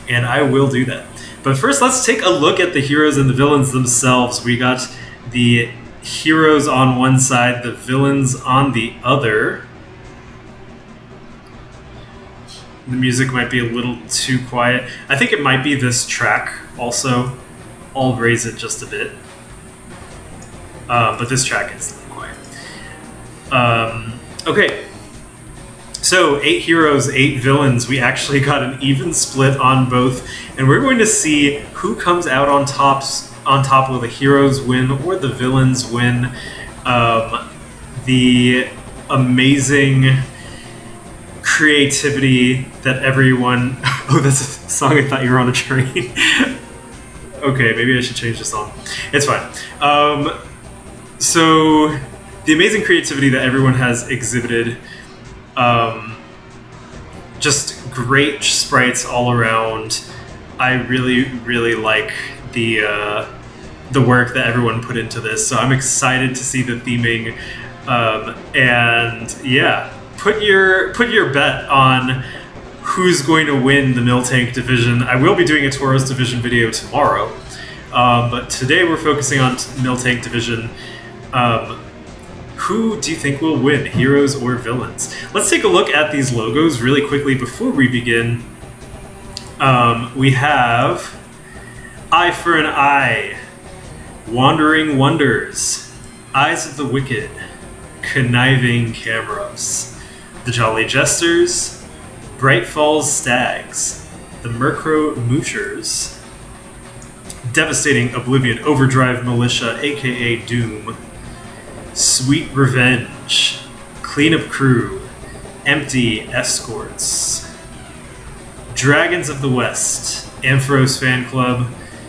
and I will do that. But first, let's take a look at the heroes and the villains themselves. We got the heroes on one side, the villains on the other. The music might be a little too quiet. I think it might be this track also. I'll raise it just a bit. But this track is quiet. Okay. So 8 heroes, 8 villains. We actually got an even split on both. And we're going to see who comes out on top. Will the heroes win or the villains win? The amazing creativity that everyone... Oh, that's a song I thought you were on a train. Okay, maybe I should change the song. It's fine. So, the amazing creativity that everyone has exhibited. Just great sprites all around. I really, really like the work that everyone put into this. So I'm excited to see the theming. And yeah, put your bet on who's going to win the Miltank Division. I will be doing a Tauros Division video tomorrow, but today we're focusing on Miltank Division. Who do you think will win, heroes or villains? Let's take a look at these logos really quickly before we begin. We have Eye for an Eye, Wandering Wonders, Eyes of the Wicked, Conniving Cameras, The Jolly Jesters, Bright Falls Stags, The Murkrow Moochers, Devastating Oblivion Overdrive Militia, aka Doom, Sweet Revenge, Cleanup Crew, Empty Escorts, Dragons of the West, Ampharos Fan Club,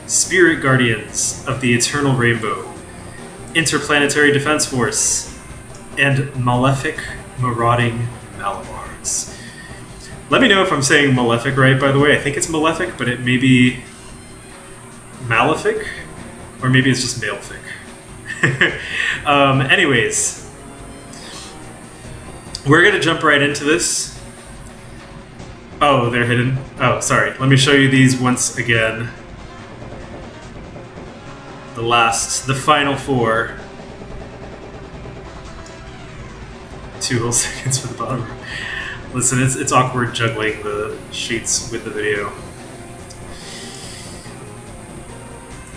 Spirit Guardians of the Eternal Rainbow, Interplanetary Defense Force, and Malefic Marauding Malabars. Let me know if I'm saying Malefic right, by the way. I think it's Malefic, but it may be Malefic, or maybe it's just Malefic. Anyways, we're going to jump right into this. Oh, they're hidden. Oh, sorry. Let me show you these once again. The final 4. 2 whole seconds for the bottom. Listen, it's awkward juggling the sheets with the video.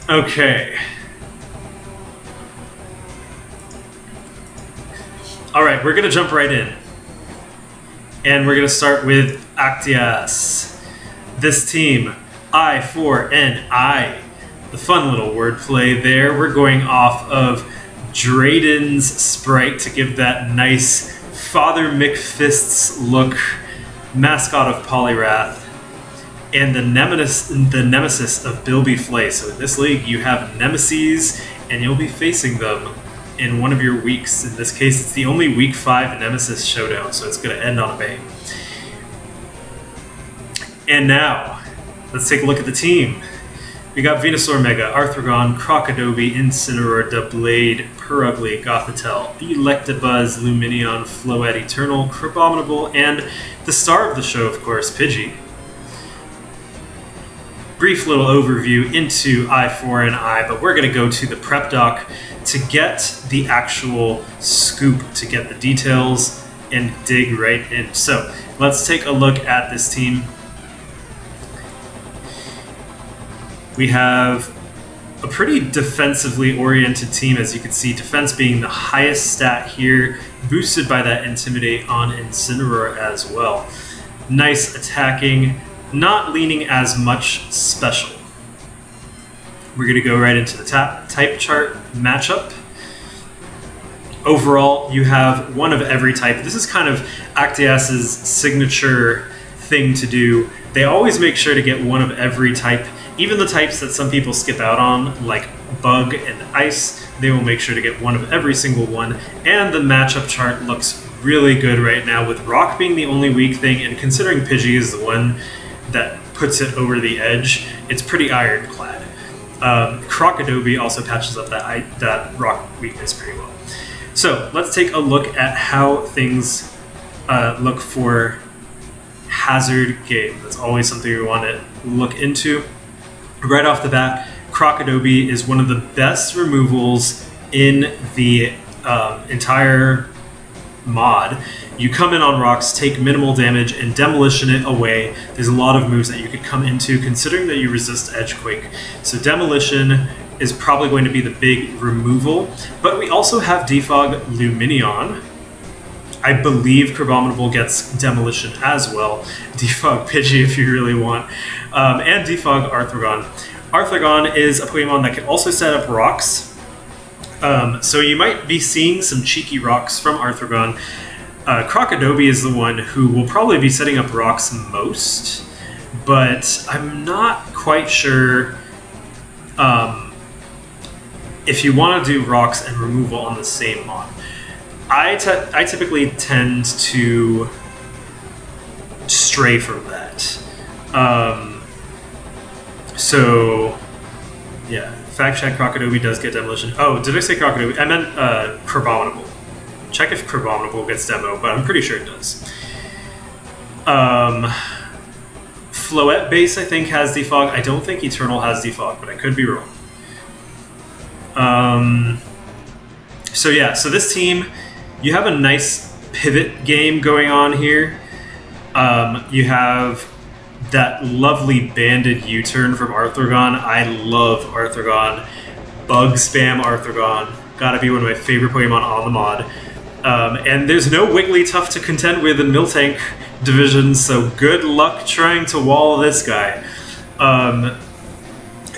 Okay. Alright, we're going to jump right in. And we're going to start with Actias. This team, I4NI. The fun little wordplay there. We're going off of Drayden's sprite to give that nice Father McFists look, mascot of Poliwrath, and the nemesis of Bilby Flay. So in this league, you have nemesis, and you'll be facing them in one of your weeks. In this case, it's the only week 5 Nemesis showdown, so it's going to end on a bang. And now, let's take a look at the team. We got Venusaur Mega, Arthragon, Crocodobie, Incineroar, Doublade, Purugly, Gothitelle, Electabuzz, Lumineon, Floette Eternal, Crabominable, and the star of the show, of course, Pidgey. Brief little overview into I4NI, but we're going to go to the prep doc to get the actual scoop, to get the details, and dig right in. So let's take a look at this team. We have a pretty defensively oriented team, as you can see, defense being the highest stat here, boosted by that Intimidate on Incineroar as well. Nice attacking, not leaning as much special. We're going to go right into the type chart matchup. Overall, you have one of every type. This is kind of Actias' signature thing to do. They always make sure to get one of every type. Even the types that some people skip out on, like Bug and Ice, they will make sure to get one of every single one. And the matchup chart looks really good right now, with Rock being the only weak thing, and considering Pidgey is the one that puts it over the edge, it's pretty ironclad. Crocodobie also patches up that Rock weakness pretty well. So let's take a look at how things look for hazard game. That's always something we want to look into. Right off the bat, Crocodobie is one of the best removals in the entire mod. You come in on rocks, take minimal damage, and demolition it away. There's a lot of moves that you could come into, considering that you resist Edgequake. So demolition is probably going to be the big removal. But we also have Defog Luminion. I believe Crabominable gets demolition as well. Defog Pidgey if you really want. And Defog Arthrogon. Arthrogon is a Pokemon that can also set up rocks. So you might be seeing some cheeky rocks from Arthrogon. Crocodobie is the one who will probably be setting up rocks most, but I'm not quite sure if you want to do rocks and removal on the same mon. I typically tend to stray from that. So, yeah, fact check, Crocodobie does get demolition. Oh, did I say Crocodobie? I meant Crabominable. Check if Crabominable gets demo, but I'm pretty sure it does. Floette base, I think, has Defog. I don't think Eternal has Defog, but I could be wrong. So yeah, so this team, you have a nice pivot game going on here. You have that lovely banded U-turn from Arthrogon. I love Arthrogon. Bug spam Arthrogon. Gotta be one of my favorite Pokemon on the mod. And there's no Wigglytuff to contend with in Miltank Division, so good luck trying to wall this guy.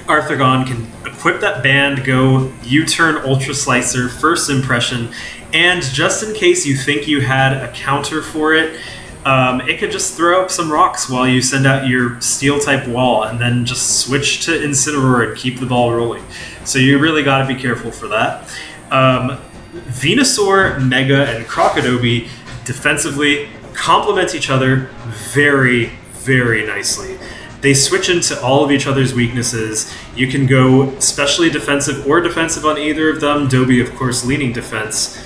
Arthrogon can equip that band, go U-turn Ultra Slicer, first impression, and just in case you think you had a counter for it, it could just throw up some rocks while you send out your Steel-type wall, and then just switch to Incineroar and keep the ball rolling. So you really got to be careful for that. Venusaur, Mega, and Crocodobie defensively complement each other very, very nicely. They switch into all of each other's weaknesses. You can go specially defensive or defensive on either of them. Dobie, of course, leaning defense.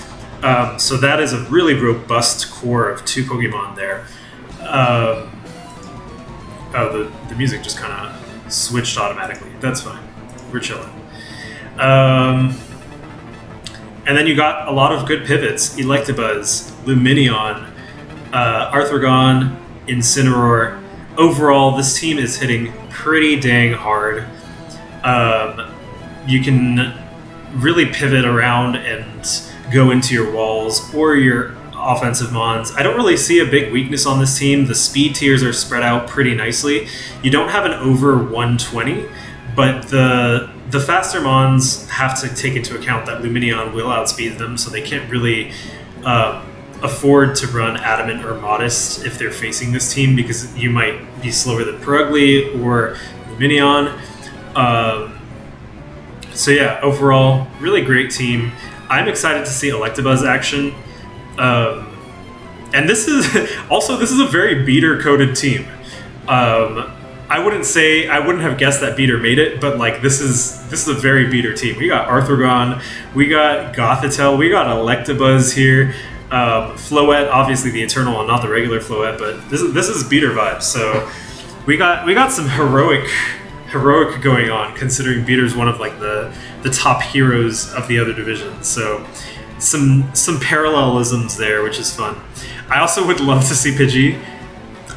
So that is a really robust core of two Pokemon there. The music just kind of switched automatically. That's fine. We're chilling. And then you got a lot of good pivots. Electabuzz, Luminion, Arthrogon, Incineroar. Overall, this team is hitting pretty dang hard. You can really pivot around and go into your walls or your offensive mons. I don't really see a big weakness on this team. The speed tiers are spread out pretty nicely. You don't have an over 120, but the faster mons have to take into account that Luminion will outspeed them, so they can't really afford to run Adamant or Modest if they're facing this team, because you might be slower than Perugly or Luminion. So yeah, overall, really great team. I'm excited to see Electabuzz action. And this is a very beater-coded team. I wouldn't have guessed that Beater made it, but like this is a very Beater team. We got Arthrogon, we got Gothitelle, we got Electabuzz here. Floette, obviously the Eternal and not the regular Floette, but this is Beater vibes. So we got some heroic going on, considering Beater's one of like the top heroes of the other divisions. So some parallelisms there, which is fun. I also would love to see Pidgey.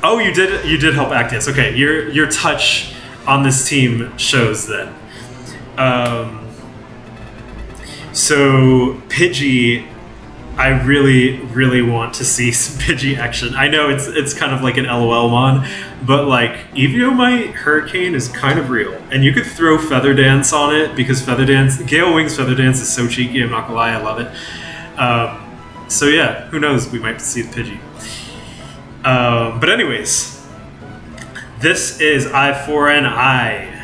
Oh, you did help Actias. Okay, your touch on this team shows then. So Pidgey, I really, really want to see some Pidgey action. I know it's kind of like an LOL mon, but like Eviomite Hurricane is kind of real. And you could throw Feather Dance on it, because Gale Wings Feather Dance is so cheeky, I'm not gonna lie, I love it. So yeah, who knows, we might see the Pidgey. But anyways, this is I4NI.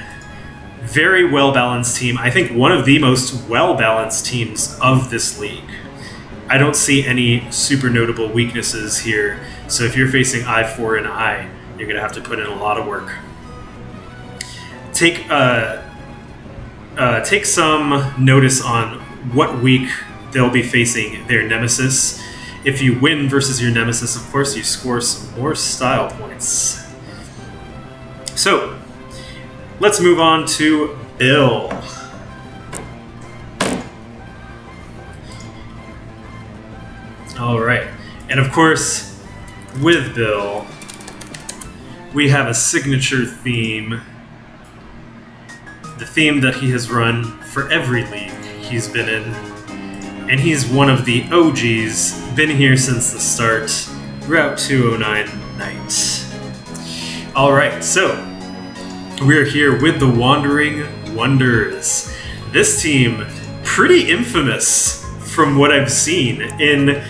Very well-balanced team. I think one of the most well-balanced teams of this league. I don't see any super notable weaknesses here. So if you're facing I4NI, you're going to have to put in a lot of work. Take some notice on what week they'll be facing their nemesis. If you win versus your nemesis, of course, you score some more style points. So, let's move on to Bill. Alright, and of course, with Bill, we have a signature theme. The theme that he has run for every league he's been in. And he's one of the OGs, been here since the start, Route 209 Knight. Alright, so we're here with the Wandering Wonders. This team, pretty infamous from what I've seen in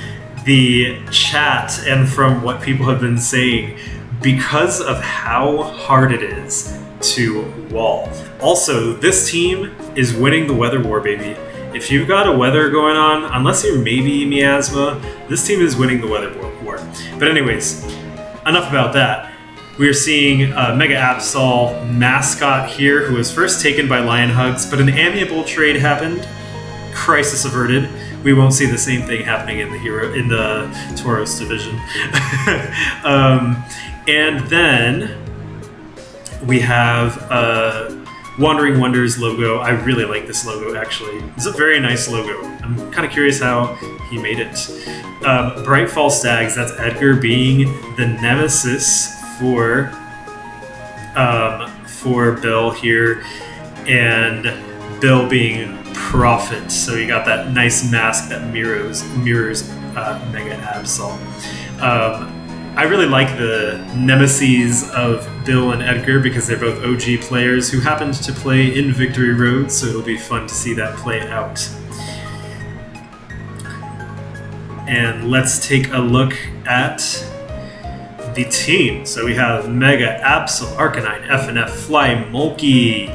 the chat and from what people have been saying, because of how hard it is to wall. Also, this team is winning the weather war, baby. If you've got a weather going on, unless you're maybe miasma, this team is winning the weather war. But anyways, enough about that. We're seeing Mega Absol mascot here, who was first taken by LionHugs, but an amiable trade happened. Crisis averted. We won't see the same thing happening in the Tauros division. And then we have Wandering Wonders logo. I really like this logo, actually. It's a very nice logo. I'm kind of curious how he made it. Brightfall Stags, that's Edgar being the nemesis for Bill here, and Bill being Prophet. So you got that nice mask that mirrors Mega Absol. I really like the nemeses of Bill and Edgar because they're both OG players who happened to play in Victory Road, so it'll be fun to see that play out. And let's take a look at the team. So we have Mega Absol, Arcanine, FNF, Fly, Mulkey,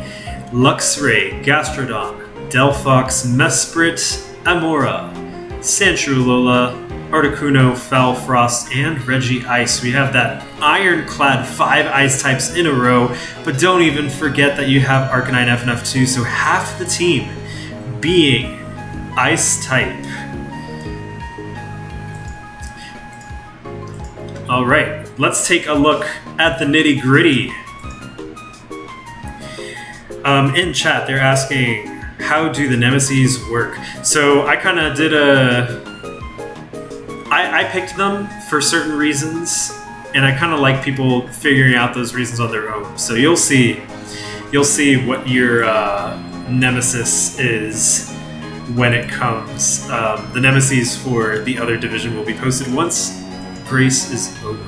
Luxray, Gastrodon, Delphox, Mesprit, Amora, Sandshrew, Articuno, Foul Frost, and Reggie Ice. We have that ironclad 5 ice types in a row, but don't even forget that you have Arcanine FNF too, so half the team being ice type. Alright, let's take a look at the nitty gritty. In chat, they're asking, how do the nemesis work? So I kind of did I picked them for certain reasons, and I kind of like people figuring out those reasons on their own. So you'll see what your nemesis is when it comes. The nemesis for the other division will be posted once Grace is over.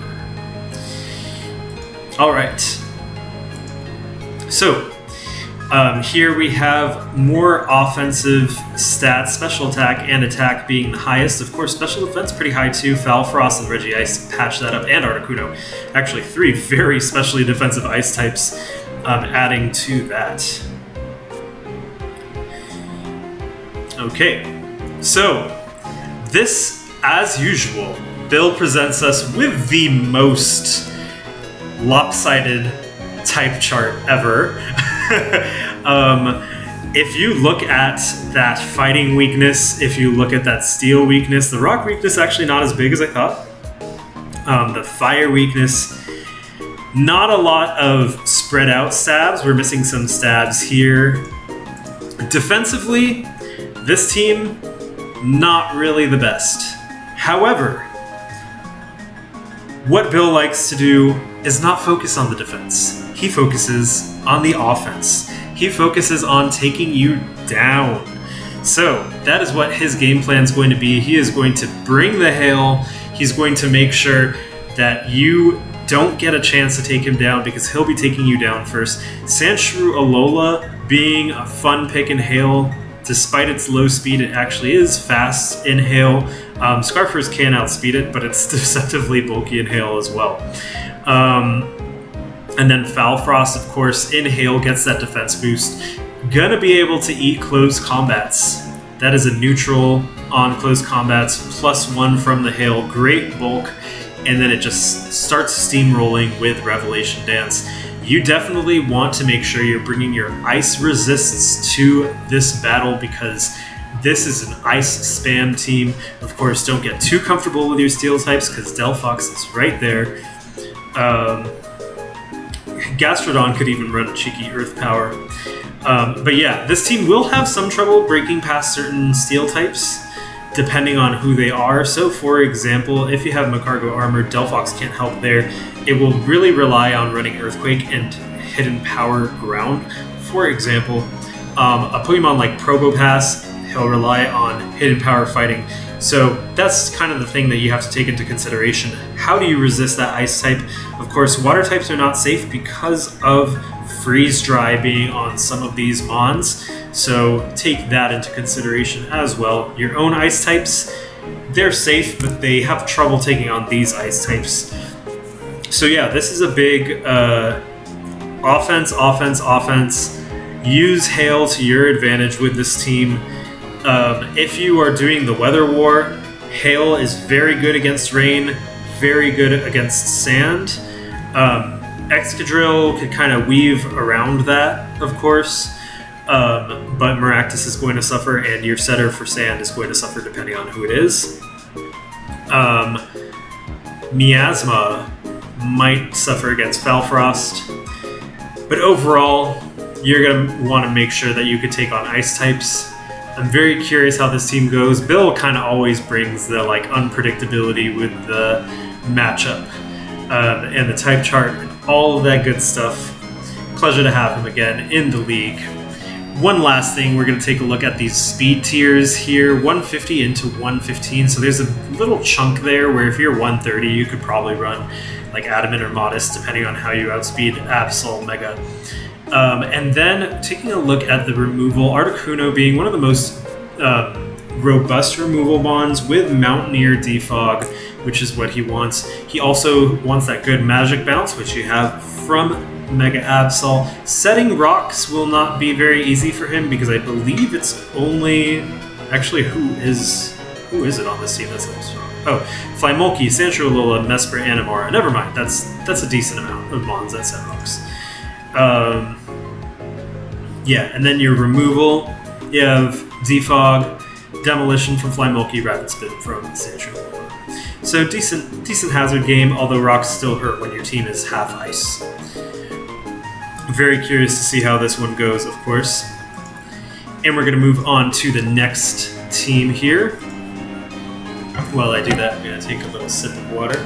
All right. So here we have more offensive stats, special attack and attack being the highest. Of course, special defense pretty high too. Foul Frost and Reggie Ice patch that up, and Articuno. Actually, 3 very specially defensive ice types adding to that. Okay, so this, as usual, Bill presents us with the most lopsided type chart ever. If you look at that fighting weakness, if you look at that steel weakness, the rock weakness actually not as big as I thought. The fire weakness, not a lot of spread out stabs. We're missing some stabs here. Defensively, this team, not really the best. However, what Bill likes to do is not focus on the defense. He focuses on the offense. He focuses on taking you down. So that is what his game plan is going to be. He is going to bring the hail. He's going to make sure that you don't get a chance to take him down because he'll be taking you down first. Sandshrew Alola being a fun pick in hail. Despite its low speed, it actually is fast in hail. Scarfers can outspeed it, but it's deceptively bulky in hail as well. And then Foul Frost, of course, in hail gets that defense boost. Gonna be able to eat close combats. That is a neutral on close combats, +1 from the hail, great bulk, and then it just starts steamrolling with Revelation Dance. You definitely want to make sure you're bringing your ice resists to this battle because This is an ice spam team. Of course, don't get too comfortable with your steel types because Delphox is right there. Gastrodon could even run a cheeky earth power. But yeah, this team will have some trouble breaking past certain steel types depending on who they are. So for example, if you have Macargo Armor, Delphox can't help there. It will really rely on running Earthquake and Hidden Power Ground. For example, a Pokemon like Probopass, he'll rely on Hidden Power Fighting. So that's kind of the thing that you have to take into consideration. How do you resist that ice type? Of course, water types are not safe because of freeze dry being on some of these mons. So take that into consideration as well. Your own ice types, they're safe, but they have trouble taking on these ice types. So yeah, this is a big offense. Use Hail to your advantage with this team. If you are doing the weather war, Hail is very good against rain, very good against sand. Excadrill could kind of weave around that, of course, but Maractus is going to suffer, and your setter for sand is going to suffer depending on who it is. Miasma might suffer against Falfrost, but overall, you're going to want to make sure that you could take on ice types. I'm very curious how this team goes. Bill kind of always brings the unpredictability with the matchup and the type chart and all of that good stuff. Pleasure to have him again in the league. One last thing, we're going to take a look at these speed tiers here, 150 into 115. So there's a little chunk there where if you're 130, you could probably run like Adamant or Modest, depending on how you outspeed Absol, Mega. And then taking a look at the removal, Articuno being one of the most robust removal bonds with Mountaineer Defog, which is what he wants. He also wants that good magic bounce, which you have from Mega Absol. Setting rocks will not be very easy for him because I believe it's only... Actually, who is it on this team that's the most strong? Oh, Flymolky, Sancho-Alola, Mesper, Animora. Never mind, that's a decent amount of mons that set rocks. Yeah, and then your removal, you have Defog, Demolition from Flymolky, Rapid Spin from Sancho-Alola. So decent hazard game, although rocks still hurt when your team is half ice. Very curious to see how this one goes, of course. And we're going to move on to the next team here. While I do that, I'm going to take a little sip of water.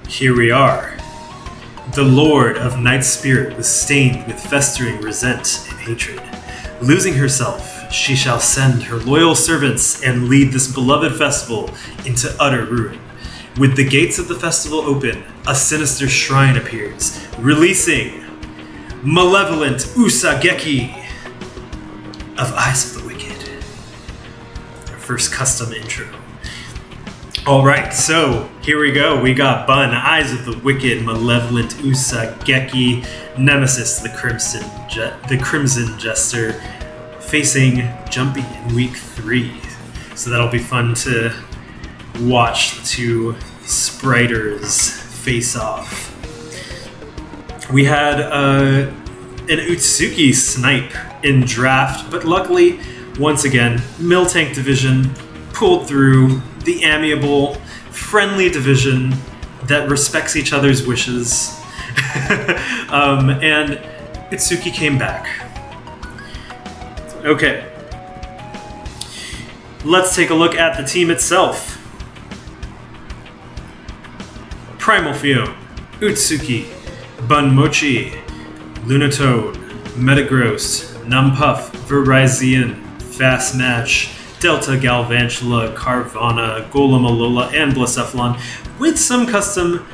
Here we are. The Lord of Night Spirit was stained with festering resent and hatred. Losing herself, she shall send her loyal servants and lead this beloved festival into utter ruin. With the gates of the festival open, a sinister shrine appears, releasing Malevolent Usageki of Eyes of the Wicked. Our first custom intro. Alright, so here we go. We got Bun, Eyes of the Wicked, Malevolent Usageki, Nemesis, the Crimson Jester, facing Jumpy in week 3. So that'll be fun to watch the two Spriters face off. We had an Utsuki snipe in draft, but luckily, once again, Miltank Division pulled through. The amiable, friendly division that respects each other's wishes. And Itsuki came back. Okay. Let's take a look at the team itself. Primal Fion, Utsuki, Bunmochi, Lunatone, Metagross, Numpuff, Virizion, Fast Match, Delta Galvantula, Carvana, Golem Alola, and Blacephalon, with some custom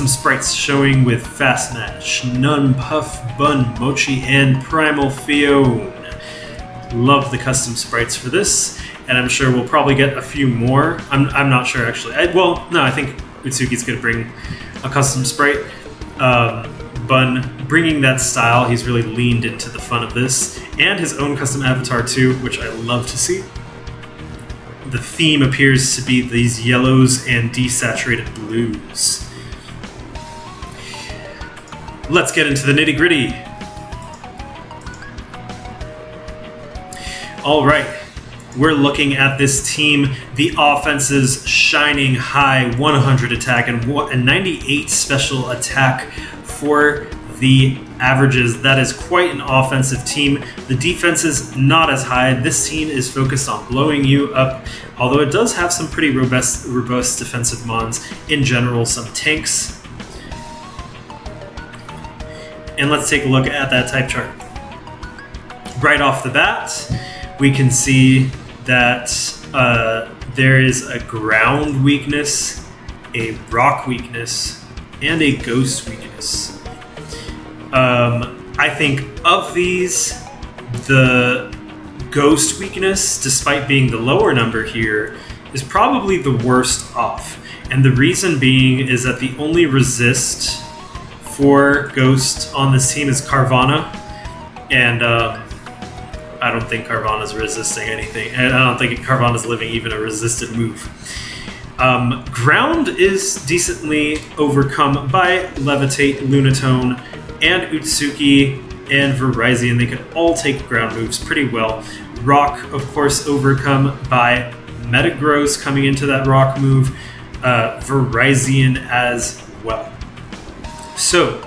sprites showing with Fast Match, Numpuff, Bun, Mochi, and Primal Fion. Love the custom sprites for this, and I'm sure we'll probably get a few more. I'm not sure actually. I think Utsuki's going to bring a custom sprite. Bun bringing that style. He's really leaned into the fun of this, and his own custom avatar too, which I love to see. The theme appears to be these yellows and desaturated blues. Let's get into the nitty-gritty. All right, we're looking at this team. The offense's shining high 100 attack and 98 special attack for the averages. That is quite an offensive team. The defense is not as high. This team is focused on blowing you up, although it does have some pretty robust defensive mons in general, some tanks. And let's take a look at that type chart. Right off the bat, we can see that there is a ground weakness, a rock weakness, and a ghost weakness. I think of these, the ghost weakness, despite being the lower number here, is probably the worst off. And the reason being is that the only resist for ghost on this team is Carvana. And I don't think Carvana's resisting anything. And I don't think Carvana's living even a resisted move. Ground is decently overcome by Levitate, Lunatone, and Utsuki and Verizon. They can all take ground moves pretty well. Rock, of course, overcome by Metagross coming into that rock move. Verizon as well. So,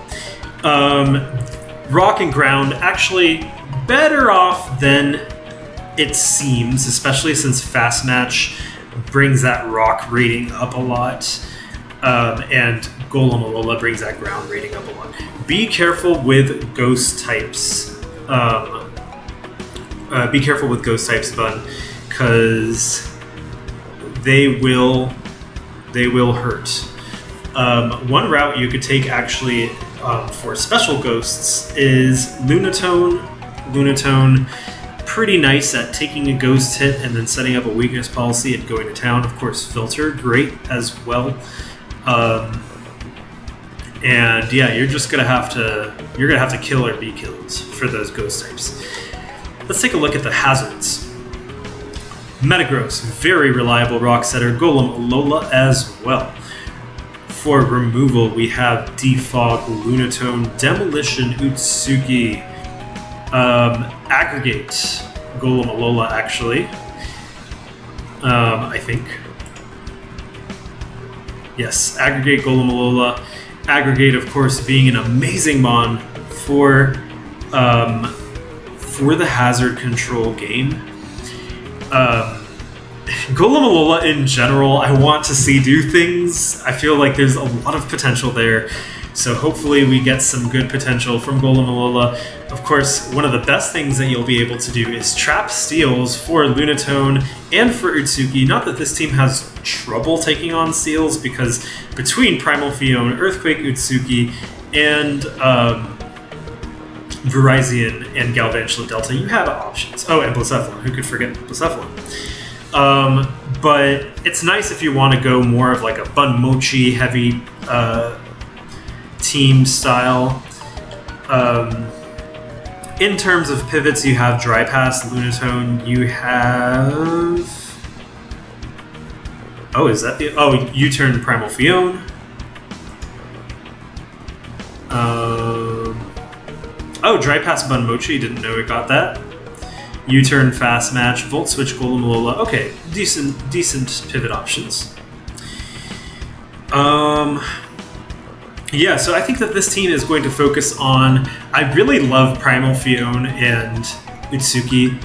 rock and ground actually better off than it seems, especially since Fast Match brings that rock rating up a lot, and Golem Alola brings that ground rating up a lot. Be careful with ghost types. Be careful with ghost types, Bun, because they will hurt. One route you could take actually for special ghosts is Lunatone. Lunatone, pretty nice at taking a ghost hit and then setting up a weakness policy and going to town. Of course, Filter, great as well. And yeah, you're gonna have to kill or be killed for those ghost types. Let's take a look at the hazards. Metagross, very reliable rock setter. Golem Alola as well. For removal, we have Defog, Lunatone, Demolition, Utsuki, Aggregate, Golem Alola actually. I think. Yes, Aggregate, Golem Alola. Aggregate, of course, being an amazing mon for the hazard control game. Golem Alola in general, I want to see do things. I feel like there's a lot of potential there. So hopefully we get some good potential from Golem Alola. Of course, one of the best things that you'll be able to do is trap steals for Lunatone and for Utsuki. Not that this team has trouble taking on steals, because between Primal Fion, Earthquake, Utsuki, and Verizon and Galvantula Delta, you have options. Oh, and Blacephalon. Who could forget Blacephalon? But it's nice if you want to go more of like a Bun Mochi heavy team style. In terms of pivots, you have Dry Pass, Lunatone, you have... Oh, is that the... Oh, U-turn Primal Fion. Oh, Dry Pass Bun Mochi, didn't know it got that. U-turn Fast Match, Volt Switch Golem Alola. Okay, decent pivot options. Yeah, so I think that this team is going to focus on... I really love Primal Fion and Utsuki,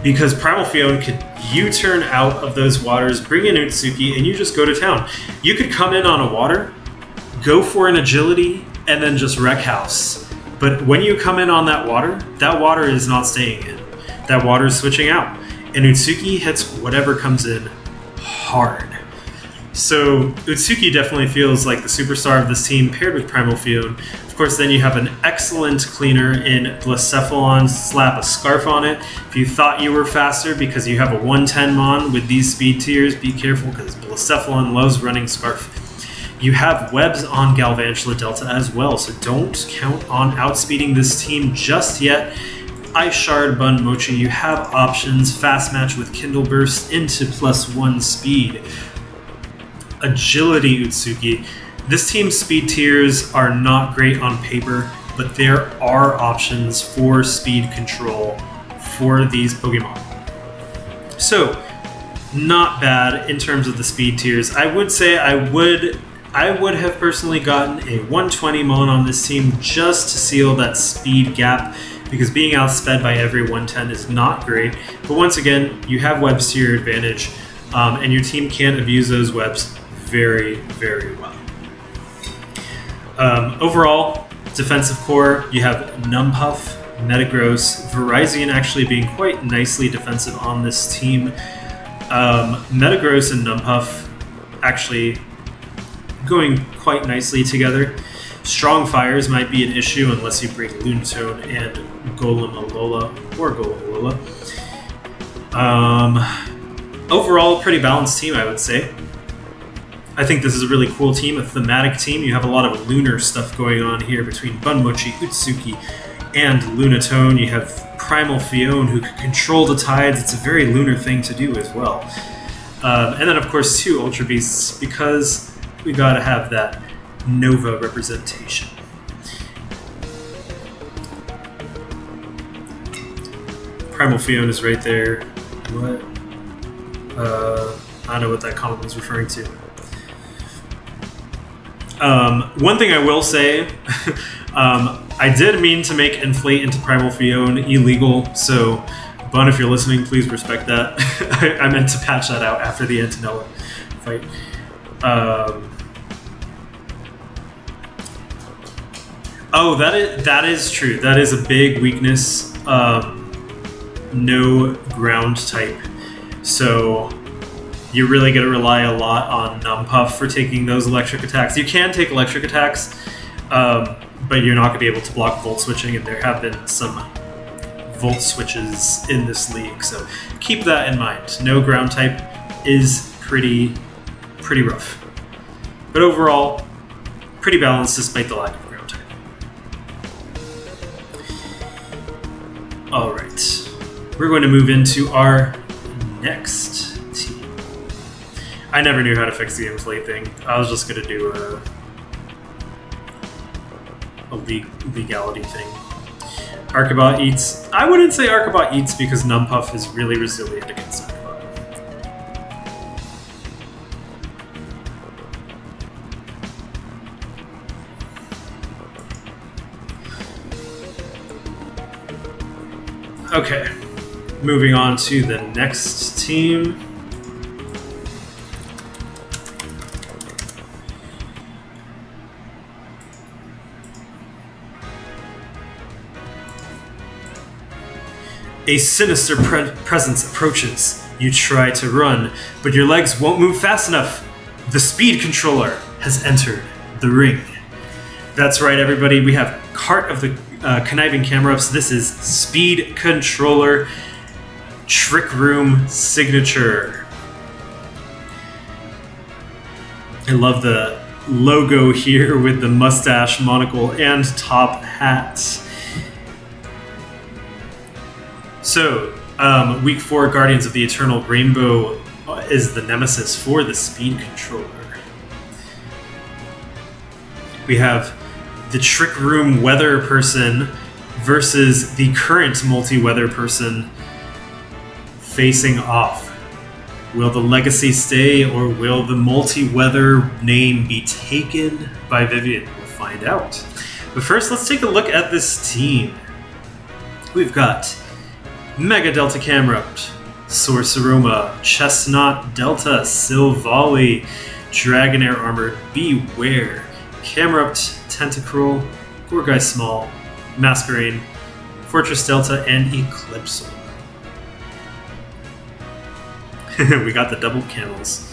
because Primal Fion could U-turn out of those waters, bring in Utsuki, and you just go to town. You could come in on a water, go for an agility, and then just wreck house. But when you come in on that water is not staying in. That water is switching out. And Utsuki hits whatever comes in hard. So Utsuki definitely feels like the superstar of this team, paired with Primal Fion. Of course, then you have an excellent cleaner in Blacephalon. Slap a Scarf on it. If you thought you were faster because you have a 110 mon with these speed tiers, be careful, because Blacephalon loves running Scarf. You have webs on Galvantula Delta as well, so don't count on outspeeding this team just yet. Ice Shard, Bun Mochi, you have options. Fast Match with Kindle Burst into +1 speed. Agility Utsuki. This team's speed tiers are not great on paper, but there are options for speed control for these Pokemon. So, not bad in terms of the speed tiers. I would say I would have personally gotten a 120 Mon on this team just to seal that speed gap, because being outsped by every 110 is not great. But once again, you have webs to your advantage, and your team can abuse those webs very, very well. Overall, defensive core, you have Numpuff, Metagross, Virizion actually being quite nicely defensive on this team. Metagross and Numpuff actually going quite nicely together. Strong Fires might be an issue unless you bring Lunatone and Golem-Alola or Golem-Alola. Overall, pretty balanced team, I would say. I think this is a really cool team, a thematic team. You have a lot of lunar stuff going on here between Bunmochi, Utsuki, and Lunatone. You have Primal Fione who can control the tides. It's a very lunar thing to do as well. And then, of course, 2 Ultra Beasts, because we gotta have that Nova representation. Primal Fione is right there. What? I don't know what that comment was referring to. One thing I will say, I did mean to make Inflate into Primal Fione illegal, so Bun, if you're listening, please respect that. I meant to patch that out after the Antonella fight. Oh, that is true. That is a big weakness. No ground type. So you're really going to rely a lot on Numpuff for taking those electric attacks. You can take electric attacks, but you're not going to be able to block Volt Switching, and there have been some Volt Switches in this league. So keep that in mind. No ground type is pretty rough. But overall, pretty balanced despite the lack of ground type. Alright, we're going to move into our next team. I never knew how to fix the Inflate thing. I was just going to do a legality thing. Archibot eats. I wouldn't say Archibot eats because Numpuff is really resilient against Archibot. Okay, moving on to the next team. A sinister presence approaches. You try to run, but your legs won't move fast enough. The speed controller has entered the ring. That's right, everybody. We have Cart of the Conniving Camera-Ups. This is Speed Controller Trick Room Signature. I love the logo here with the mustache, monocle, and top hat. So, Week 4 Guardians of the Eternal Rainbow is the nemesis for the Speed Controller. We have the Trick Room Weather Person versus the current Multi-Weather Person facing off. Will the legacy stay, or will the Multi-Weather name be taken by Vivian? We'll find out. But first, let's take a look at this team. We've got Mega Delta Camerupt, Sorceroma, Chestnut Delta, Silvally, Dragonair Armored, Beware, Camerupt, Tentacruel, Gourgeist Small, Masquerain, Fortress Delta, and Eclipse. We got the double camels.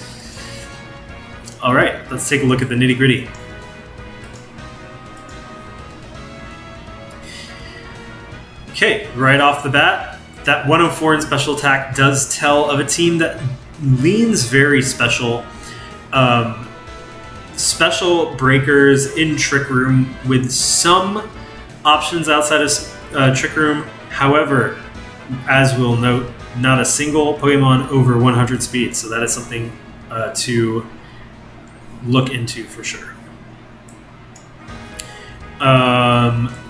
Alright, let's take a look at the nitty gritty. Okay, right off the bat, that 104 in special attack does tell of a team that leans very special. special breakers in Trick Room with some options outside of Trick Room. However, as we'll note, not a single Pokemon over 100 speed, so that is something to look into for sure.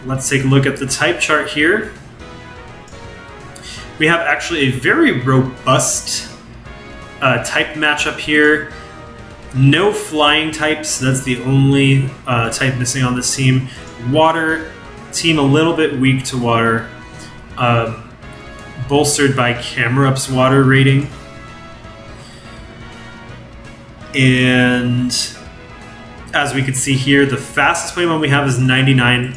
Let's take a look at the type chart here. We have actually a very robust type matchup here. No flying types, that's the only type missing on this team. Water, team a little bit weak to water. Bolstered by Camerup's water rating. And as we can see here, the fastest Pokemon we have is 99.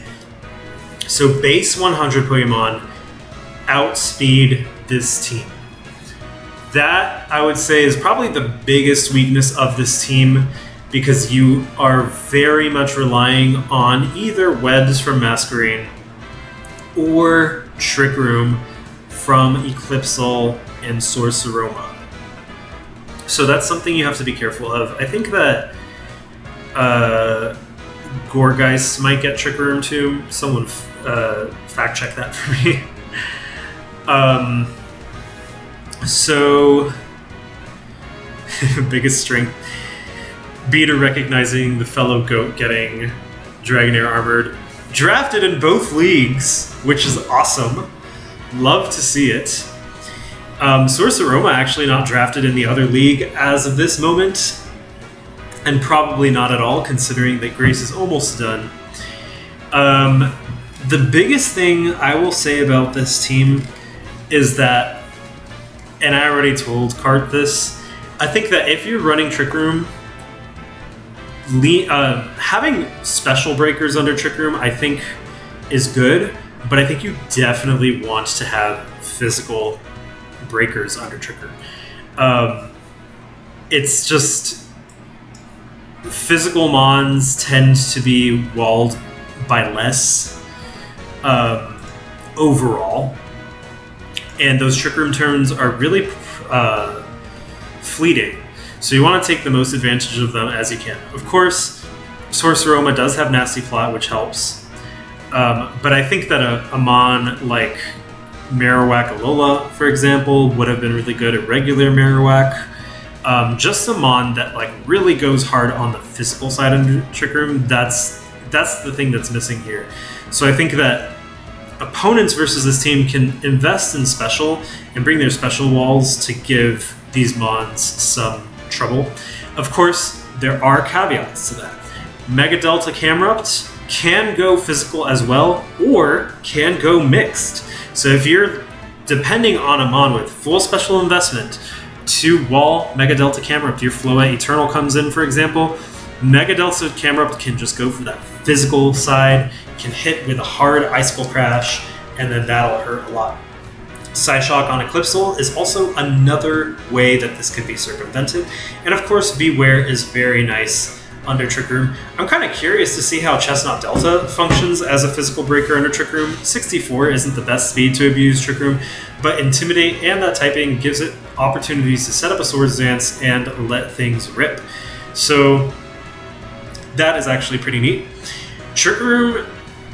So base 100 Pokemon outspeed this team. That, I would say, is probably the biggest weakness of this team, because you are very much relying on either Webs from Masquerain or Trick Room from Eclipsal and Sorceroma. So that's something you have to be careful of. I think that Gourgeist might get Trick Room too. Someone fact check that for me. So, biggest strength. Beater recognizing the fellow goat getting Dragonair armored. Drafted in both leagues, which is awesome. Love to see it. Sorceroma actually not drafted in the other league as of this moment. And probably not at all, considering that Grace is almost done. The biggest thing I will say about this team is that, and I already told Cart this, I think that if you're running Trick Room, having special breakers under Trick Room, I think, is good, but I think you definitely want to have physical breakers under Trick Room. It's just, physical mons tend to be walled by less overall, and those Trick Room turns are really fleeting, so you want to take the most advantage of them as you can. Of course, Sorceroma does have Nasty Plot, which helps, but I think that a mon like Marowak Alola, for example, would have been really good at regular Marowak. Just a mon that like really goes hard on the physical side of Trick Room, that's the thing that's missing here. So I think that opponents versus this team can invest in special and bring their special walls to give these mons some trouble. Of course, there are caveats to that. Mega Delta Camerupt can go physical as well, or can go mixed. So if you're depending on a mon with full special investment to wall Mega Delta Camerupt, your Floette Eternal comes in, for example, Mega Delta Camerupt can just go for that physical side, can hit with a hard Icicle Crash, and then that'll hurt a lot. Psyshock on Eclipsal is also another way that this could be circumvented. And of course, Beware is very nice under Trick Room. I'm kind of curious to see how Chestnut Delta functions as a physical breaker under Trick Room. 64 isn't the best speed to abuse Trick Room, but Intimidate and that typing gives it opportunities to set up a Swords Dance and let things rip. So that is actually pretty neat. Trick Room,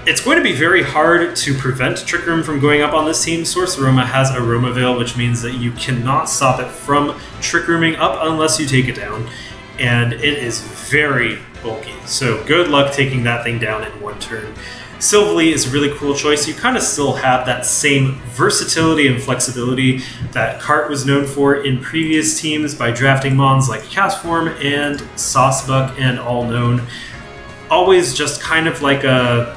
it's going to be very hard to prevent Trick Room from going up on this team. Sorceroma has Aroma Veil, which means that you cannot stop it from Trick Rooming up unless you take it down. And it is very bulky, so good luck taking that thing down in one turn. Silvally is a really cool choice. You kind of still have that same versatility and flexibility that Cart was known for in previous teams by drafting mons like Castform and Saucebuck and All Known. Always just kind of like a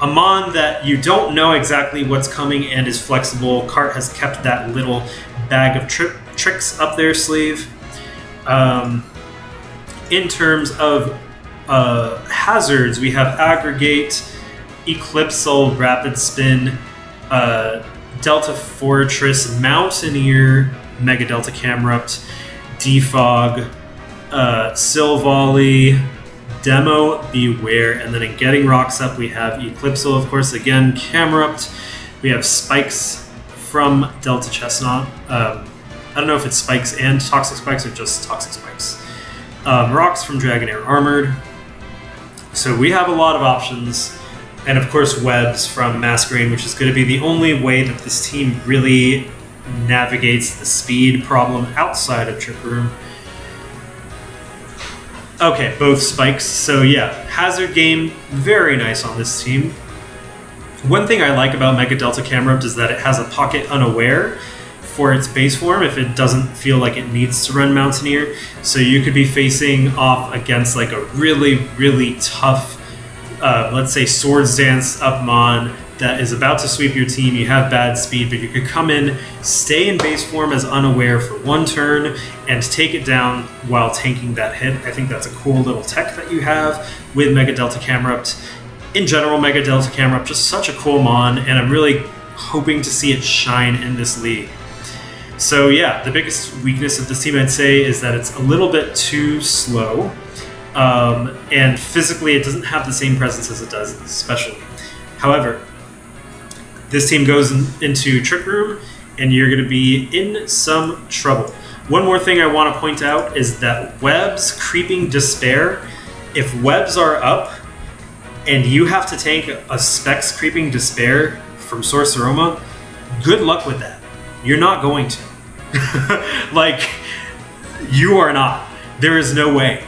mon that you don't know exactly what's coming and is flexible. Cart has kept that little bag of tricks up their sleeve. In terms of hazards, we have Aggregate, Eclipsal, Rapid Spin, Delta Fortress, Mountaineer, Mega Delta Camerupt, Defog, Silvally, Demo, Beware, and then in Getting Rocks Up we have Eclipsal, of course, again, Camerupt. We have Spikes from Delta Chestnut. I don't know if it's Spikes and Toxic Spikes or just Toxic Spikes. Rocks from Dragonair Armored. So we have a lot of options. And of course webs from Masquerade, which is going to be the only way that this team really navigates the speed problem outside of Trick Room. Okay, both spikes. So yeah, hazard game, very nice on this team. One thing I like about Mega Delta Camerupt is that it has a pocket unaware for its base form if it doesn't feel like it needs to run Mountaineer. So you could be facing off against like a really, really tough, let's say Swords Dance Upmon that is about to sweep your team. You have bad speed, but you could come in, stay in base form as unaware for one turn, and take it down while tanking that hit. I think that's a cool little tech that you have with Mega Delta Camerupt. In general, Mega Delta Camerupt, just such a cool mon, and I'm really hoping to see it shine in this league. So yeah, the biggest weakness of this team, I'd say, is that it's a little bit too slow. And physically, it doesn't have the same presence as it does, especially. However, this team goes into Trick Room, and you're going to be in some trouble. One more thing I want to point out is that Web's Creeping Despair, if Webs are up, and you have to tank a Specs Creeping Despair from Sorceroma, good luck with that. You're not going to. Like, you are not. There is no way.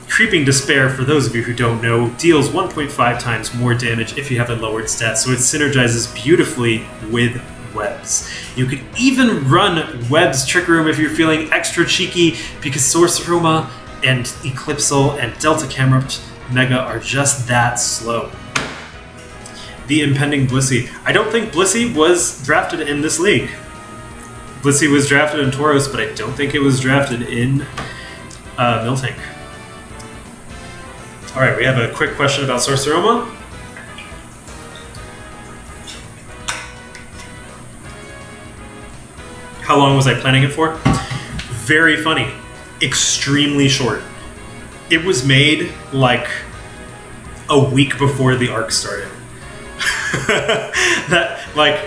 Creeping Despair, for those of you who don't know, deals 1.5 times more damage if you have a lowered stat, so it synergizes beautifully with Webs. You could even run Webs Trick Room if you're feeling extra cheeky, because Sorceroma and Eclipsal and Delta Camerupt Mega are just that slow. The impending Blissey. I don't think Blissey was drafted in this league. Blissey was drafted in Tauros, but I don't think it was drafted in Miltank. Alright, we have a quick question about Sorceroma. How long was I planning it for? Very funny. Extremely short. It was made like a week before the arc started. That, like,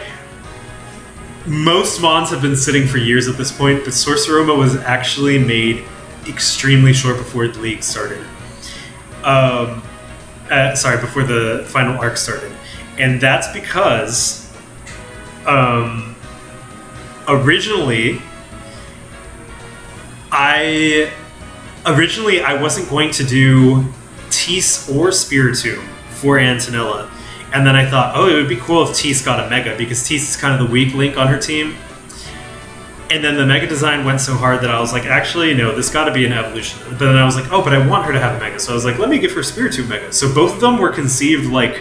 most mons have been sitting for years at this point, but Sorceroma was actually made extremely short before the league started. Before the final arc started. And that's because originally I wasn't going to do Tease or Spiritomb for Antonella. And then I thought, oh, it would be cool if Tease got a Mega, because Tease is kind of the weak link on her team. And then the Mega design went so hard that I was like, actually, no, this got to be an evolution. But then I was like, oh, but I want her to have a Mega. So I was like, let me give her Spiritomb Mega. So both of them were conceived like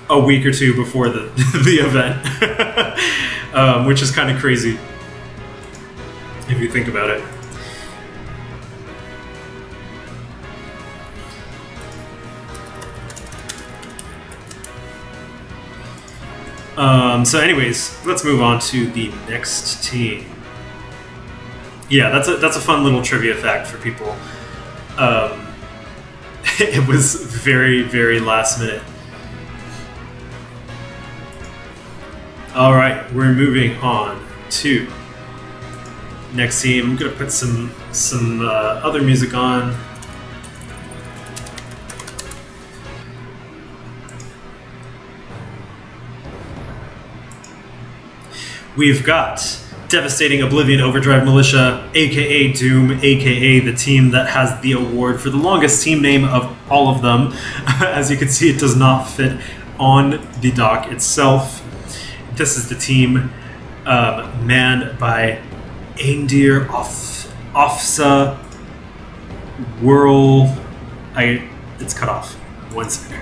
a week or two before the event, which is kind of crazy if you think about it. So anyways, let's move on to the next team. Yeah, that's a fun little trivia fact for people. It was very, very last minute. All right, we're moving on to next team. I'm gonna put some other music on. We've got Devastating Oblivion Overdrive Militia, aka Doom, aka the team that has the award for the longest team name of all of them. As you can see, it does not fit on the dock itself. This is the team manned by Eindir Ofsa Whirl. It's cut off. One second.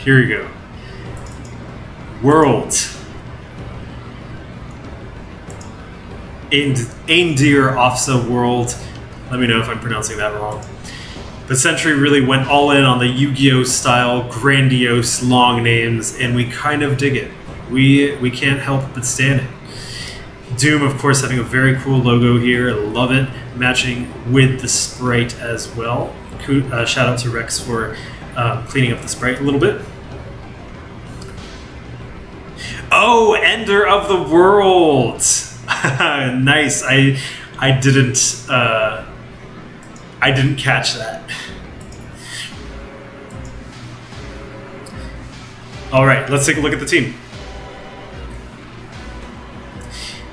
Here we go. World. Eindir Ofsa World. Let me know if I'm pronouncing that wrong. But Century really went all in on the Yu-Gi-Oh style, grandiose, long names, and we kind of dig it. We can't help but stand it. Doom, of course, having a very cool logo here. I love it. Matching with the sprite as well. Shout out to Rex for cleaning up the sprite a little bit. Oh, Ender of the World. Nice. I didn't catch that. All right, let's take a look at the team.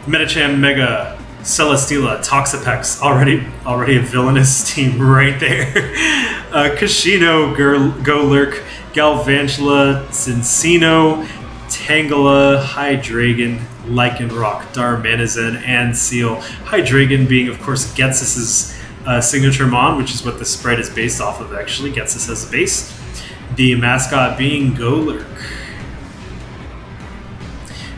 Medicham, Mega, Celesteela, Toxapex, already a villainous team right there. Kashino, Golurk, Galvantula, Cincino, Tangela, Hydreigon, Lycanroc, Darmanitan, and Seal. Hydreigon being, of course, Ghetsis' signature mon, which is what the spread is based off of, actually. Ghetsis as a base. The mascot being Golurk.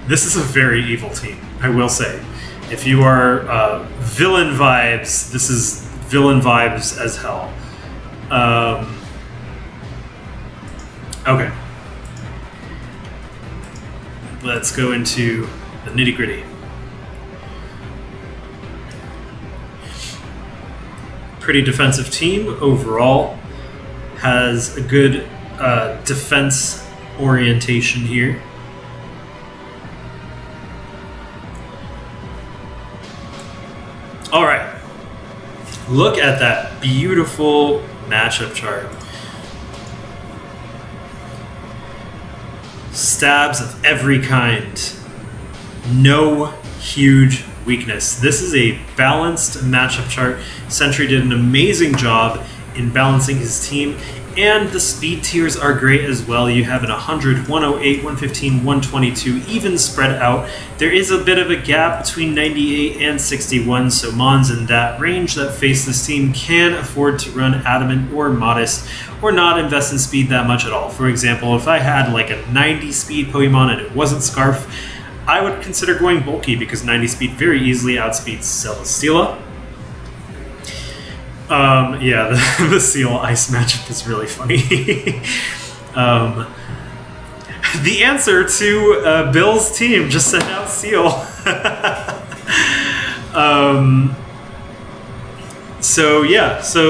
This is a very evil team, I will say. If you are villain vibes, this is villain vibes as hell. Okay. Let's go into the nitty-gritty. Pretty defensive team overall. Has a good defense orientation here. All right. Look at that beautiful matchup chart. Stabs of every kind. No huge weakness. This is a balanced matchup chart. Sentry did an amazing job in balancing his team, and the speed tiers are great as well. You have an 100, 108, 115, 122, even spread out. There is a bit of a gap between 98 and 61, so Mons in that range that face this team can afford to run Adamant or Modest, or not invest in speed that much at all. For example, if I had like a 90 speed Pokemon and it wasn't Scarf, I would consider going bulky because 90 speed very easily outspeeds Celesteela. Yeah, the Seal Ice matchup is really funny. The answer to Bill's team just sent out Seal. So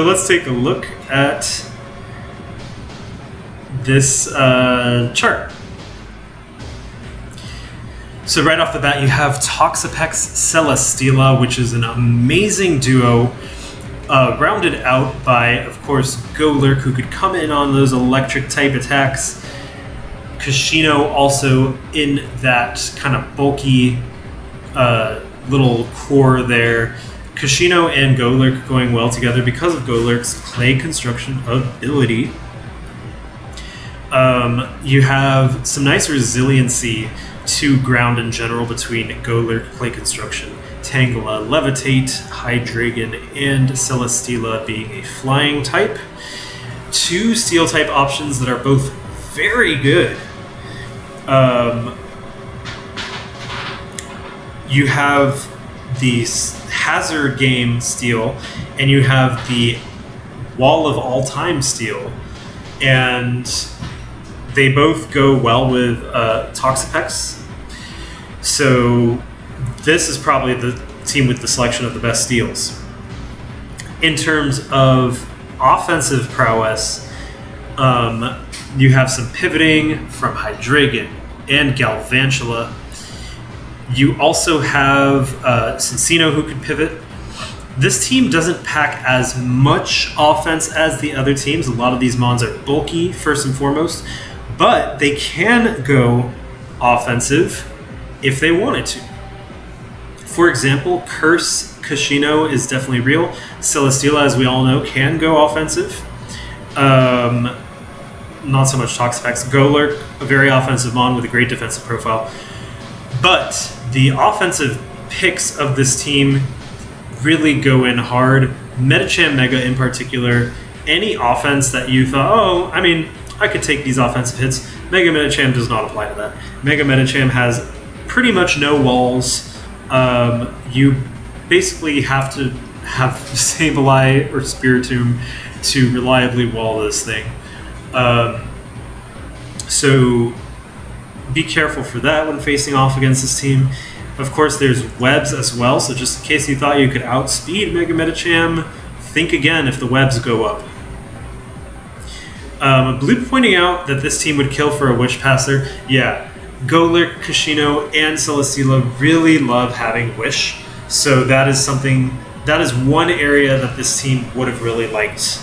let's take a look at this chart. So right off the bat, you have Toxapex Celesteela, which is an amazing duo. Rounded out by, of course, Golurk, who could come in on those electric type attacks. Kashino also in that kind of bulky little core there. Kashino and Golurk going well together because of Golurk's clay construction ability. You have some nice resiliency to ground in general between Golurk, clay construction, Tangela, Levitate, Hydreigon, and Celesteela being a flying type. Two steel type options that are both very good. You have the Hazard Game steel, and you have the Wall of All Time steel, and they both go well with Toxapex. So this is probably the team with the selection of the best steals. In terms of offensive prowess, you have some pivoting from Hydreigon and Galvantula. You also have Cincino who can pivot. This team doesn't pack as much offense as the other teams. A lot of these mons are bulky, first and foremost, but they can go offensive if they wanted to. For example, Curse Kashino is definitely real. Celesteela, as we all know, can go offensive. Not so much Toxapex. Golurk, a very offensive mon with a great defensive profile. But the offensive picks of this team really go in hard. Medicham Mega in particular, any offense that you thought, I could take these offensive hits, Mega Medicham does not apply to that. Mega Medicham has pretty much no walls. You basically have to have Sableye or Spiritomb to reliably wall this thing. So be careful for that when facing off against this team. Of course, there's webs as well, so just in case you thought you could outspeed Mega Medicham, think again if the webs go up. Bloop pointing out that this team would kill for a Witch Passer. Yeah, Golurk, Kashino, and Celesteela really love having Wish. So that is one area that this team would have really liked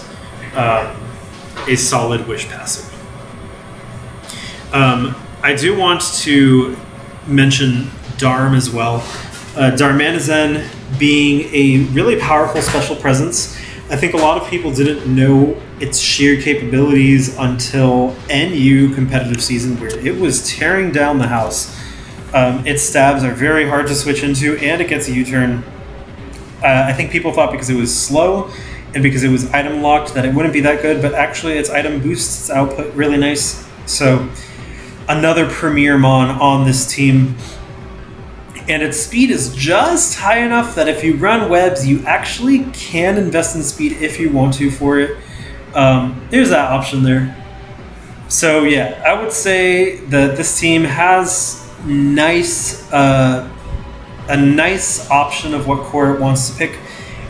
a solid Wish passive. I do want to mention Darm as well. Darmanizen being a really powerful special presence. I think a lot of people didn't know its sheer capabilities until NU competitive season, where it was tearing down the house. Its stabs are very hard to switch into, and it gets a U-turn. I think people thought because it was slow and because it was item locked that it wouldn't be that good, but actually its item boosts its output really nice. So another premier mon on this team. And its speed is just high enough that if you run webs, you actually can invest in speed if you want to for it. There's that option there. So yeah, I would say that this team has a nice option of what core it wants to pick.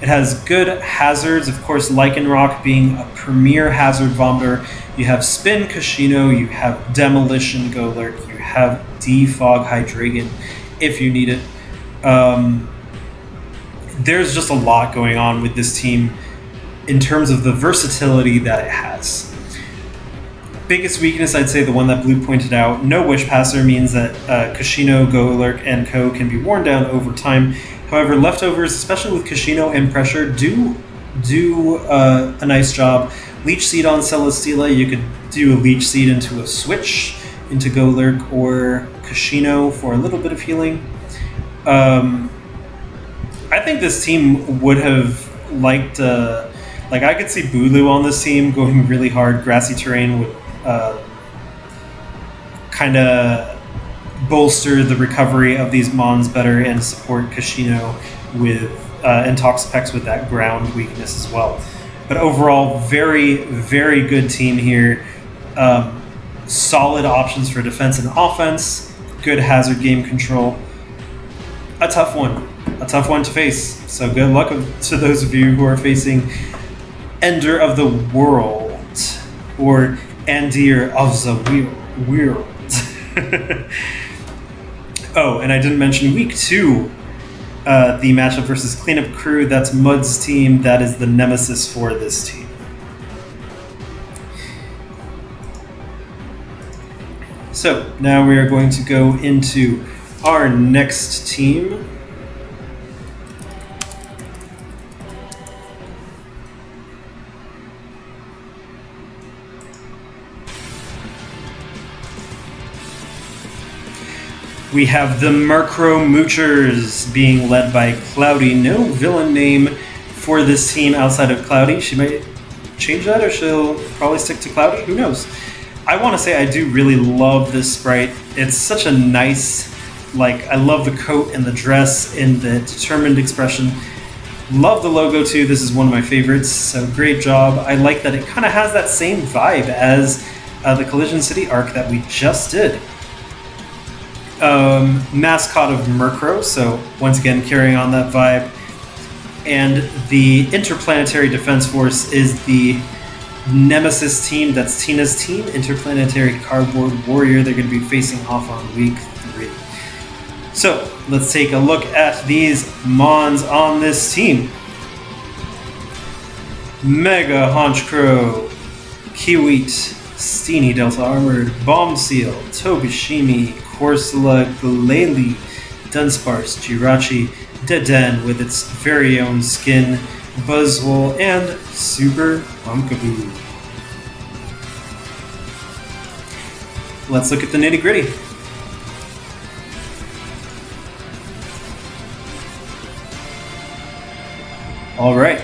It has good hazards, of course, Lycanroc being a premier hazard vomiter. You have Spin Kashino, you have Demolition Golurk, you have Defog Hydreigon if you need it. There's just a lot going on with this team in terms of the versatility that it has. Biggest weakness, I'd say the one that Blue pointed out, no Wish Passer means that Kashino, Golurk, and Co. can be worn down over time. However, leftovers, especially with Kashino and Pressure, do a nice job. Leech Seed on Celesteela, you could do a Leech Seed into a switch into Golurk or Kashino for a little bit of healing. I think this team would have liked... I could see Bulu on this team going really hard. Grassy terrain would kind of bolster the recovery of these mons better and support Kashino with and Toxapex with that ground weakness as well. But overall, very, very good team here. Solid options for defense and offense. Good hazard game control. A tough one to face. So good luck to those of you who are facing Ender of the World or Andir of the World. Oh, and I didn't mention week 2, the matchup versus Cleanup Crew. That's Mud's team. That is the nemesis for this team. So now we are going to go into our next team. We have the Murkrow Moochers being led by Cloudy. No villain name for this team outside of Cloudy. She might change that, or she'll probably stick to Cloudy. Who knows? I want to say I do really love this sprite. It's such a nice, I love the coat and the dress and the determined expression. Love the logo too. This is one of my favorites, so great job. I like that it kind of has that same vibe as the Collision City arc that we just did. Mascot of Murkrow, so once again carrying on that vibe. And the Interplanetary Defense Force is the nemesis team. That's Tina's team, Interplanetary Cardboard Warrior. They're going to be facing off on week 3. So let's take a look at these mons on this team. Mega Honchkrow, Kiwit, Steenie Delta Armored, Bombseel, Tobishimi, Corsola, Glalie, Dunsparce, Jirachi, Deden with its very own skin, Buzzwole, and Super Pumpkaboo. Let's look at the nitty-gritty. Alright.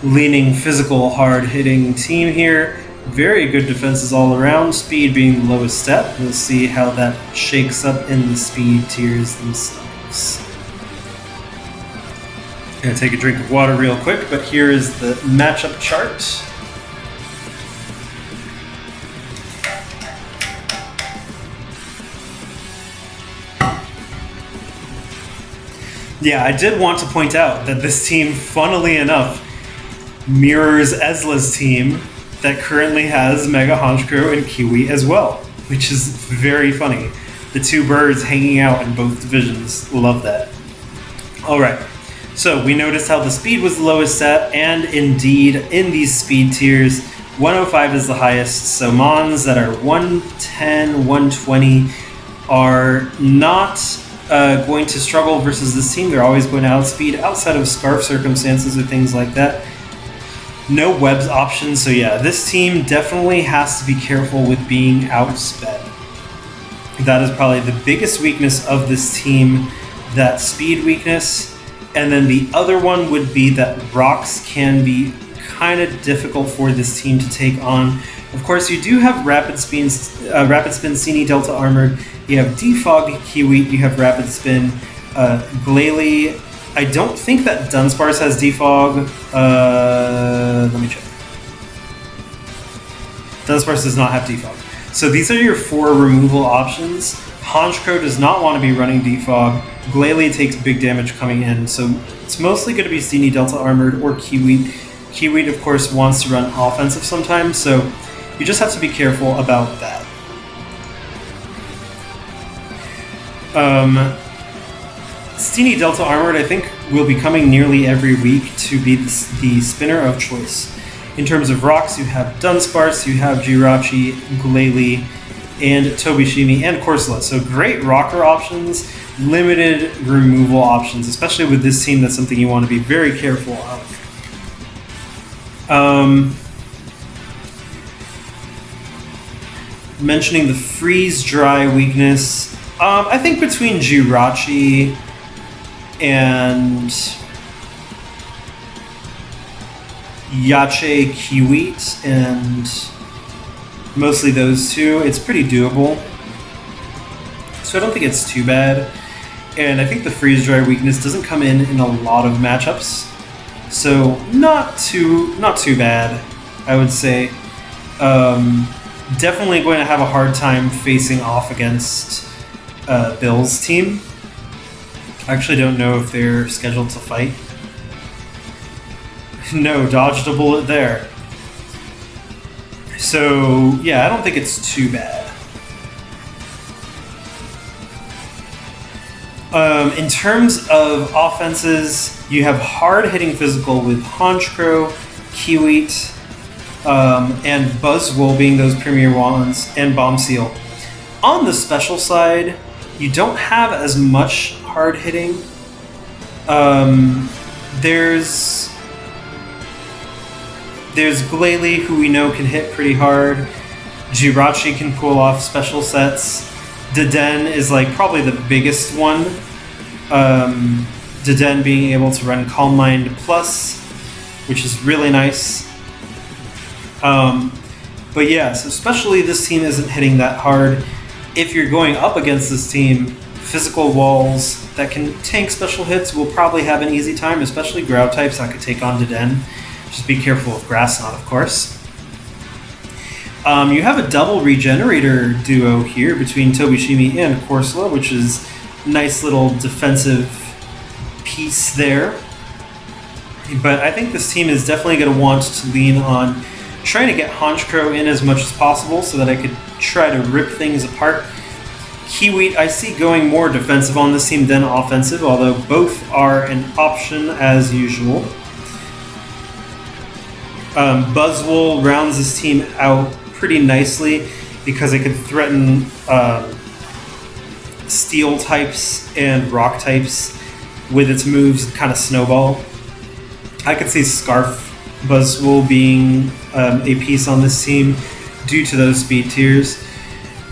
Leaning physical, hard-hitting team here. Very good defenses all around, speed being the lowest step. We'll see how that shakes up in the speed tiers themselves. Gonna take a drink of water real quick, but here is the matchup chart. Yeah, I did want to point out that this team, funnily enough, mirrors Ezla's team that currently has Mega Honchkrow and Kiwi as well, which is very funny. The two birds hanging out in both divisions. Love that. All right. So we noticed how the speed was the lowest set, and indeed in these speed tiers, 105 is the highest. So Mons that are 110, 120 are not going to struggle versus this team. They're always going to outspeed outside of scarf circumstances or things like that. No webs options, so yeah, this team definitely has to be careful with being outsped. That is probably the biggest weakness of this team, that speed weakness. And then the other one would be that rocks can be kind of difficult for this team to take on. Of course, you do have Rapid Spin Sini Delta Armored, you have Defog Kiwi, you have Rapid Spin Glalie. I don't think that Dunsparce has Defog. Let me check. Dunsparce does not have Defog. So these are your 4 removal options. Honchkrow does not want to be running Defog. Glalie takes big damage coming in, so it's mostly going to be Sini Delta Armored or Kiwi. Kiwi, of course, wants to run offensive sometimes, so you just have to be careful about that. Sini Delta Armored, I think, will be coming nearly every week to be the spinner of choice. In terms of rocks, you have Dunsparce, you have Jirachi, Glalie, and Tobishimi, and Corsola. So great rocker options, limited removal options, especially with this team. That's something you want to be very careful of. Mentioning the freeze-dry weakness, I think between Jirachi and Yache Kiwit, and mostly those two, it's pretty doable. So I don't think it's too bad. And I think the freeze-dry weakness doesn't come in a lot of matchups. So not too bad, I would say. Definitely going to have a hard time facing off against Bill's team. I actually don't know if they're scheduled to fight. No, dodged a bullet there. So, yeah, I don't think it's too bad. In terms of offenses, you have hard-hitting physical with Honchkrow, Kiwit, and Buzzwole being those premier wands, and Bombseel. On the special side, you don't have as much hard-hitting. There's Glalie, who we know can hit pretty hard. Jirachi can pull off special sets. Deden is like probably the biggest one. Deden being able to run Calm Mind Plus, which is really nice. But yeah, so especially this team isn't hitting that hard. If you're going up against this team, physical walls that can tank special hits will probably have an easy time, especially ground types that could take on Deden. Just be careful of Grass Knot, of course. You have a double regenerator duo here between Tobishimi and Corsola, which is a nice little defensive piece there. But I think this team is definitely going to want to lean on trying to get Honchkrow in as much as possible so that I could try to rip things apart. Kiwit, I see going more defensive on this team than offensive, although both are an option as usual. Buzzwole rounds this team out pretty nicely because it could threaten steel types and rock types with its moves, kind of snowball. I could see Scarf Buzzwole being a piece on this team due to those speed tiers.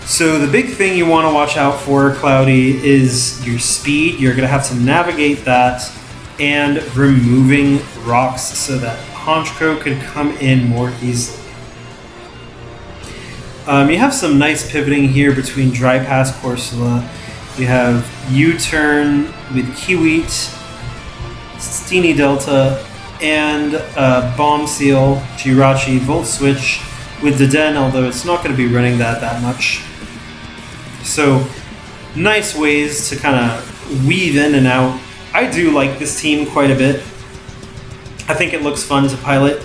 So the big thing you want to watch out for, Cloudy, is your speed. You're going to have to navigate that and removing rocks so that Honchkrow could come in more easily. You have some nice pivoting here between Dry Pass, Corsola. You have U-Turn with Kiwit, Steeny Delta, and Bombseel, Jirachi, Volt Switch with Deden, although it's not going to be running that much. So, nice ways to kind of weave in and out. I do like this team quite a bit. I think it looks fun to pilot.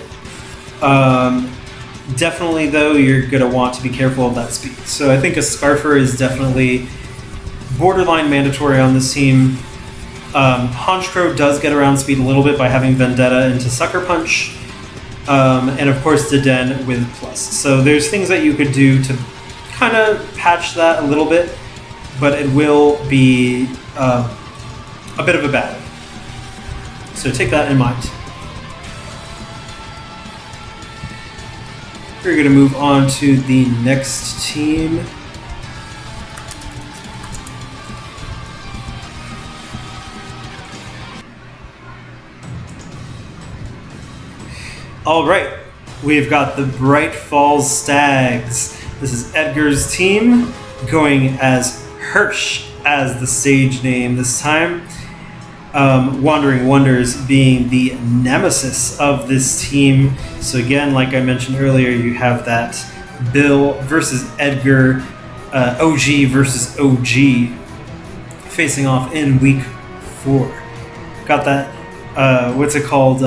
Definitely, though, you're going to want to be careful of that speed. So I think a Scarfer is definitely borderline mandatory on this team. Honchkrow does get around speed a little bit by having Vendetta into Sucker Punch. And of course Deden with plus. So there's things that you could do to kind of patch that a little bit, but it will be a bit of a battle. So take that in mind. We're going to move on to the next team. All right, we've got the Bright Falls Stags. This is Edgar's team, going as Hirsch as the stage name this time. Wandering Wonders being the nemesis of this team. So again, like I mentioned earlier, you have that Bill versus Edgar, OG versus OG, facing off in week 4. Got that, what's it called?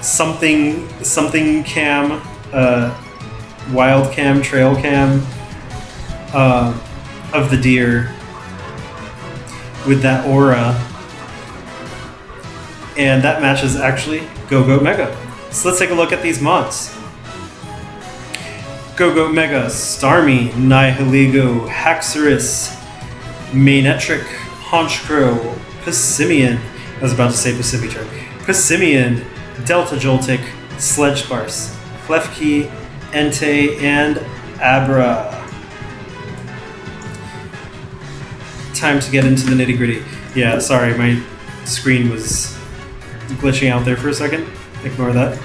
Something cam, wild cam, trail cam of the deer with that aura, and that matches actually Go-Go Mega. So let's take a look at these mods. Go-Go Mega, Starmie, Nihiligo, Haxorus, Manetric, Honchkrow, Passimian, I was about to say Pacific, Passimian, Delta Joltik, Sledge Sparse, Klefki, Entei, and Abra. Time to get into the nitty-gritty. Yeah, sorry, my screen was glitching out there for a second. Ignore that.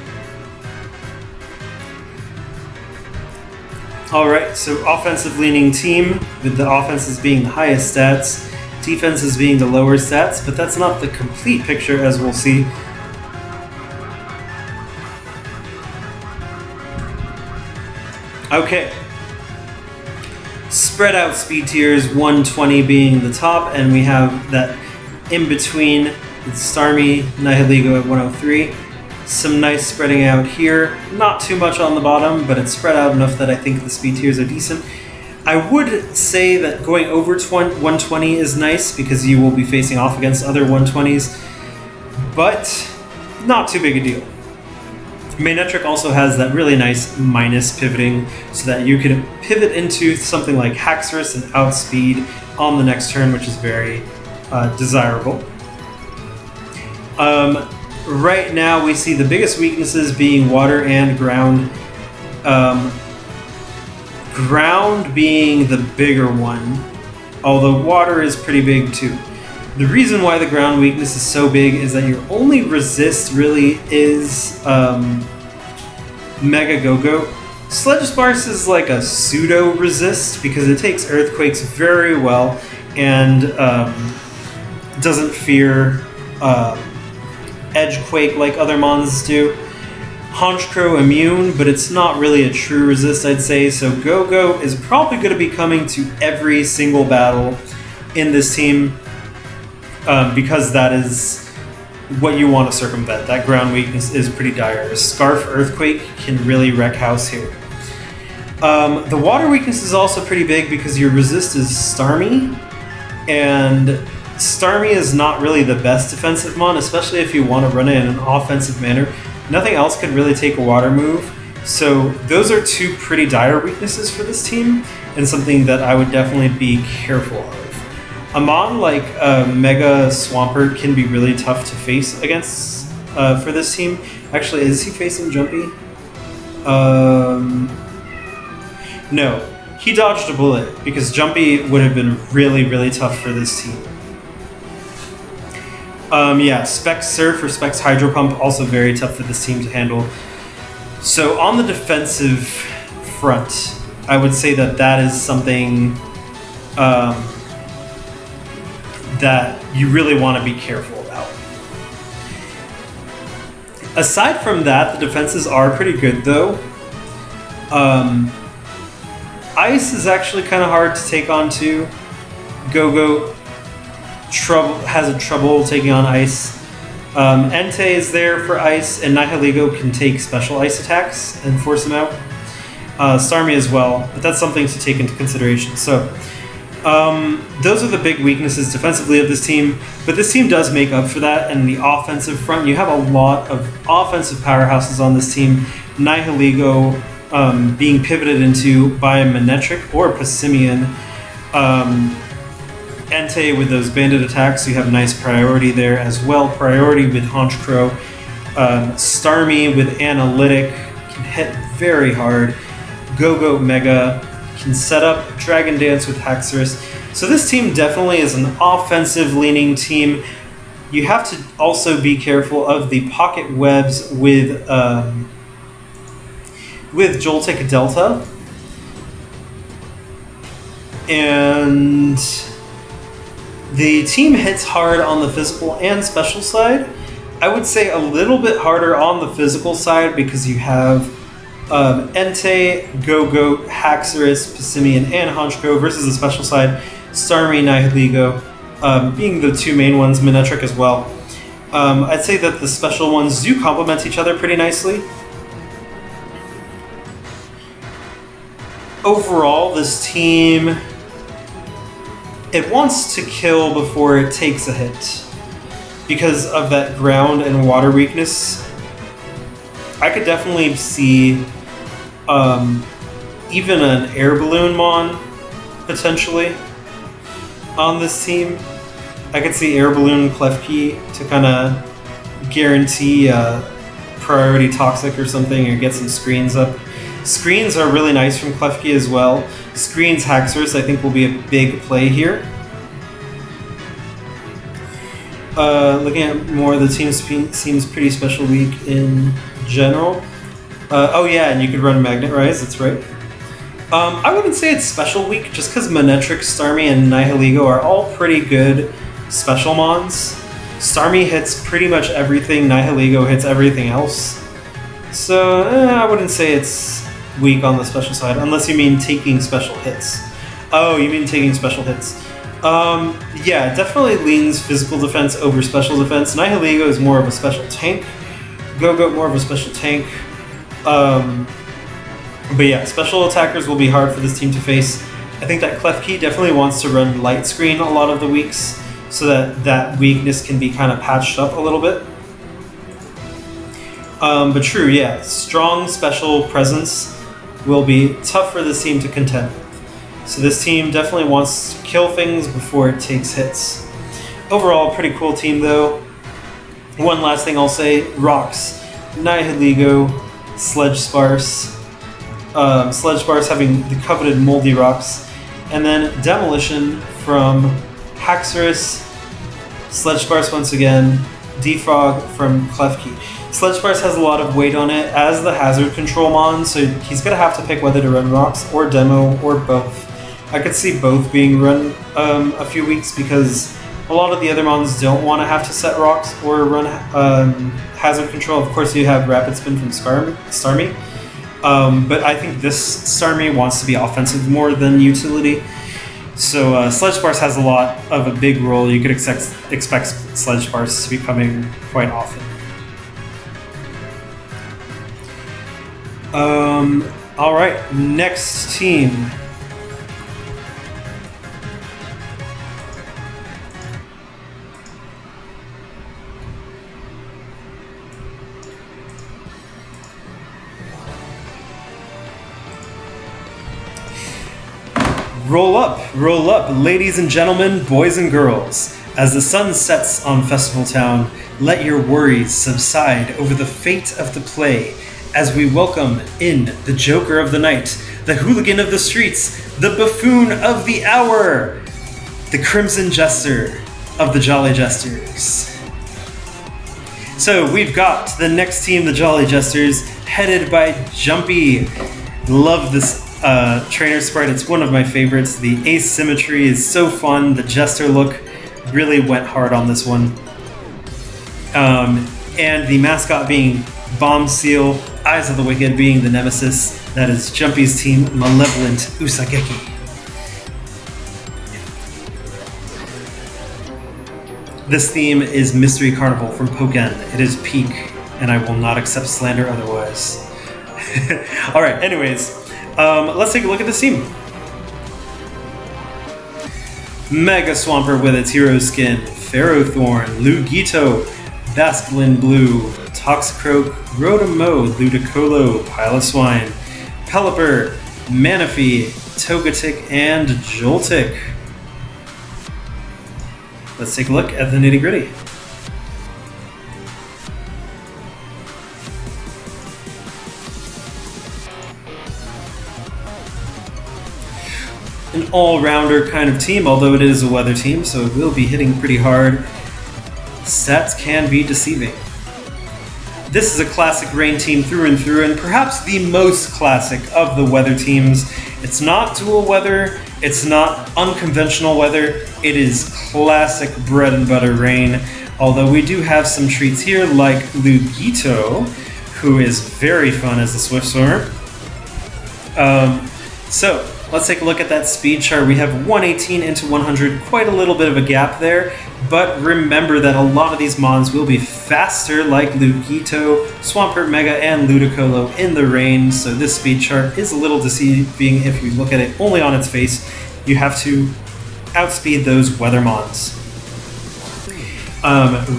Alright, so offensive-leaning team, with the offenses being the highest stats, defenses being the lower stats, but that's not the complete picture, as we'll see. Okay. Spread out speed tiers, 120 being the top, and we have that in between with Starmie, Nihiligo at 103. Some nice spreading out here. Not too much on the bottom, but it's spread out enough that I think the speed tiers are decent. I would say that going over 120 is nice because you will be facing off against other 120s, but not too big a deal. Manetric also has that really nice minus pivoting so that you can pivot into something like Haxorus and outspeed on the next turn, which is very desirable. Right now we see the biggest weaknesses being water and ground. Ground being the bigger one, although water is pretty big too. The reason why the ground weakness is so big is that your only resist really is Mega Go-Go. Sledge Sparse is like a pseudo resist because it takes earthquakes very well and doesn't fear Edgequake like other mons do. Honchkrow immune, but it's not really a true resist, I'd say. So Go-Go is probably going to be coming to every single battle in this team. Because that is what you want to circumvent. That ground weakness is pretty dire. Scarf Earthquake can really wreck house here. The water weakness is also pretty big because your resist is Starmie, and Starmie is not really the best defensive mon, especially if you want to run it in an offensive manner. Nothing else can really take a water move, so those are two pretty dire weaknesses for this team, and something that I would definitely be careful of. A mon like Mega Swampert can be really tough to face against for this team. Actually, is he facing Jumpy? No. He dodged a bullet because Jumpy would have been really, really tough for this team. Yeah, Specs Surf or Specs Hydro Pump, also very tough for this team to handle. So on the defensive front, I would say that that is something that you really want to be careful about. Aside from that, the defenses are pretty good though. Ice is actually kind of hard to take on too. Go-Go has trouble taking on ice. Entei is there for ice, and Nihiligo can take special ice attacks and force him out. Starmie as well, but that's something to take into consideration. So Those are the big weaknesses defensively of this team, but this team does make up for that in the offensive front. You have a lot of offensive powerhouses on this team. Nihiligo being pivoted into by Manectric or Passimian. Entei with those bandit attacks, you have nice priority there as well. Priority with Honchkrow. Starmie with Analytic can hit very hard. Go-Go Mega can set up Dragon Dance with Haxorus. So this team definitely is an offensive-leaning team. You have to also be careful of the pocket webs with Joltik Delta. And the team hits hard on the physical and special side. I would say a little bit harder on the physical side because you have Entei, Go-Go, Haxorus, Passimian, and Honchkrow versus the special side, Starmie, Nihiligo, being the two main ones, Manectric as well. I'd say that the special ones do complement each other pretty nicely. Overall, this team, it wants to kill before it takes a hit. Because of that ground and water weakness, I could definitely see even an air balloon mon potentially on this team. I could see air balloon Klefki to kind of guarantee priority toxic or something, or get some screens up. Screens are really nice from Klefki as well. Screens Haxorus I think will be a big play here. Looking at more, the team seems pretty special weak in general. Oh yeah, and you could run Magnet Rise, that's right. I wouldn't say it's special weak, just because Manectric, Starmie, and Nihiligo are all pretty good special mons. Starmie hits pretty much everything, Nihiligo hits everything else. So I wouldn't say it's weak on the special side, unless you mean taking special hits. Oh, you mean taking special hits. Yeah, it definitely leans physical defense over special defense. Nihiligo is more of a special tank. Go-Go more of a special tank. But yeah, special attackers will be hard for this team to face. I think that Klefki definitely wants to run light screen a lot of the weeks, so that that weakness can be kind of patched up a little bit. But true, yeah, strong special presence will be tough for this team to contend with. So this team definitely wants to kill things before it takes hits. Overall, pretty cool team though. One last thing I'll say, rocks. Nihiligo, Sledge Sparse. Sledge Sparse having the coveted moldy rocks. And then Demolition from Haxorus. Sledge Sparse once again. Defrog from Klefki. Sledge Sparse has a lot of weight on it as the hazard control mon, so he's going to have to pick whether to run rocks or demo or both. I could see both being run a few weeks because a lot of the other mons don't want to have to set rocks or run hazard control. Of course, you have Rapid Spin from Starmie. But I think this Starmie wants to be offensive more than utility. So Sledge Sparse has a lot of a big role. You could expect Sledge Sparse to be coming quite often. All right, next team. Roll up, ladies and gentlemen, boys and girls. As the sun sets on Festival Town, let your worries subside over the fate of the play as we welcome in the Joker of the Night, the hooligan of the streets, the buffoon of the hour, the Crimson Jester of the Jolly Jesters. So we've got the next team, the Jolly Jesters, headed by Jumpy. Love this trainer sprite. It's one of my favorites. The asymmetry is so fun. The Jester look really went hard on this one. And the mascot being Bomb Seal, Eyes of the Wicked being the nemesis. That is Jumpy's team, Malevolent Usageki. This theme is Mystery Carnival from Pokken. It is peak, and I will not accept slander otherwise. Alright, anyways, let's take a look at this team. Mega Swampert with its hero skin, Phero Thorn, Lugito, Basculin Blue, Toxicroak, Rotom-Mow, Ludicolo, Piloswine, Pelipper, Manaphy, Togetic, and Joltik. Let's take a look at the nitty-gritty. An all-rounder kind of team, although it is a weather team, so it will be hitting pretty hard. Stats can be deceiving. This is a classic rain team through and through, and perhaps the most classic of the weather teams. It's not dual weather, it's not unconventional weather, it is classic bread and butter rain. Although we do have some treats here, like Lugito, who is very fun as a Swift Swimmer. So, let's take a look at that speed chart. We have 118 into 100, quite a little bit of a gap there, but remember that a lot of these mons will be faster, like Lugito, Swampert Mega, and Ludicolo in the rain, so this speed chart is a little deceiving if you look at it only on its face. You have to outspeed those weather mons.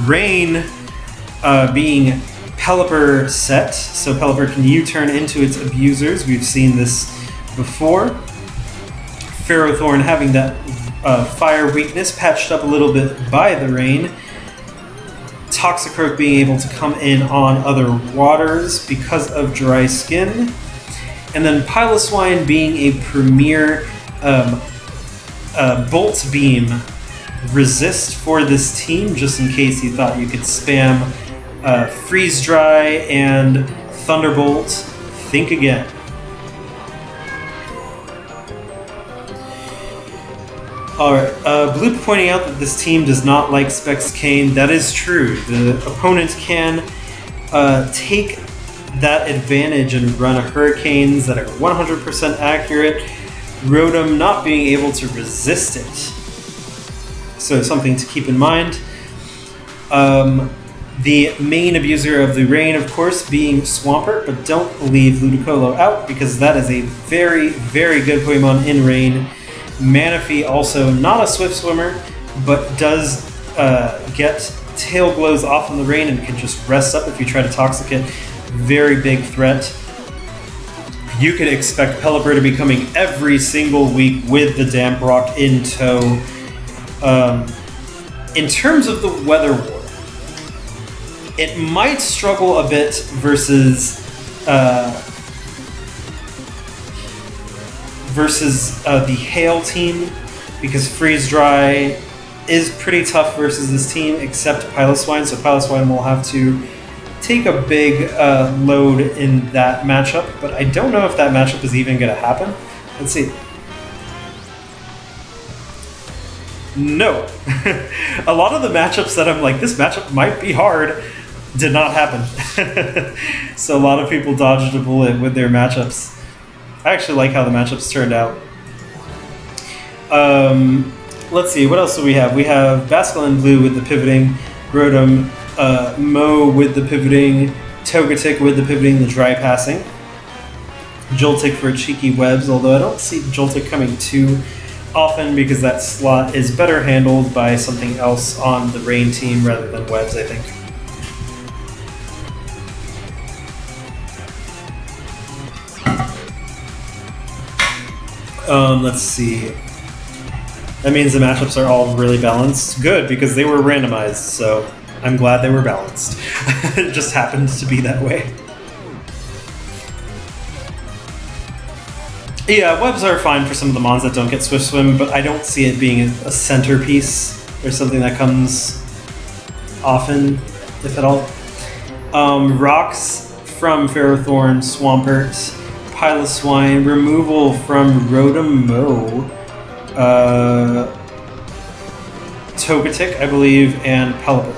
Rain being Pelipper set, so Pelipper can U-turn into its abusers. We've seen this before. Phero Thorn having that fire weakness patched up a little bit by the rain. Toxicroak being able to come in on other waters because of dry skin. And then Piloswine being a premier Bolt Beam resist for this team, just in case you thought you could spam Freeze Dry and Thunderbolt. Think again. Alright, Bloop pointing out that this team does not like Specs Kane. That is true. The opponent can take that advantage and run Hurricanes that are 100% accurate, Rotom not being able to resist it. So something to keep in mind. The main abuser of the rain, of course, being Swampert, but don't leave Ludicolo out because that is a very, very good Pokemon in rain. Manaphy also not a Swift Swimmer, but does get Tail Glows off in the rain and can just rest up if you try to Toxic it. Very big threat. You could expect Pelipper to be coming every single week with the Damp Rock in tow. In terms of the Weather War, it might struggle a bit versus the Hail team, because Freeze Dry is pretty tough versus this team, except Piloswine, so Piloswine will have to take a big load in that matchup, but I don't know if that matchup is even going to happen. Let's see. No. A lot of the matchups that I'm like, this matchup might be hard, did not happen. So a lot of people dodged a bullet with their matchups. I actually like how the matchups turned out. Let's see, what else do we have? We have Basculin Blue with the pivoting, Rotom, Mow with the pivoting, Togetic with the pivoting, the dry passing, Joltik for cheeky webs, although I don't see Joltik coming too often because that slot is better handled by something else on the rain team rather than webs, I think. Let's see. That means the matchups are all really balanced. Good, because they were randomized, so I'm glad they were balanced. It just happened to be that way. Yeah, webs are fine for some of the mons that don't get Swift Swim, but I don't see it being a centerpiece or something that comes often, if at all. Rocks from Ferrothorn, Swampert, Piloswine, removal from Rotom-Mow, Togetic, I believe, and Pelipper.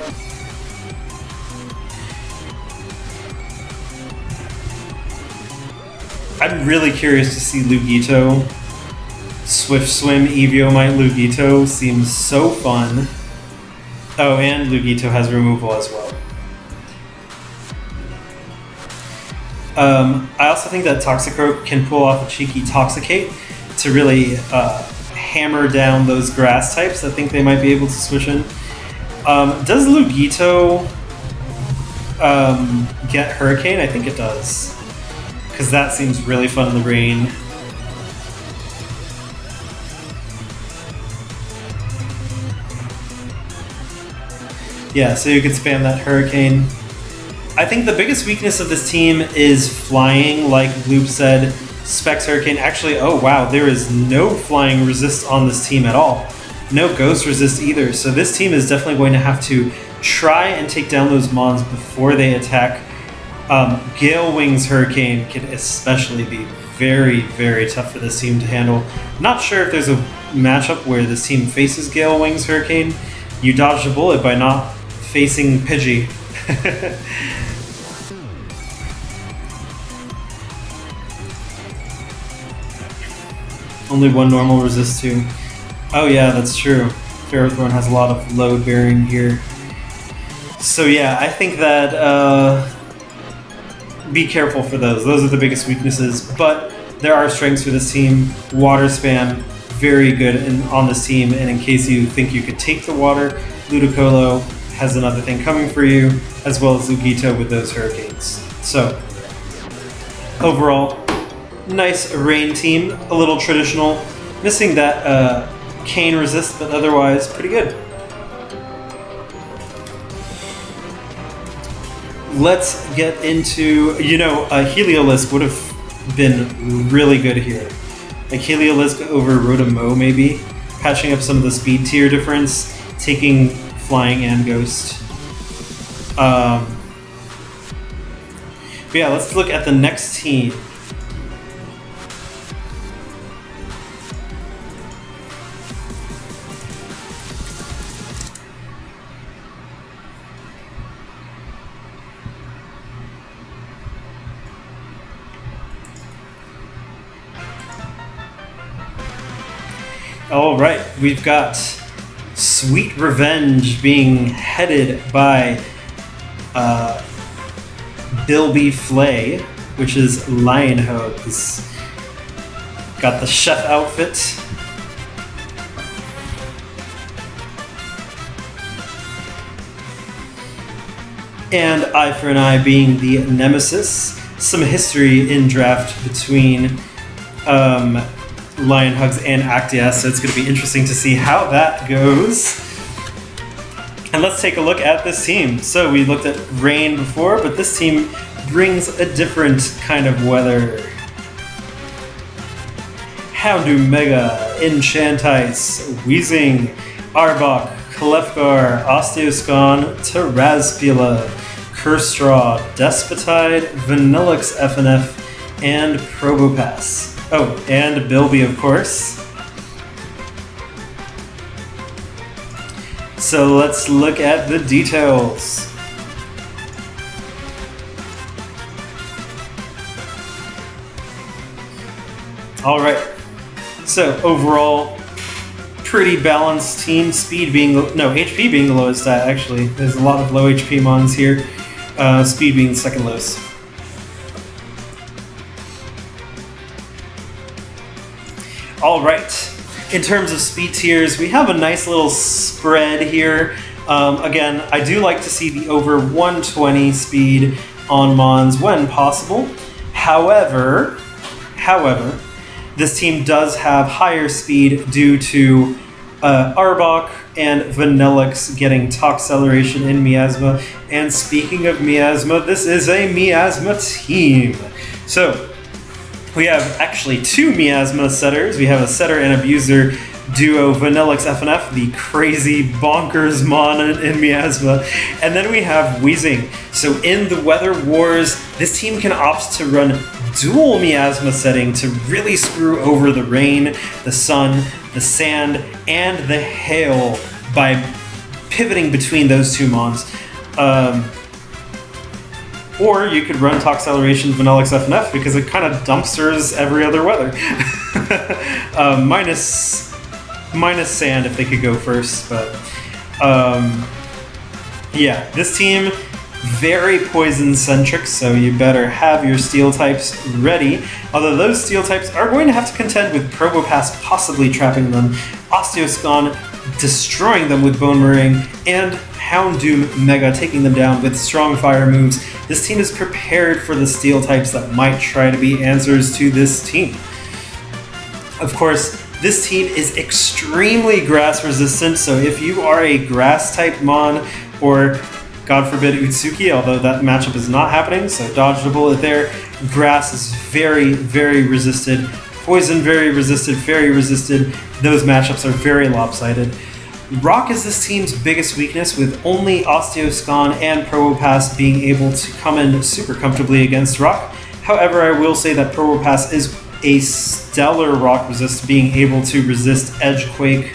I'm really curious to see Lugito. Swift Swim Eviomite Lugito seems so fun. Oh, and Lugito has removal as well. I also think that Toxicroak can pull off a cheeky Toxicate to really hammer down those grass types, I think they might be able to switch in. Does Lugito get Hurricane? I think it does. Because that seems really fun in the rain. Yeah, so you could spam that Hurricane. I think the biggest weakness of this team is flying, like Bloop said. Specs Hurricane. Actually, oh wow, there is no flying resist on this team at all. No ghost resist either. So this team is definitely going to have to try and take down those mons before they attack. Gale Wings Hurricane can especially be very, very tough for this team to handle. Not sure if there's a matchup where this team faces Gale Wings Hurricane. You dodge a bullet by not facing Pidgey. Only one normal resist too. Oh yeah, that's true. Ferrothorn has a lot of load bearing here. So yeah, I think that be careful for those. Those are the biggest weaknesses, but there are strengths for this team. Water spam, very good on this team, and in case you think you could take the water, Ludicolo has another thing coming for you, as well as Lugito with those Hurricanes. So, overall, nice rain team, a little traditional, missing that cane resist, but otherwise pretty good. Let's get into, a Heliolisk would have been really good here. Like Heliolisk over Rotom-Mow maybe, patching up some of the speed tier difference, taking Flying and Ghost. But yeah, let's look at the next team. All right, we've got Sweet Revenge being headed by Bilby Flay, which is LionHugs. Got the chef outfit. And Eye for an Eye being the nemesis. Some history in draft between LionHugs and Actias, so it's going to be interesting to see how that goes. And let's take a look at this team. So we looked at rain before, but this team brings a different kind of weather. Houndoom Mega, Enchantice, Weezing, Arbok, Clefgar, Osteoscon, Terraspula, Curstraw, Despotide, Vanillix FNF, and Probopass. Oh, and Bilby, of course. So let's look at the details. All right. So overall, pretty balanced team. Speed being HP being the lowest stat. Actually, there's a lot of low HP mons here. Speed being the second lowest. All right. In terms of speed tiers, we have a nice little spread here. Again, I do like to see the over 120 speed on mons when possible. However, this team does have higher speed due to Arbok and Vanillix getting Toxceleration in Miasma. And speaking of Miasma, this is a Miasma team. So, we have actually two Miasma setters. We have a setter and abuser duo, Vanillix FNF, the crazy bonkers mon in Miasma. And then we have Weezing. So in the Weather Wars, this team can opt to run dual Miasma setting to really screw over the rain, the sun, the sand, and the hail by pivoting between those two mons. Or you could run Toxceleration Vanillix FNF because it kind of dumpsters every other weather. minus sand if they could go first. But yeah, this team very poison-centric, so you better have your steel types ready. Although those steel types are going to have to contend with Probopass possibly trapping them, Osteoscon destroying them with Bone Meringue, and Houndoom Mega taking them down with strong fire moves. This team is prepared for the steel types that might try to be answers to this team. Of course, this team is extremely grass resistant, so if you are a grass type Mon, or God forbid Utsuki, although that matchup is not happening, so dodged a bullet there. Grass is very, very resisted. Poison very resisted, fairy resisted. Those matchups are very lopsided. Rock is this team's biggest weakness, with only Osteoscon and Probopass being able to come in super comfortably against Rock. However, I will say that Probopass is a stellar Rock resist, being able to resist Edgequake,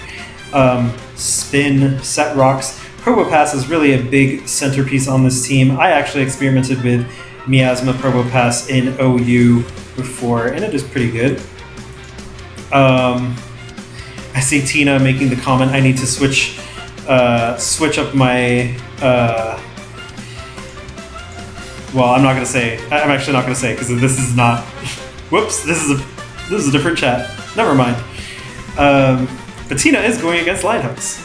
spin, set rocks. Probopass is really a big centerpiece on this team. I actually experimented with Miasma Probopass in OU before, and it is pretty good. I see Tina making the comment, I need to switch up my... well, I'm not going to say. I'm actually not going to say, because this is not... Whoops, this is a different chat. Never mind. But Tina is going against LionHugs.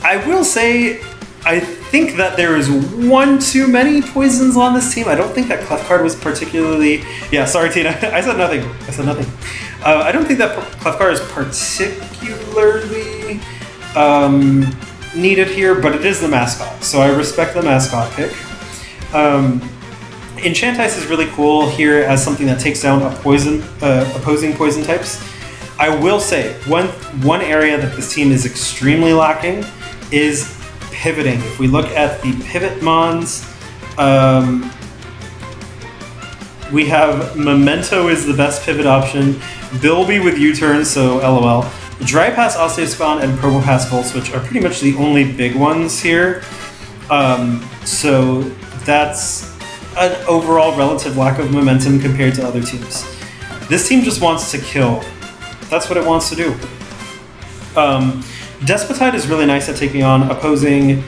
I will say, I think that there is one too many poisons on this team. I don't think that Clefcard was particularly... Yeah, sorry, Tina. I said nothing. I don't think that Clefcard is particularly needed here, but it is the mascot, so I respect the mascot pick. Enchantice is really cool here as something that takes down opposing poison types. I will say, one area that this team is extremely lacking is pivoting. If we look at the pivot mons, we have Memento is the best pivot option, Bilby with U-turn, so LOL. Dry Pass, Osteoscon, and Probopass Volt Switch are pretty much the only big ones here. So that's an overall relative lack of momentum compared to other teams. This team just wants to kill. That's what it wants to do. Despotide is really nice at taking on opposing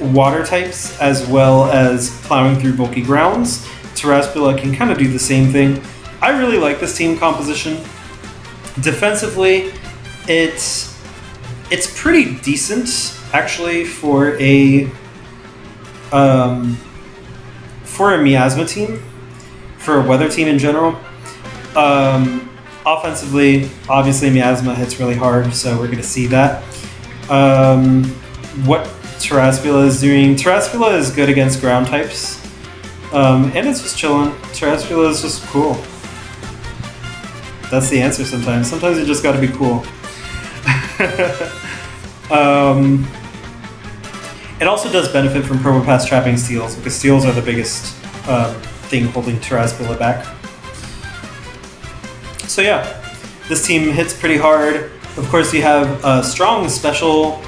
water types, as well as plowing through bulky grounds. Terraspula can kind of do the same thing. I really like this team composition. Defensively, it's pretty decent, actually, for a miasma team, for a weather team in general. Offensively, obviously Miasma hits really hard, so we're going to see that. What Terraspula is doing, Terraspula is good against ground types, and it's just chilling. Terraspula is just cool. That's the answer sometimes. Sometimes you just got to be cool. It also does benefit from Probopass trapping steals, because steals are the biggest thing holding Terraspula back. So yeah, this team hits pretty hard. Of course, you have a strong special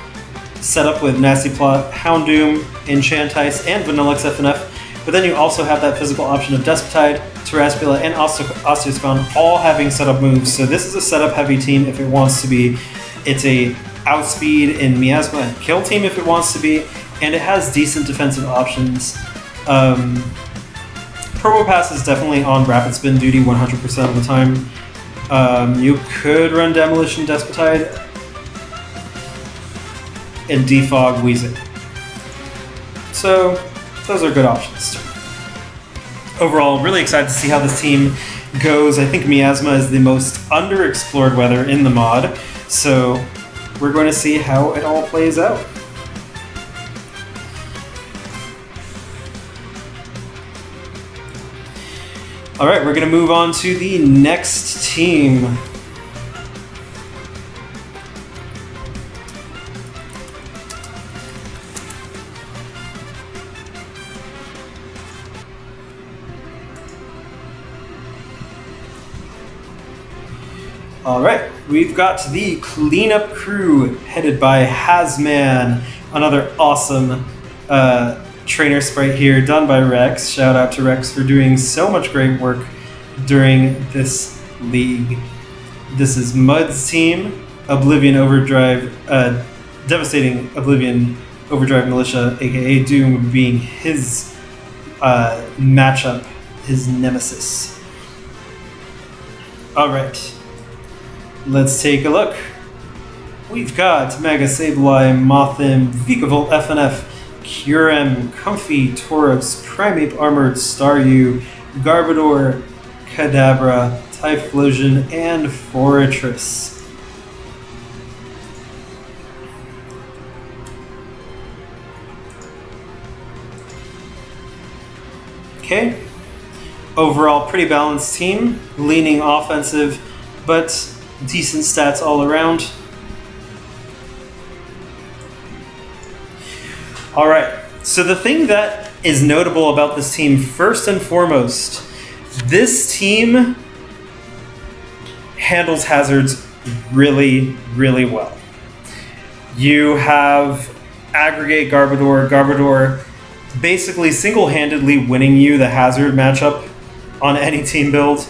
setup with Nasty Plot, Houndoom, Enchantice, and Vanillix FNF, but then you also have that physical option of Despotide, Terraspula, and Osteoscon all having setup moves, so this is a setup-heavy team if it wants to be. It's a outspeed in Miasma and kill team if it wants to be, and it has decent defensive options. Probopass is definitely on rapid spin duty 100% of the time. You could run Demolition Despotide and Defog Weezing. So, those are good options. Overall, really excited to see how this team goes. I think Miasma is the most underexplored weather in the mod, so we're going to see how it all plays out. All right, we're going to move on to the next team. All right, we've got the cleanup crew headed by Hazman, another awesome trainer sprite here done by Rex. Shout out to Rex for doing so much great work during this league. This is Mud's team, Oblivion Overdrive Devastating Oblivion Overdrive Militia, aka Doom, being his matchup, his nemesis. Alright, let's take a look. We've got Mega Sableye, Mothim, Vikavolt FNF, Curem, Comfy, Tauros, Primeape Armored, Staryu, Garbodor, Kadabra, Typhlosion, and Fortress. Okay. Overall, pretty balanced team, leaning offensive, but decent stats all around. Alright, so the thing that is notable about this team, first and foremost, this team handles hazards really, really well. You have Aggregate Garbodor basically single-handedly winning you the hazard matchup on any team build.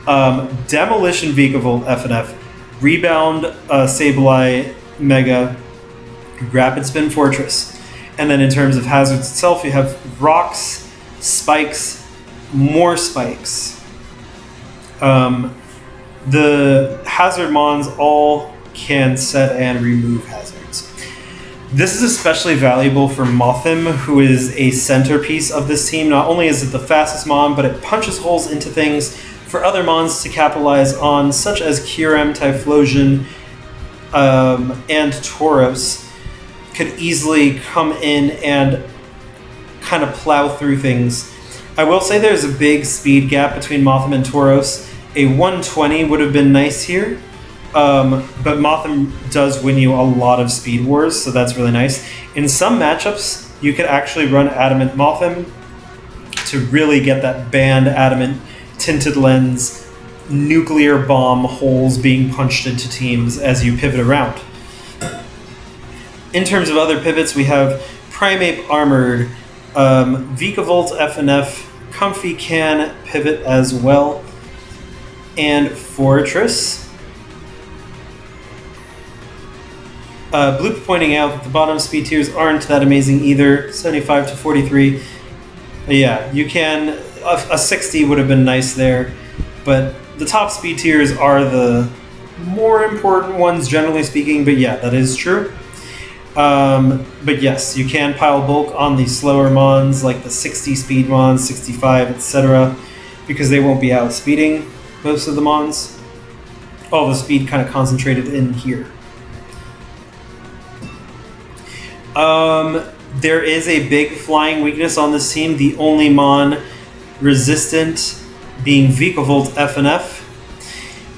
Demolition Vikavolt FNF, Rebound Sableye Mega, Rapid Spin Fortress. And then in terms of hazards itself, you have rocks, spikes, more spikes. The hazard mons all can set and remove hazards. This is especially valuable for Mothim, who is a centerpiece of this team. Not only is it the fastest mon, but it punches holes into things for other mons to capitalize on, such as Curem, Typhlosion, and Tauros. Could easily come in and kind of plow through things. I will say there's a big speed gap between Mothim and Tauros. A 120 would have been nice here, but Mothim does win you a lot of speed wars, so that's really nice. In some matchups, you could actually run Adamant Mothim to really get that banned Adamant tinted lens, nuclear bomb holes being punched into teams as you pivot around. In terms of other pivots, we have Primeape Armored, Vikavolt FNF, Comfy can pivot as well, and Fortress. Bloop pointing out that the bottom speed tiers aren't that amazing either, 75 to 43. Yeah, you can, a 60 would have been nice there, but the top speed tiers are the more important ones generally speaking, but yeah, that is true. But yes, you can pile bulk on the slower mons, like the 60 speed mons, 65, etc., because they won't be outspeeding most of the mons. All the speed kind of concentrated in here. There is a big flying weakness on this team, the only mon resistant being Vikavolt FNF.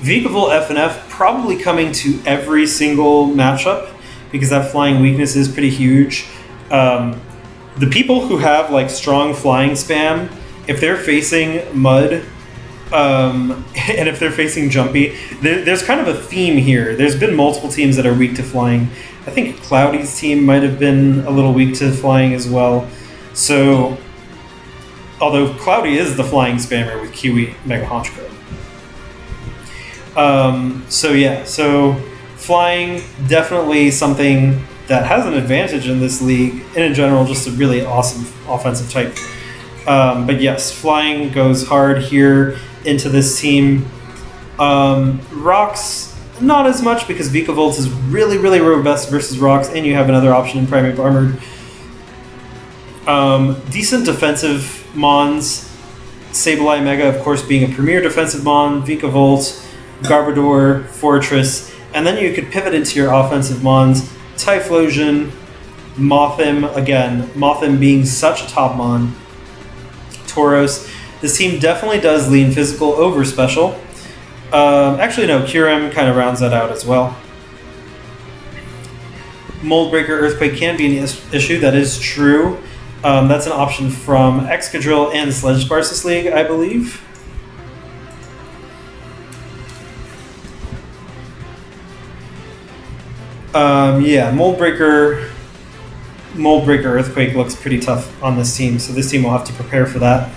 Vikavolt FNF probably coming to every single matchup, because that flying weakness is pretty huge. The people who have like strong flying spam, if they're facing Mud, and if they're facing Jumpy, there's kind of a theme here. There's been multiple teams that are weak to flying. I think Cloudy's team might have been a little weak to flying as well. So, although Cloudy is the flying spammer with Kiwi Mega Honchko. So flying, definitely something that has an advantage in this league, and in general, just a really awesome offensive type. But yes, flying goes hard here into this team. Rocks, not as much, because Vikavolt is really, really robust versus rocks, and you have another option in Primeape Armored. Decent defensive mons. Sableye Mega, of course, being a premier defensive mon. Vikavolt, Garbodor, Fortress. And then you could pivot into your offensive mons. Typhlosion, Mothim, again, Mothim being such a top mon. Tauros. This team definitely does lean physical over special. Actually, no, Curem kind of rounds that out as well. Moldbreaker Earthquake can be an issue, that is true. That's an option from Excadrill and Sledge Sparsus League, I believe. Yeah, Moldbreaker Earthquake looks pretty tough on this team, so this team will have to prepare for that.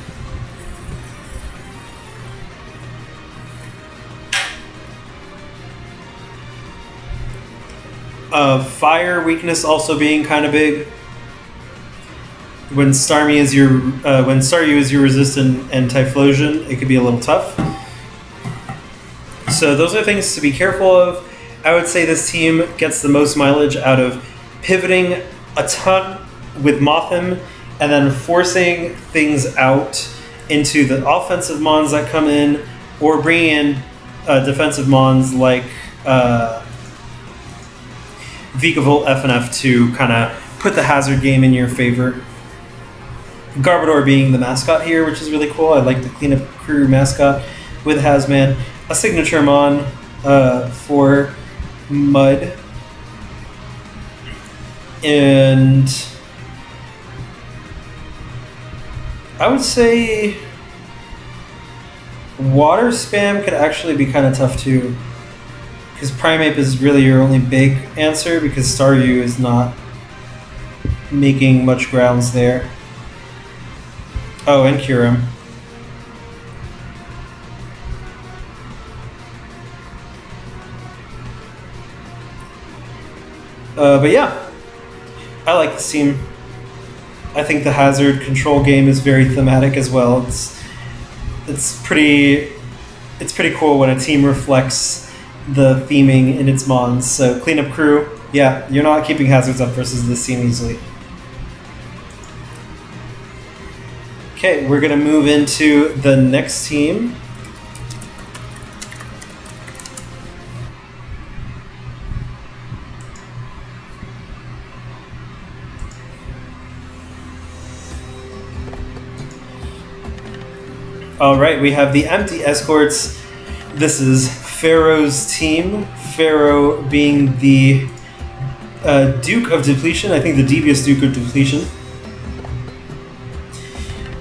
Fire weakness also being kind of big. When Starmie is your when Staryu is your resistant and Typhlosion, it could be a little tough. So those are things to be careful of. I would say this team gets the most mileage out of pivoting a ton with Mothim and then forcing things out into the offensive mons that come in, or bringing in defensive mons like Vikavolt FNF to kind of put the hazard game in your favor. Garbodor being the mascot here, which is really cool. I like the cleanup crew mascot with Hazman. A signature mon for Mud. And I would say water spam could actually be kind of tough too. Because Primeape is really your only big answer, because Staryu is not making much grounds there. Oh, and Kyurem. But yeah, I like this team. I think the hazard control game is very thematic as well. It's pretty cool when a team reflects the theming in its mons. So cleanup crew, yeah, you're not keeping hazards up versus this team easily. Okay, we're gonna move into the next team. All right, we have the Empty Escorts. This is Phero's team. Phero being the Duke of Depletion, I think the devious Duke of Depletion.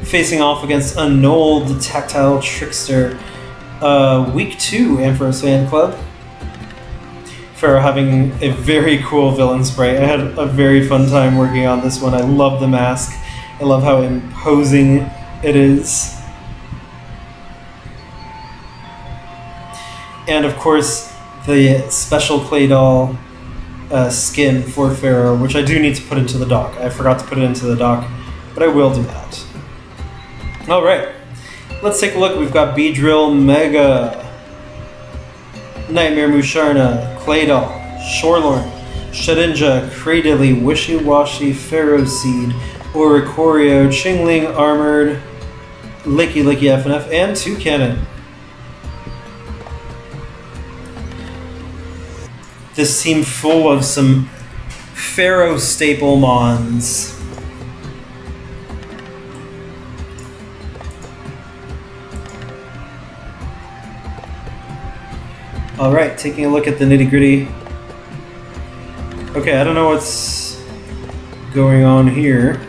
Facing off against Annulled Tactile Trickster. Week 2 Ampharos Fan Club. Phero having a very cool villain sprite. I had a very fun time working on this one. I love the mask. I love how imposing it is. And of course, the special Claydol skin for Phero, which I do need to put into the dock. I forgot to put it into the dock, but I will do that. All right, let's take a look. We've got Beedrill, Mega, Nightmare Musharna, Claydol, Shorelorn, Shedinja, Cradily, Wishy Washy, Pharaoh Seed, Oricorio, Chingling, Armored, Licky Licky FNF, and Toucannon. This team full of some Phero staple mons. Alright, taking a look at the nitty-gritty. Okay, I don't know what's going on here.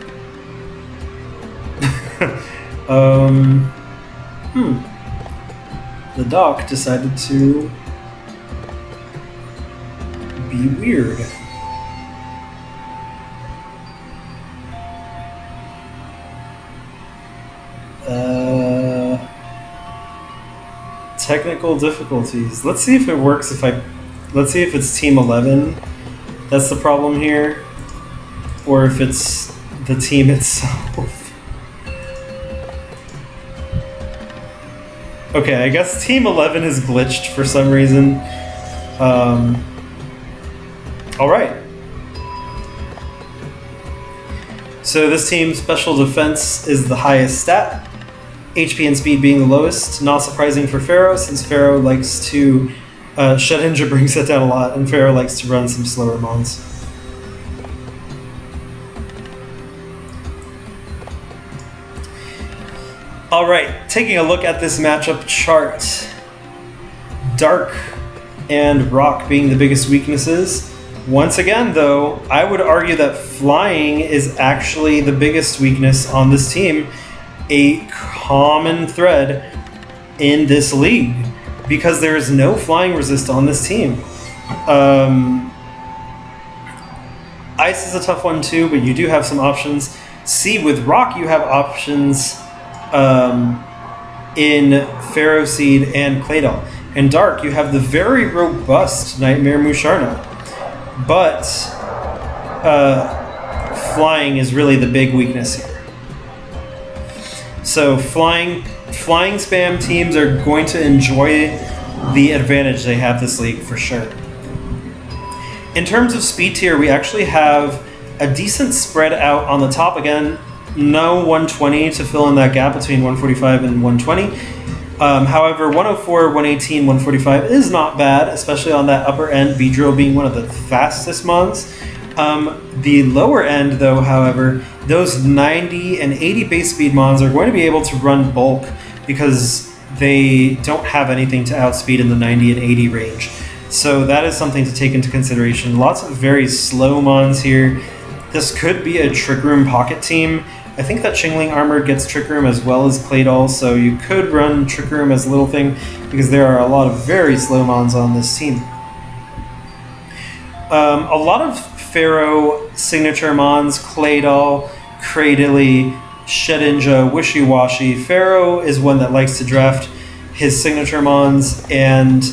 The dock decided to be weird. Technical difficulties. Let's see if it works let's see if it's Team 11 that's the problem here, or if it's the team itself. Okay, I guess Team 11 is glitched for some reason. Alright. So this team's special defense is the highest stat, HP and speed being the lowest. Not surprising for Phero, since Phero likes to... Shedinja brings that down a lot, and Phero likes to run some slower mons. Alright, taking a look at this matchup chart. Dark and Rock being the biggest weaknesses. Once again, though, I would argue that flying is actually the biggest weakness on this team. A common thread in this league, because there is no flying resist on this team. Ice is a tough one too, but you do have some options. See, with Rock you have options in Pharaoh Seed and Claydol. In Dark you have the very robust Nightmare Musharna. but flying is really the big weakness here. So flying spam teams are going to enjoy the advantage they have this league for sure. In terms of speed tier, we actually have a decent spread out on the top. Again, no 120 to fill in that gap between 145 and 120. However, 104, 118, 145 is not bad, especially on that upper end, Beedrill being one of the fastest mons. The lower end, though, however, those 90 and 80 base speed mons are going to be able to run bulk because they don't have anything to outspeed in the 90 and 80 range. So that is something to take into consideration. Lots of very slow mons here. This could be a Trick Room pocket team. I think that Chingling Armored gets Trick Room as well as Claydol, so you could run Trick Room as a little thing because there are a lot of very slow mons on this team. A lot of Phero signature mons, Claydol, Cradily, Shedinja, Wishy Washy. Phero is one that likes to draft his signature mons and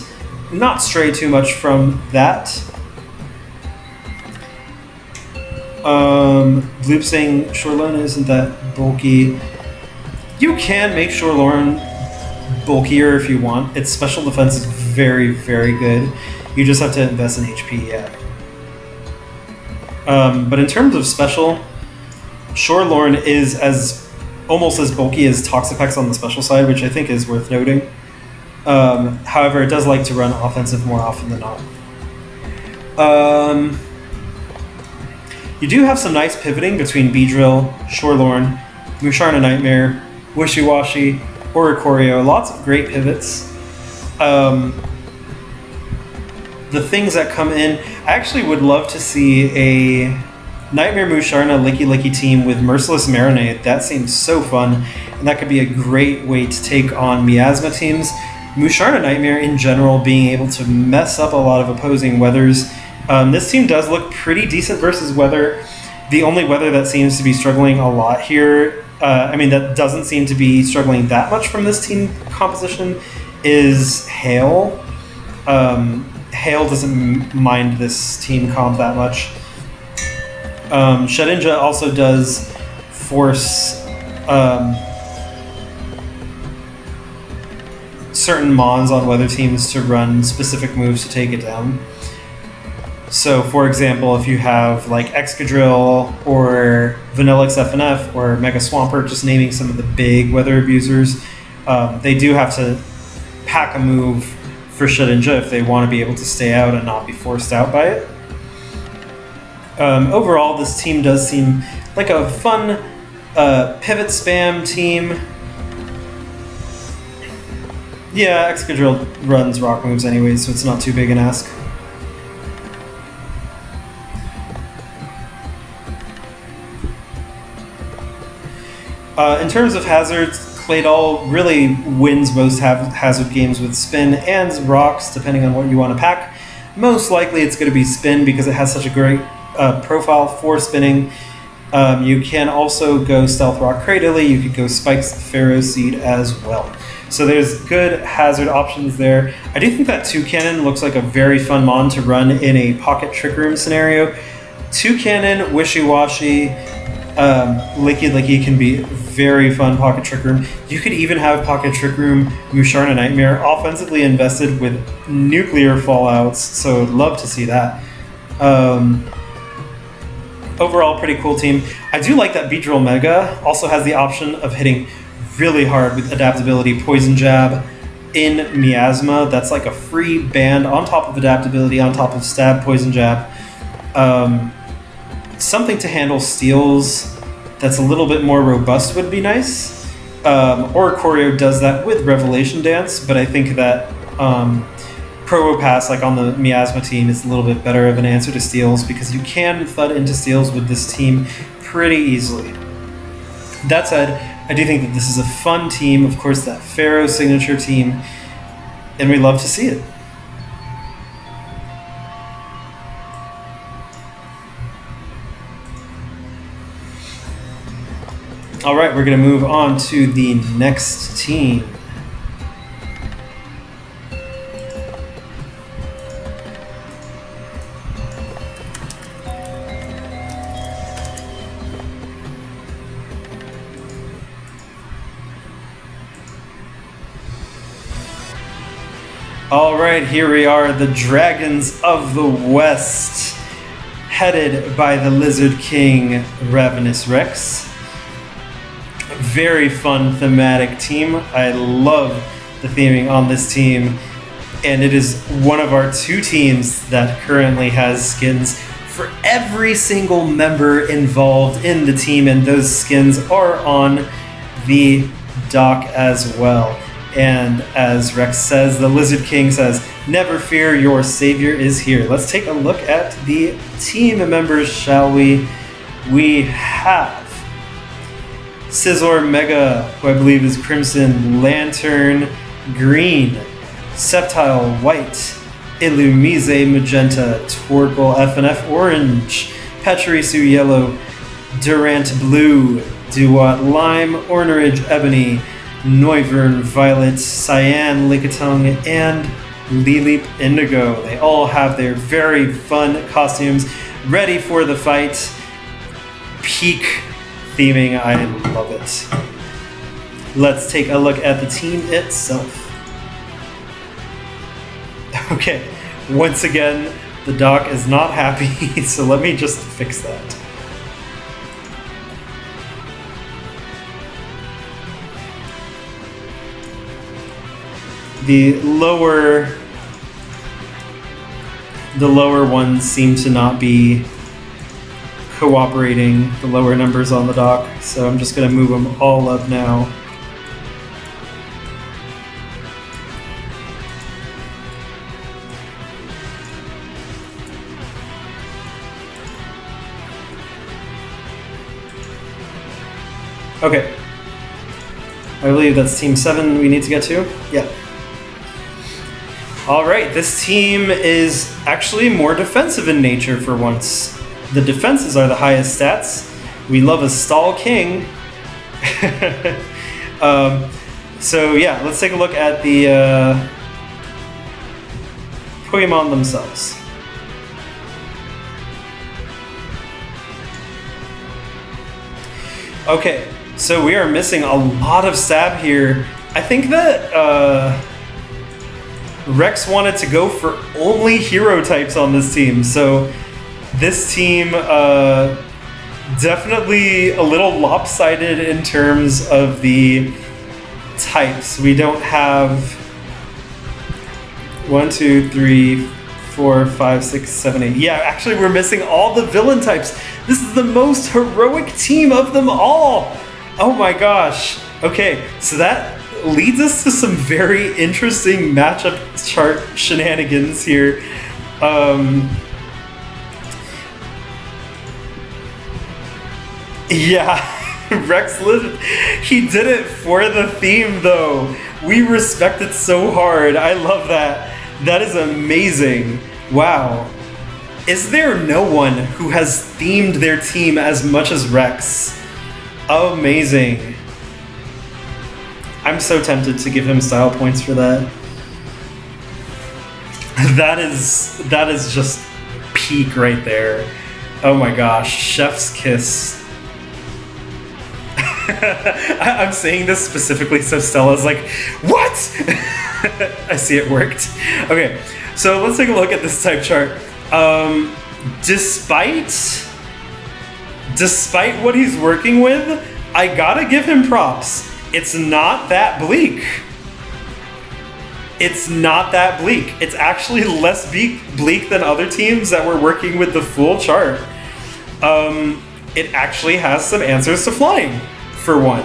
not stray too much from that. Bloop saying Shorelorn isn't that bulky. You can make Shorelorn bulkier if you want. Its special defense is very, very good. You just have to invest in HP, yeah. But in terms of special, Shorelorn is almost as bulky as Toxapex on the special side, which I think is worth noting. However, it does like to run offensive more often than not. You do have some nice pivoting between Beedrill, Shorelorn, Musharna Nightmare, Wishy Washy, Oricorio. Lots of great pivots. The things that come in, I actually would love to see a Nightmare Musharna Licky Licky team with Merciless Marinade. That seems so fun, and that could be a great way to take on Miasma teams. Musharna Nightmare in general being able to mess up a lot of opposing weathers. This team does look pretty decent versus weather. The only weather that seems to be struggling a lot here, that doesn't seem to be struggling that much from this team composition, is Hail. Hail doesn't mind this team comp that much. Shedinja also does force certain mons on weather teams to run specific moves to take it down. So, for example, if you have like Excadrill or Vanillix FNF or Mega Swampert, just naming some of the big weather abusers, they do have to pack a move for Shedinja if they want to be able to stay out and not be forced out by it. Overall, this team does seem like a fun pivot spam team. Yeah, Excadrill runs rock moves anyway, so it's not too big an ask. In terms of hazards, Claydol really wins most hazard games with spin and rocks, depending on what you want to pack. Most likely it's going to be spin because it has such a great profile for spinning. You can also go Stealth Rock Cradily, you could go Spikes Phero Seed as well. So there's good hazard options there. I do think that Toucannon looks like a very fun mon to run in a Pocket Trick Room scenario. Toucannon, Wishy Washy, Licky Licky can be very fun Pocket Trick Room. You could even have Pocket Trick Room Musharna Nightmare offensively invested with nuclear fallouts, so I'd love to see that. Overall, pretty cool team. I do like that Beedrill Mega also has the option of hitting really hard with adaptability Poison Jab in Miasma. That's like a free band on top of adaptability, on top of Stab Poison Jab. Something to handle steals that's a little bit more robust would be nice. Oricorio does that with Revelation Dance, but I think that Probopass, like on the Miasma team, is a little bit better of an answer to steals because you can thud into steals with this team pretty easily. That said, I do think that this is a fun team, of course, that Phero signature team, and we love to see it. All right, we're going to move on to the next team. All right, here we are, the Dragons of the West, headed by the Lizard King, Ravenous Rex. Very fun thematic team. I love the theming on this team, and it is one of our 2 teams that currently has skins for every single member involved in the team, and those skins are on the dock as well. And as Rex says, the Lizard King says, "Never fear, your savior is here." Let's take a look at the team members, shall we? We have Scizor Mega, who I believe is Crimson, Lantern Green, Sceptile White, Illumise Magenta, Torkoal FNF Orange, Pachirisu Yellow, Durant Blue, Duat Lime, Orneridge Ebony, Noivern Violet, Cyan Lickitung, and Lileep Indigo. They all have their very fun costumes ready for the fight. Peak theming, I love it. Let's take a look at the team itself. Okay, once again, the dock is not happy, so let me just fix that. The lower ones seem to not be cooperating, the lower numbers on the dock, so I'm just going to move them all up now. Okay. I believe that's Team 7 we need to get to. Yeah. Alright, this team is actually more defensive in nature for once. The defenses are the highest stats. We love a stall king. So yeah, let's take a look at the Pokemon themselves. Okay, so we are missing a lot of stab here. I think that Rex wanted to go for only hero types on this team, so this team definitely a little lopsided in terms of the types. We don't have 1, 2, 3, 4, 5, 6, 7, 8. Yeah, actually we're missing all the villain types. This is the most heroic team of them all. Oh my gosh. Okay, so that leads us to some very interesting matchup chart shenanigans here. Yeah, Rex lived. He did it for the theme, though. We respect it so hard. I love that. That is amazing. Wow. Is there no one who has themed their team as much as Rex? Amazing. I'm so tempted to give him style points for that. That is just peak right there. Oh my gosh, chef's kiss. I'm saying this specifically so Stella's like, what? I see it worked. Okay, so let's take a look at this type chart. Despite what he's working with, I gotta give him props. It's not that bleak. It's not that bleak. It's actually less bleak than other teams that were working with the full chart. It actually has some answers to flying, for one.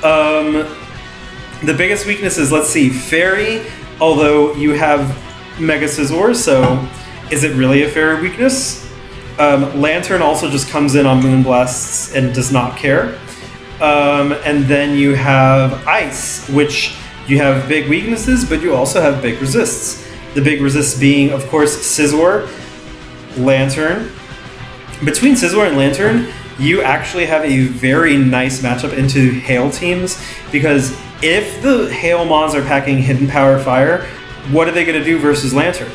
The biggest weakness is, let's see, Fairy, although you have Mega Scizor, so is it really a Fairy weakness? Lantern also just comes in on Moonblasts and does not care. And then you have Ice, which you have big weaknesses, but you also have big resists. The big resists being, of course, Scizor, Lantern. Between Scizor and Lantern, you actually have a very nice matchup into Hail teams, because if the Hail Mons are packing Hidden Power Fire, what are they going to do versus Lantern?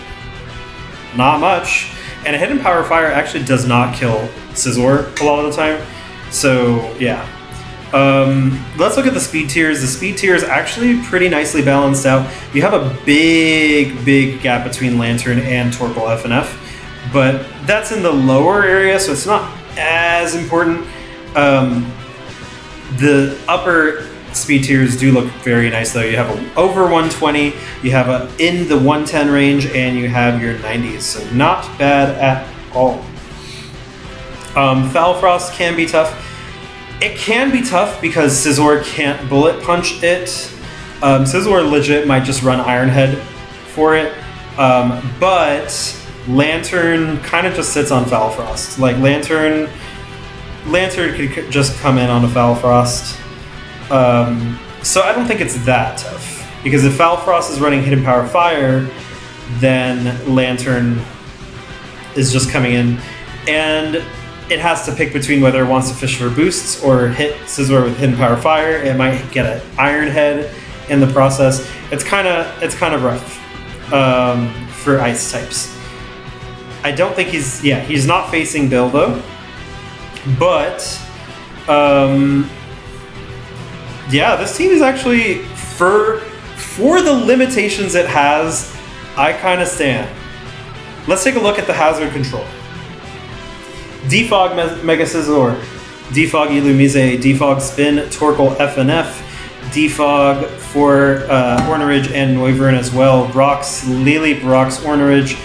Not much. And a Hidden Power Fire actually does not kill Scizor a lot of the time. So, yeah. Let's look at the speed tiers. The speed tier is actually pretty nicely balanced out. You have a big gap between Lantern and Torkoal FNF, but that's in the lower area, so it's not as important. The upper speed tiers do look very nice, though. You have a over 120, you have a in the 110 range, and you have your 90s, so not bad at all. Foul Frost can be tough. It can be tough because Scizor can't bullet punch it. Scizor legit might just run Iron Head for it, but Lantern kind of just sits on Foul Frost. Like Lantern could just come in on a Foul Frost. So I don't think it's that tough, because if Foul Frost is running Hidden Power Fire, then Lantern is just coming in, and it has to pick between whether it wants to fish for boosts or hit Scizor with Hidden Power Fire. It might get an Iron Head in the process. It's kind of rough for ice types. I don't think he's not facing Bill though, but this team is actually, for the limitations it has, I kind of stand. Let's take a look at the hazard control. Defog Mega Scizor, Defog Illumise, Defog Spin, Torkoal FNF, Defog for Ornridge and Noivern as well, Rocks Lily, Rocks Ornridge,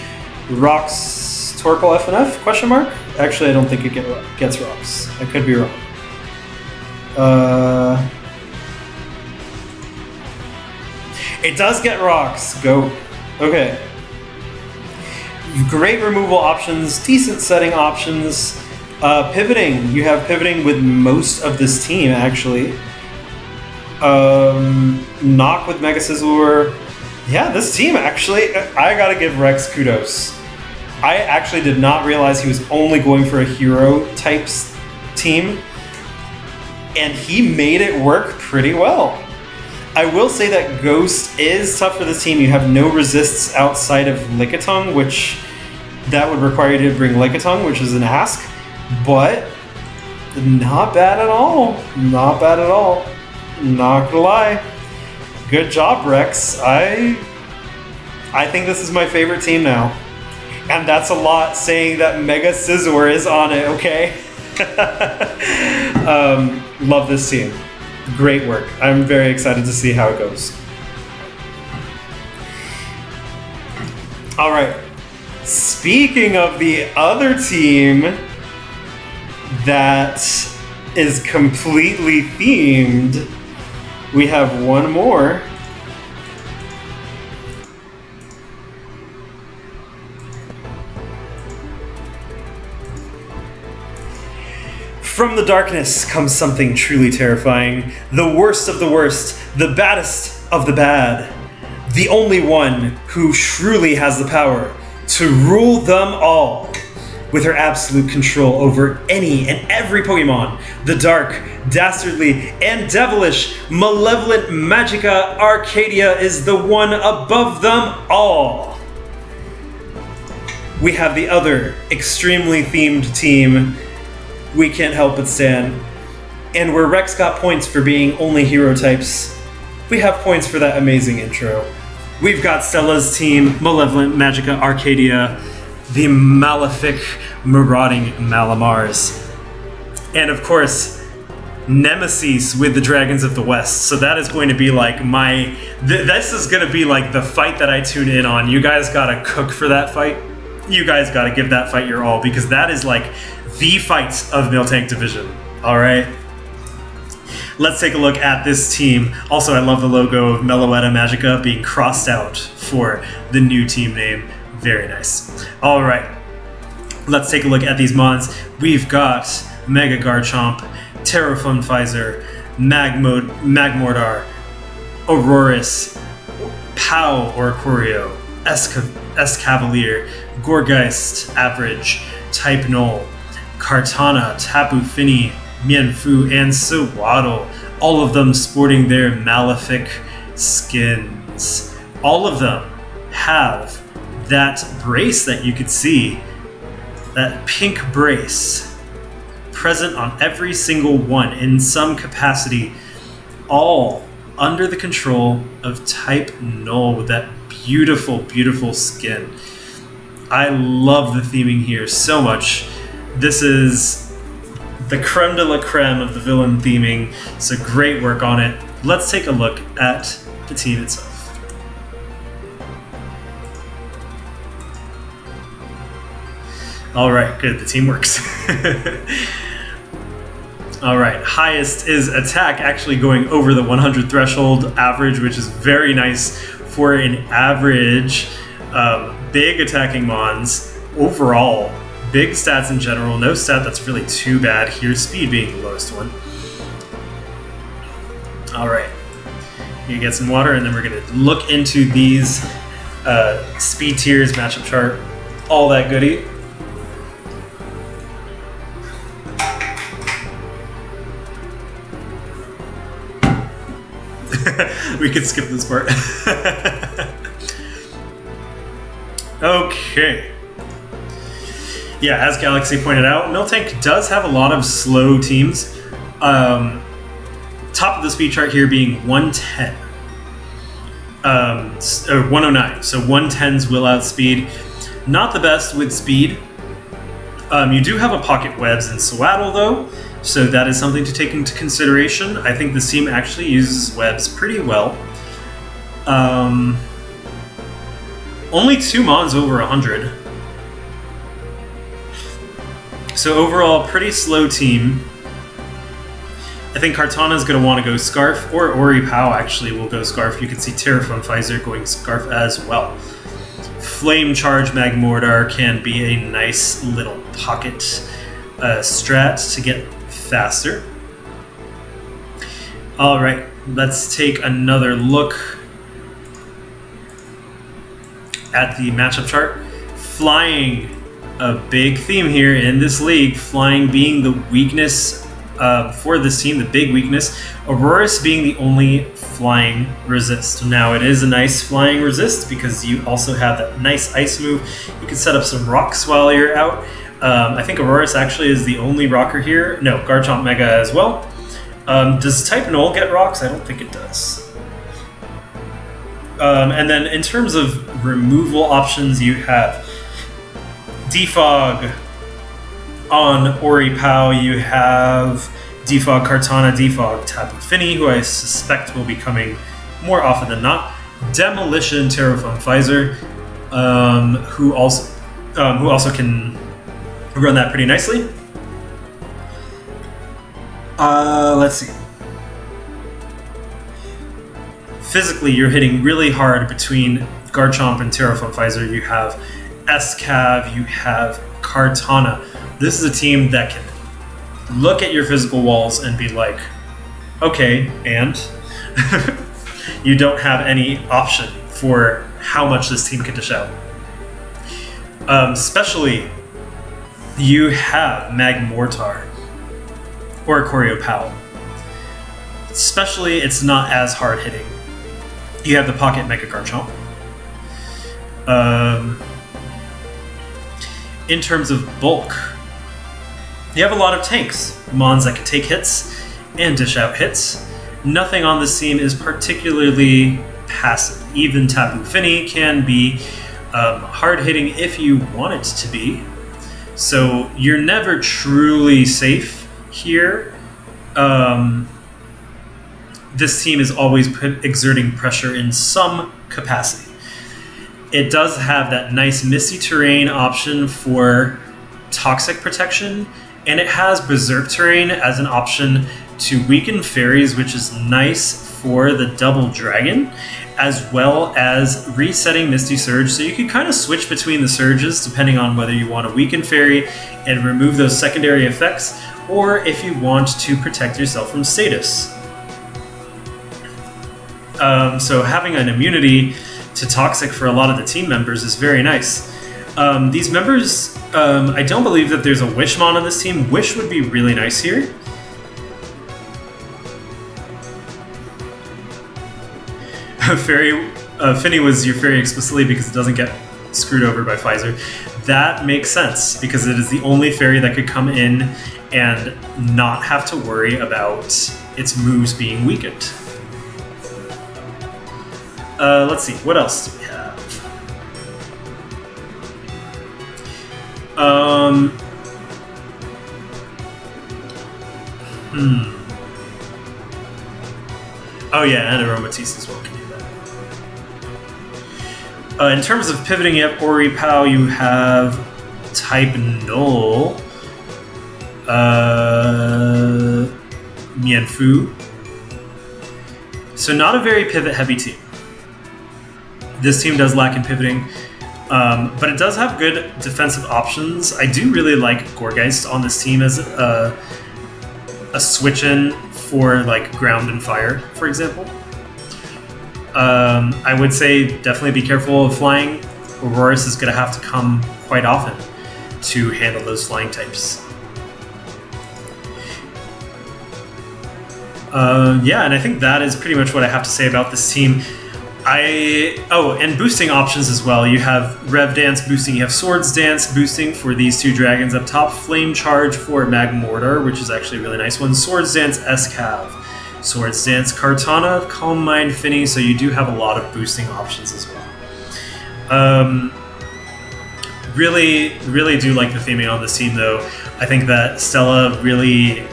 Rocks Torkoal FNF, question mark? Actually, I don't think it gets Rocks. I could be wrong. It does get Rocks. Go. Okay. Great removal options, decent setting options. Pivoting. You have pivoting with most of this team, actually. Knock with Mega Scizor. Yeah, this team, actually, I gotta give Rex kudos. I actually did not realize he was only going for a hero types team, and he made it work pretty well. I will say that Ghost is tough for this team. You have no resists outside of Lickitung, which that would require you to bring Lickitung, which is an ask, but not bad at all. Not bad at all. Not gonna lie. Good job, Rex. I think this is my favorite team now. And that's a lot, saying that Mega Scizor is on it, okay? Love this team. Great work. I'm very excited to see how it goes. All right. Speaking of the other team that is completely themed, we have one more. From the darkness comes something truly terrifying. The worst of the worst, the baddest of the bad. The only one who truly has the power to rule them all. With her absolute control over any and every Pokemon, the dark, dastardly, and devilish, malevolent Magica Arcadia is the one above them all. We have the other extremely themed team we can't help but stand. And where Rex got points for being only hero types, we have points for that amazing intro. We've got Stella's team, Malevolent Magica Arcadia, the Malefic Marauding Malamars, and of course, Nemesis with the Dragons of the West. So that is going to be like this is going to be like the fight that I tune in on. You guys gotta cook for that fight. You guys gotta give that fight your all, because that is like the fights of Miltank Division. All right. Let's take a look at this team. Also, I love the logo of Meloetta Magica being crossed out for the new team name. Very nice. All right. Let's take a look at these mons. We've got Mega Garchomp, Terrafun Pfizer, Magmortar, Aurorus, Pow Oricorio, Escavalier, Gourgeist Average, Type Null, Kartana, Tapu Fini, Mienfoo, and Sewaddle, all of them sporting their Malefic skins. All of them have that brace that you could see, that pink brace present on every single one in some capacity, all under the control of type Null with that beautiful, beautiful skin. I love the theming here so much. This is the creme de la creme of the villain theming, so great work on it. Let's take a look at the team itself. All right, good, the team works. All right, highest is attack, actually going over the 100 threshold average, which is very nice for an average big attacking mons. Overall, big stats in general, no stat that's really too bad here, speed being the lowest one. All right, you get some water, and then we're gonna look into these speed tiers, matchup chart, all that goodie. We could skip this part. Okay. Yeah, as Galaxy pointed out, Miltank does have a lot of slow teams. Top of the speed chart here being 110. Or 109. So 110s will outspeed. Not the best with speed. You do have a pocket webs in Sewaddle though, so that is something to take into consideration. I think this team actually uses webs pretty well. Only 2 mons over 100. So overall, pretty slow team. I think Kartana is going to want to go Scarf, or Ori Pow actually will go Scarf. You can see Terraform Pfizer going Scarf as well. Flame Charge Magmortar can be a nice little pocket strat to get faster. All right, let's take another look at the matchup chart. Flying, a big theme here in this league. Flying being the weakness for this team, the big weakness. Aurorus being the only flying resist. Now it is a nice flying resist because you also have that nice ice move. You can set up some rocks while you're out. I think Aurorus actually is the only rocker here. No, Garchomp Mega as well. Does type Null get rocks? I don't think it does. And then in terms of removal options, you have Defog on Ori Pow. You have Defog Kartana, Defog Tapu Fini, who I suspect will be coming more often than not. Demolition Terraform Pfizer, who also can run that pretty nicely. Let's see. Physically, you're hitting really hard between Garchomp and Terraform Pfizer. You have S-Cav, you have Kartana. This is a team that can look at your physical walls and be like, okay, and you don't have any option for how much this team can dish out. Especially, you have Magmortar or Koryo Pow. Especially, it's not as hard hitting. You have the Pocket Mega Garchomp. In terms of bulk, you have a lot of tanks. Mons that can take hits and dish out hits. Nothing on this team is particularly passive. Even Tapu Fini can be hard-hitting if you want it to be. So you're never truly safe here. This team is always exerting pressure in some capacity. It does have that nice Misty Terrain option for toxic protection, and it has Berserk Terrain as an option to weaken fairies, which is nice for the double dragon, as well as resetting Misty Surge. So you can kind of switch between the surges depending on whether you want to weaken fairy and remove those secondary effects, or if you want to protect yourself from status. So having an immunity to toxic for a lot of the team members is very nice. These members, I don't believe that there's a Wishmon on this team. Wish would be really nice here. Fairy, Fini was your fairy explicitly because it doesn't get screwed over by Pfizer. That makes sense because it is the only fairy that could come in and not have to worry about its moves being weakened. Let's see, what else do we have? Oh yeah, and Aromatisse as well can do that. In terms of pivoting up Ori Pow, you have type Null, Mianfu. So not a very pivot-heavy team. This team does lack in pivoting, but it does have good defensive options. I do really like Gorgeist on this team as a switch-in for like ground and fire, for example. I would say definitely be careful of flying. Aurorus is going to have to come quite often to handle those flying types. Yeah, and I think that is pretty much what I have to say about this team. And boosting options as well. You have Rev Dance boosting, you have Swords Dance boosting for these two dragons up top, Flame Charge for Mag Mortar, which is actually a really nice one, Swords Dance Escav, Swords Dance Kartana, Calm Mind Finny, so you do have a lot of boosting options as well. Really, really do like the theming on this team though. I think that Stella really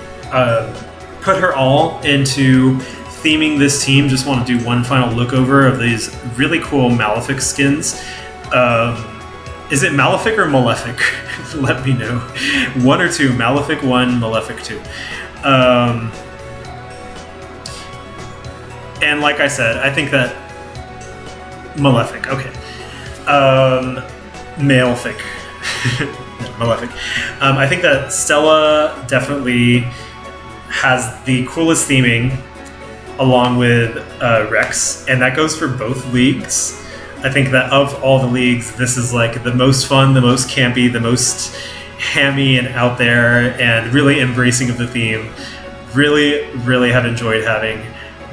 put her all into theming this team. Just want to do one final look over of these really cool Malefic skins. Is it Malefic or Malefic? Let me know. One or two. Malefic 1, Malefic 2. And like I said, I think that Malefic. Okay. Malefic. No, Malefic. I think that Stella definitely has the coolest theming along with Rex, and that goes for both leagues. I think that of all the leagues, this is like the most fun, the most campy, the most hammy and out there, and really embracing of the theme. Really, really have enjoyed having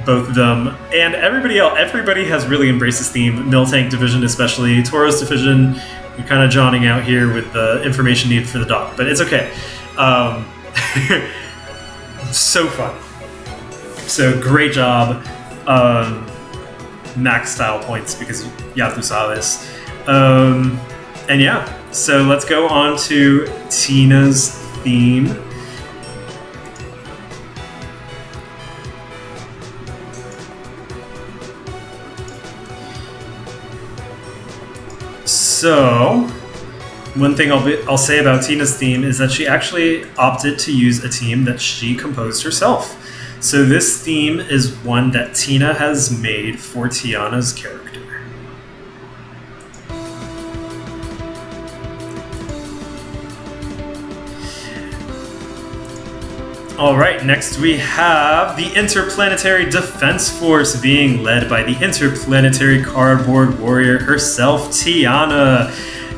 both of them, and everybody else. Everybody has really embraced this theme. Miltank Division, especially Tauros Division. We're kind of johnning out here with the information needed for the doc, but it's okay. So fun. So great job. Max style points because Yatu saw this. And yeah, so let's go on to Tina's theme. So, one thing I'll say about Tina's theme is that she actually opted to use a team that she composed herself. So this theme is one that Tina has made for Tiana's character. Alright, next we have the Interplanetary Defense Force being led by the Interplanetary Cardboard Warrior herself, Tiana,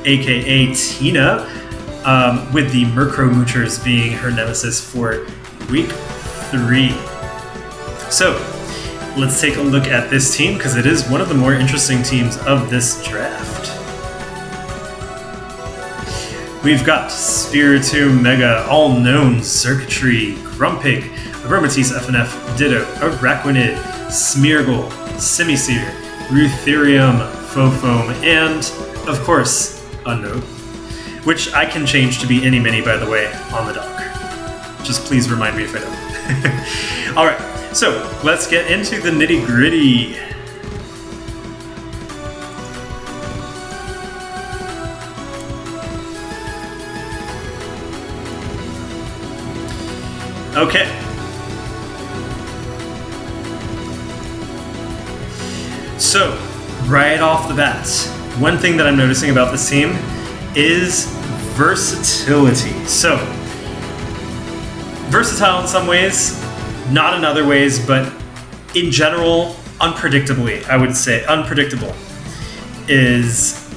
aka Tina, with the Murkrow-Moochers being her nemesis for week 3. So, let's take a look at this team because it is one of the more interesting teams of this draft. We've got Spiritomb Mega, All Known, Circuitry, Grumpig, Aromatisse FNF, Ditto, Araquanid, Smeargle, Simisear, Rutherium, Fofoam, and, of course, Unknown, which I can change to be any mini, by the way, on the dock. Just please remind me if I don't. Alright, so let's get into the nitty-gritty. Okay. So, right off the bat, one thing that I'm noticing about this team is versatility. So, versatile in some ways, not in other ways, but in general, unpredictably, I would say. Unpredictable is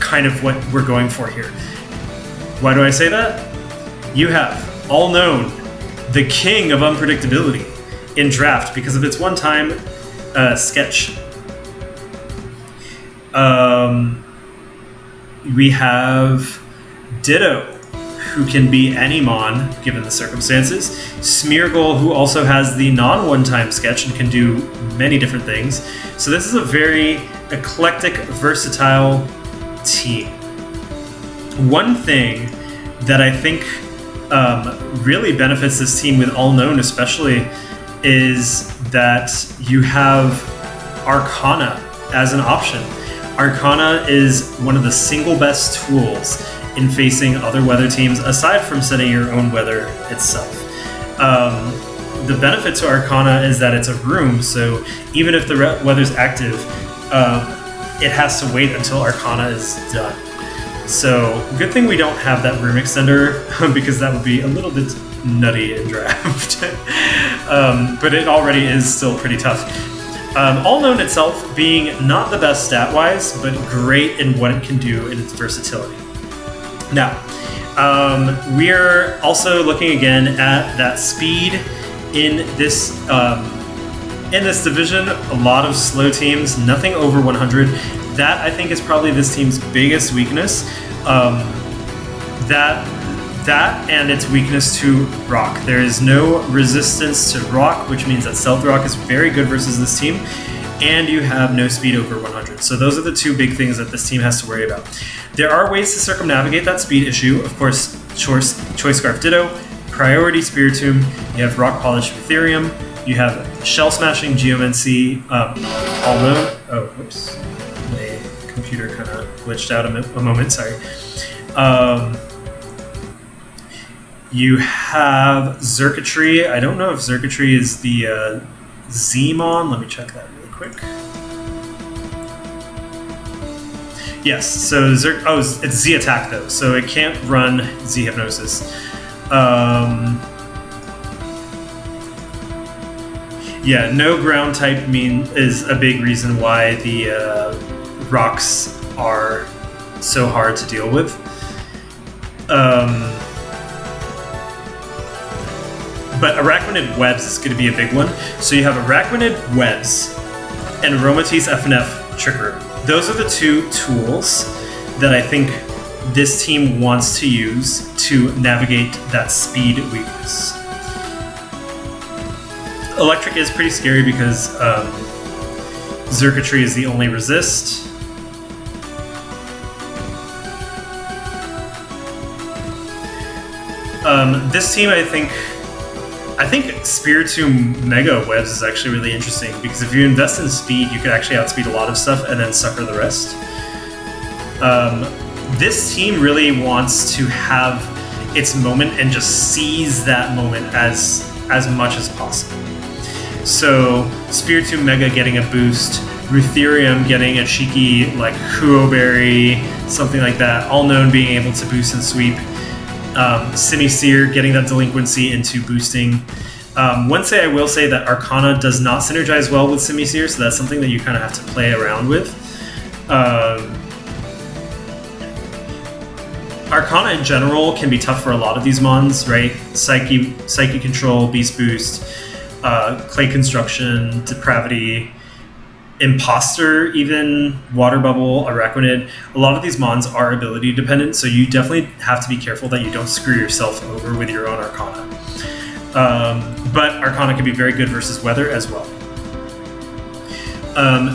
kind of what we're going for here. Why do I say that? You have All Known, the king of unpredictability in draft because of its one-time sketch. We have Ditto, who can be any Mon given the circumstances. Smeargle, who also has the non-one-time sketch and can do many different things. So this is a very eclectic, versatile team. One thing that I think really benefits this team with All Known especially is that you have Arcana as an option. Arcana is one of the single best tools in facing other weather teams, aside from setting your own weather itself. The benefit to Arcana is that it's a room, so even if the weather's active, it has to wait until Arcana is done. So, good thing we don't have that room extender, because that would be a little bit nutty in draft. But it already is still pretty tough. All Known itself being not the best stat-wise, but great in what it can do in its versatility. Now, we're also looking again at that speed in this division. A lot of slow teams, nothing over 100. That, I think, is probably this team's biggest weakness. That and its weakness to rock. There is no resistance to rock, which means that stealth rock is very good versus this team, and you have no speed over 100. So those are the two big things that this team has to worry about. There are ways to circumnavigate that speed issue. Of course, Choice Scarf Ditto, Priority Spiritomb, you have Rock Polish Ethereum, you have Shell Smashing Geomancy, All Known. Oh, whoops. My computer kind of glitched out a moment, sorry. You have Xurkitree. I don't know if Xurkitree is the Z-Mon. Let me check that really quick. Yes, so it's Z-Attack though, so it can't run Z-Hypnosis. Yeah, no ground type is a big reason why the rocks are so hard to deal with. But Arachnid Webs is going to be a big one. So you have Arachnid Webs and Aromatisse FNF Trick Room. Those are the two tools that I think this team wants to use to navigate that speed weakness. Electric is pretty scary because Xurkitree is the only resist. This team, I think Spiritomb Mega Webs is actually really interesting because if you invest in speed, you can actually outspeed a lot of stuff and then sucker the rest. This team really wants to have its moment and just seize that moment as much as possible. So Spiritomb Mega getting a boost, Rutherium getting a cheeky like Huoberry, something like that, All Known being able to boost and sweep. Simisear getting that delinquency into boosting. One say I will say that Arcana does not synergize well with Simisear, so that's something that you kind of have to play around with. Arcana in general can be tough for a lot of these mons, right? Psyche Control, Beast Boost, Clay Construction, Depravity, Imposter, even Water Bubble, Arachnid. A lot of these mons are ability dependent, so you definitely have to be careful that you don't screw yourself over with your own Arcana. But Arcana can be very good versus weather as well.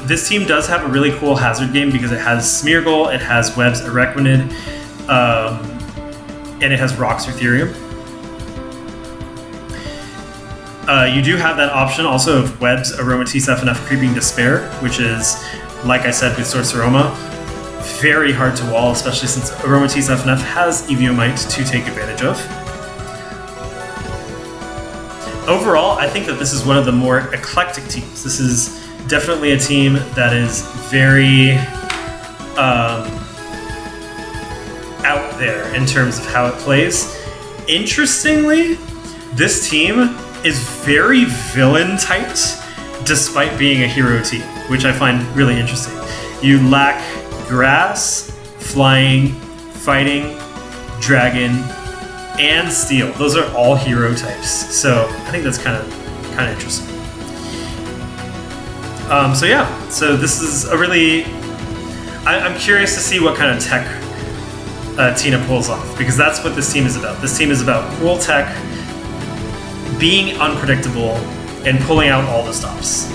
This team does have a really cool hazard game because it has Smeargle, it has Webs, Arachnid, and it has Rocks Ethereum. You do have that option also of Webs, Aromatisse FNF, Creeping Despair, which is, like I said with Sorceroma, very hard to wall, especially since Aromatisse FNF has Eviomite to take advantage of. Overall, I think that this is one of the more eclectic teams. This is definitely a team that is very out there in terms of how it plays. Interestingly, this team is very villain typed despite being a hero team, which I find really interesting. You lack grass, flying, fighting, dragon, and steel. Those are all hero types. So I think that's kind of interesting. So this is a really... I'm curious to see what kind of tech Tina pulls off, because that's what this team is about. This team is about cool tech, being unpredictable, and pulling out all the stops.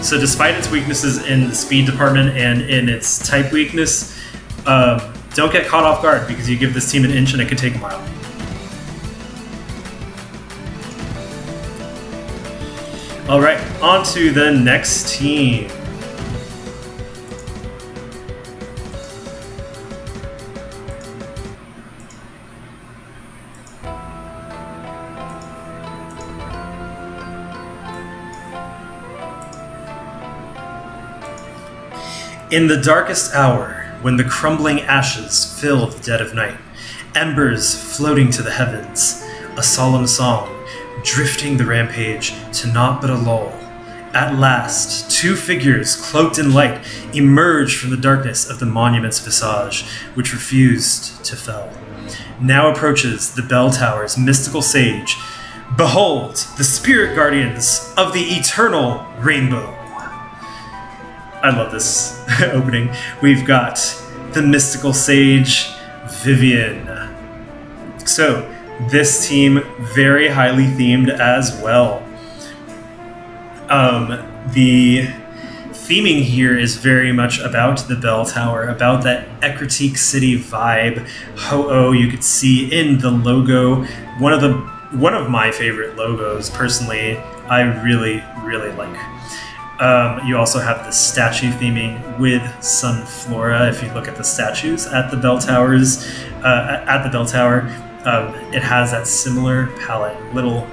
So despite its weaknesses in the speed department and in its type weakness, don't get caught off guard, because you give this team an inch and it could take a mile. All right, on to the next team. In the darkest hour, when the crumbling ashes fill the dead of night, embers floating to the heavens, a solemn song, drifting the rampage to naught but a lull. At last, two figures cloaked in light emerged from the darkness of the monument's visage, which refused to fall. Now approaches the bell tower's mystical sage. Behold, the spirit guardians of the eternal rainbow. I love this opening. We've got the mystical sage, Vivian. So, this team, very highly themed as well. The theming here is very much about the bell tower, about that Ecruteak City vibe. Ho-Oh, you could see in the logo. One of my favorite logos, personally, I really, really like. You also have the statue theming with Sunflora. If you look at the statues at the bell towers, it has that similar palette, little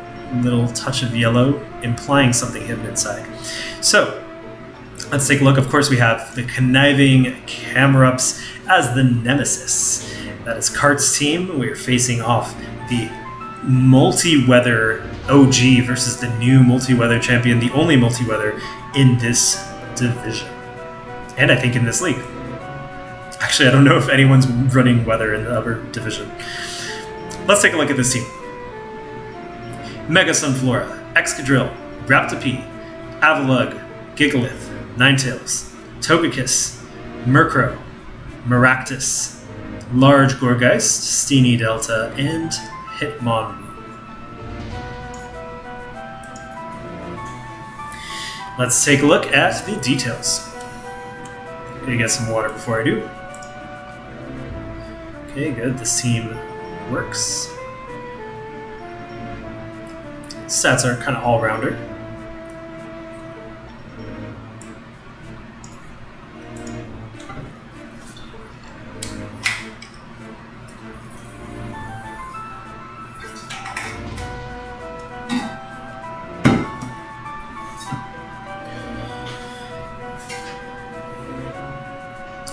touch of yellow, implying something hidden inside. So let's take a look. Of course, we have the conniving Camerups as the nemesis. That is Kart's team. We are facing off the multi-weather OG versus the new multi-weather champion, the only multi-weather in this division, and I think in this league. Actually, I don't know if anyone's running weather in the other division. Let's take a look at this team. Mega Sunflora, Excadrill, Raptopee, Avalugg, Gigalith, Ninetales, Togekiss, Murkrow, Maractus, Large Gourgeist, Steenie Delta, and Hitmonlee. Let's take a look at the details. Gonna get some water before I do. Okay, good. This team works. Stats are kind of all-rounder.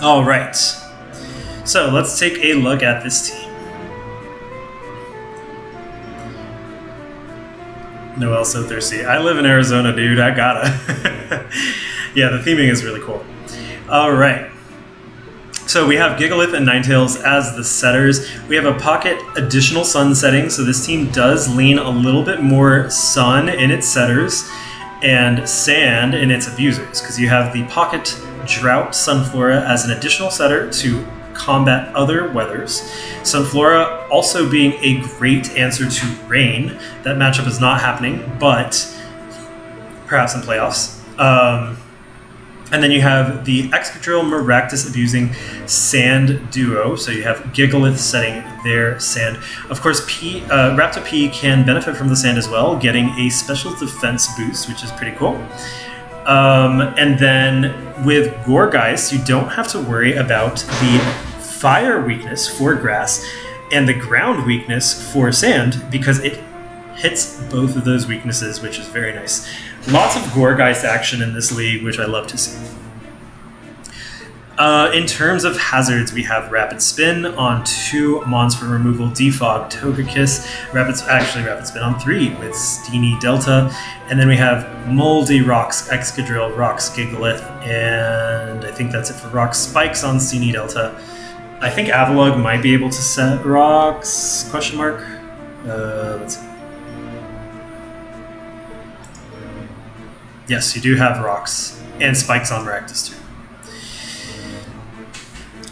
All right, so let's take a look at this team. Noel so thirsty. I live in Arizona, dude. I gotta. Yeah, the theming is really cool. All right. So we have Gigalith and Ninetales as the setters. We have a pocket additional sun setting, so this team does lean a little bit more sun in its setters and sand in its abusers, because you have the pocket Drought Sunflora as an additional setter to combat other weathers. Sunflora also being a great answer to rain. That matchup is not happening, but perhaps in playoffs. And then you have the Excadrill Maractus abusing Sand duo. So you have Gigalith setting their Sand. Of course, Raptopee can benefit from the Sand as well, getting a special defense boost, which is pretty cool. And then with Gourgeist, you don't have to worry about the fire weakness for grass and the ground weakness for sand, because it hits both of those weaknesses, which is very nice. Lots of Gourgeist action in this league, which I love to see. In terms of hazards, we have Rapid Spin on 2 Mons for removal, Defog, Togekiss, Rapid Spin on 3 with Steenie Delta, and then we have Moldy Rocks, Excadrill, Rocks, Gigalith, and I think that's it for Rocks. Spikes on Steenie Delta. I think Avalugg might be able to set Rocks, question mark. Let's see. Yes, you do have Rocks, and Spikes on Maractus too.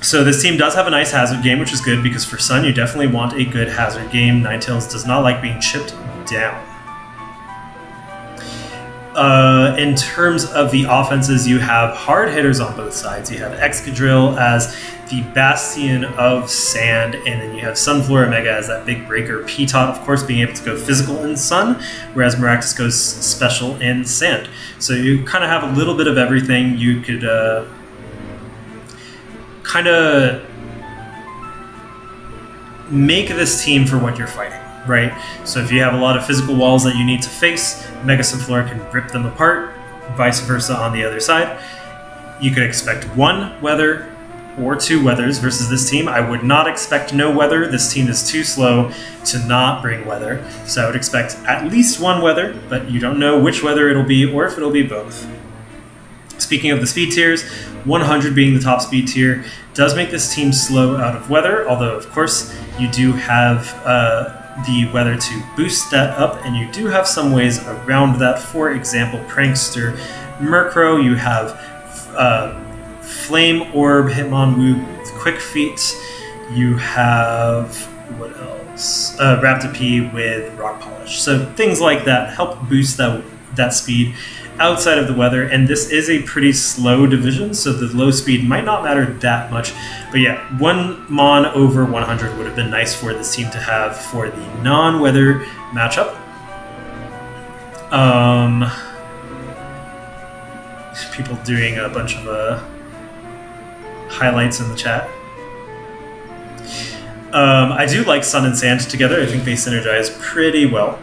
So this team does have a nice hazard game, which is good because for Sun, you definitely want a good hazard game. Ninetales does not like being chipped down. In terms of the offenses, you have hard hitters on both sides. You have Excadrill as the bastion of sand, and then you have Sunflora Omega as that big breaker. Pitot, of course, being able to go physical in Sun, whereas Maractus goes special in sand. So you kind of have a little bit of everything. You could kind of make this team for what you're fighting, right? So if you have a lot of physical walls that you need to face, Mega Sunflora can rip them apart, vice versa on the other side. You could expect one weather or two weathers versus this team. I would not expect no weather. This team is too slow to not bring weather. So I would expect at least one weather, but you don't know which weather it'll be or if it'll be both. Speaking of the speed tiers, 100 being the top speed tier does make this team slow out of weather, although of course you do have the weather to boost that up, and you do have some ways around that. For example, Prankster, Murkrow, you have Flame Orb, Hitmonwoo with Quick Feet, you have, what else? Raptopee with Rock Polish. So things like that help boost that speed outside of the weather, and this is a pretty slow division, so the low speed might not matter that much. But yeah, one Mon over 100 would have been nice for this team to have for the non-weather matchup. People doing a bunch of highlights in the chat. I do like Sun and Sand together. I think they synergize pretty well.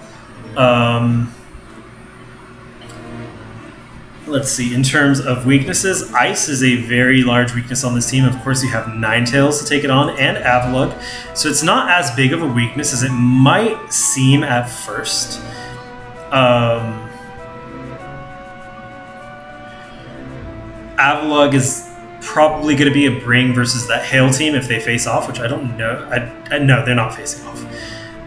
Let's see, in terms of weaknesses, Ice is a very large weakness on this team. Of course, you have Ninetales to take it on, and Avalugg. So it's not as big of a weakness as it might seem at first. Avalugg is probably going to be a bring versus that Hail team if they face off, which I don't know. No, they're not facing off.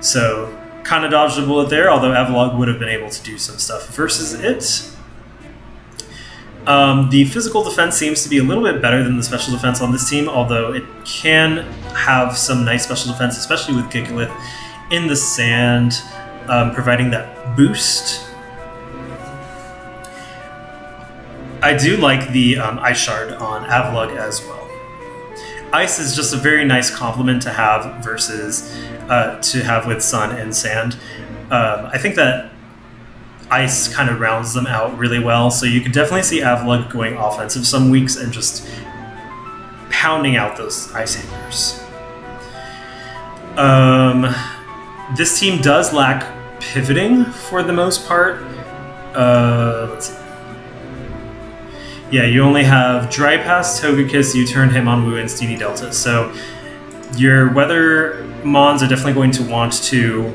So kind of dodged a bullet there, although Avalugg would have been able to do some stuff versus it. The physical defense seems to be a little bit better than the special defense on this team, although it can have some nice special defense, especially with Gigalith in the sand, providing that boost. I do like the Ice Shard on Avalugg as well. Ice is just a very nice complement to have versus to have with Sun and Sand. I think that Ice kind of rounds them out really well, so you could definitely see Avalugg going offensive some weeks and just pounding out those Ice Hammers. This team does lack pivoting for the most part. Let's see. Yeah, you only have Dry Pass, Togekiss, U-Turn, Hitmonwoo, and Steenie Delta, so your weather Mons are definitely going to want to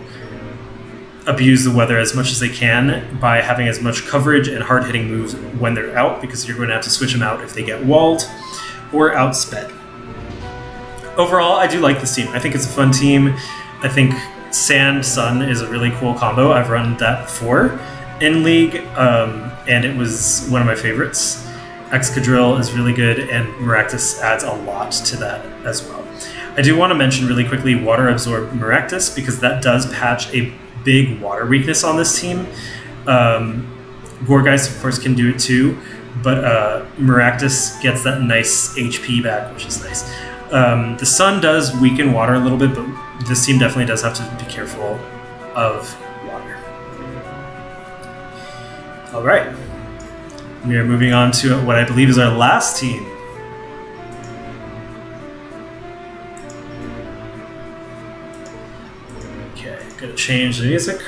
abuse the weather as much as they can by having as much coverage and hard-hitting moves when they're out, because you're going to have to switch them out if they get walled or outsped. Overall, I do like this team. I think it's a fun team. I think Sand Sun is a really cool combo. I've run that before in League, and it was one of my favorites. Excadrill is really good, and Maractus adds a lot to that as well. I do want to mention really quickly Water Absorb Maractus, because that does patch a big water weakness on this team. Gourgeist, of course, can do it too, but Maractus gets that nice HP back, which is nice. The Sun does weaken water a little bit, but this team definitely does have to be careful of water. All right. We are moving on to what I believe is our last team. Okay, gonna change the music.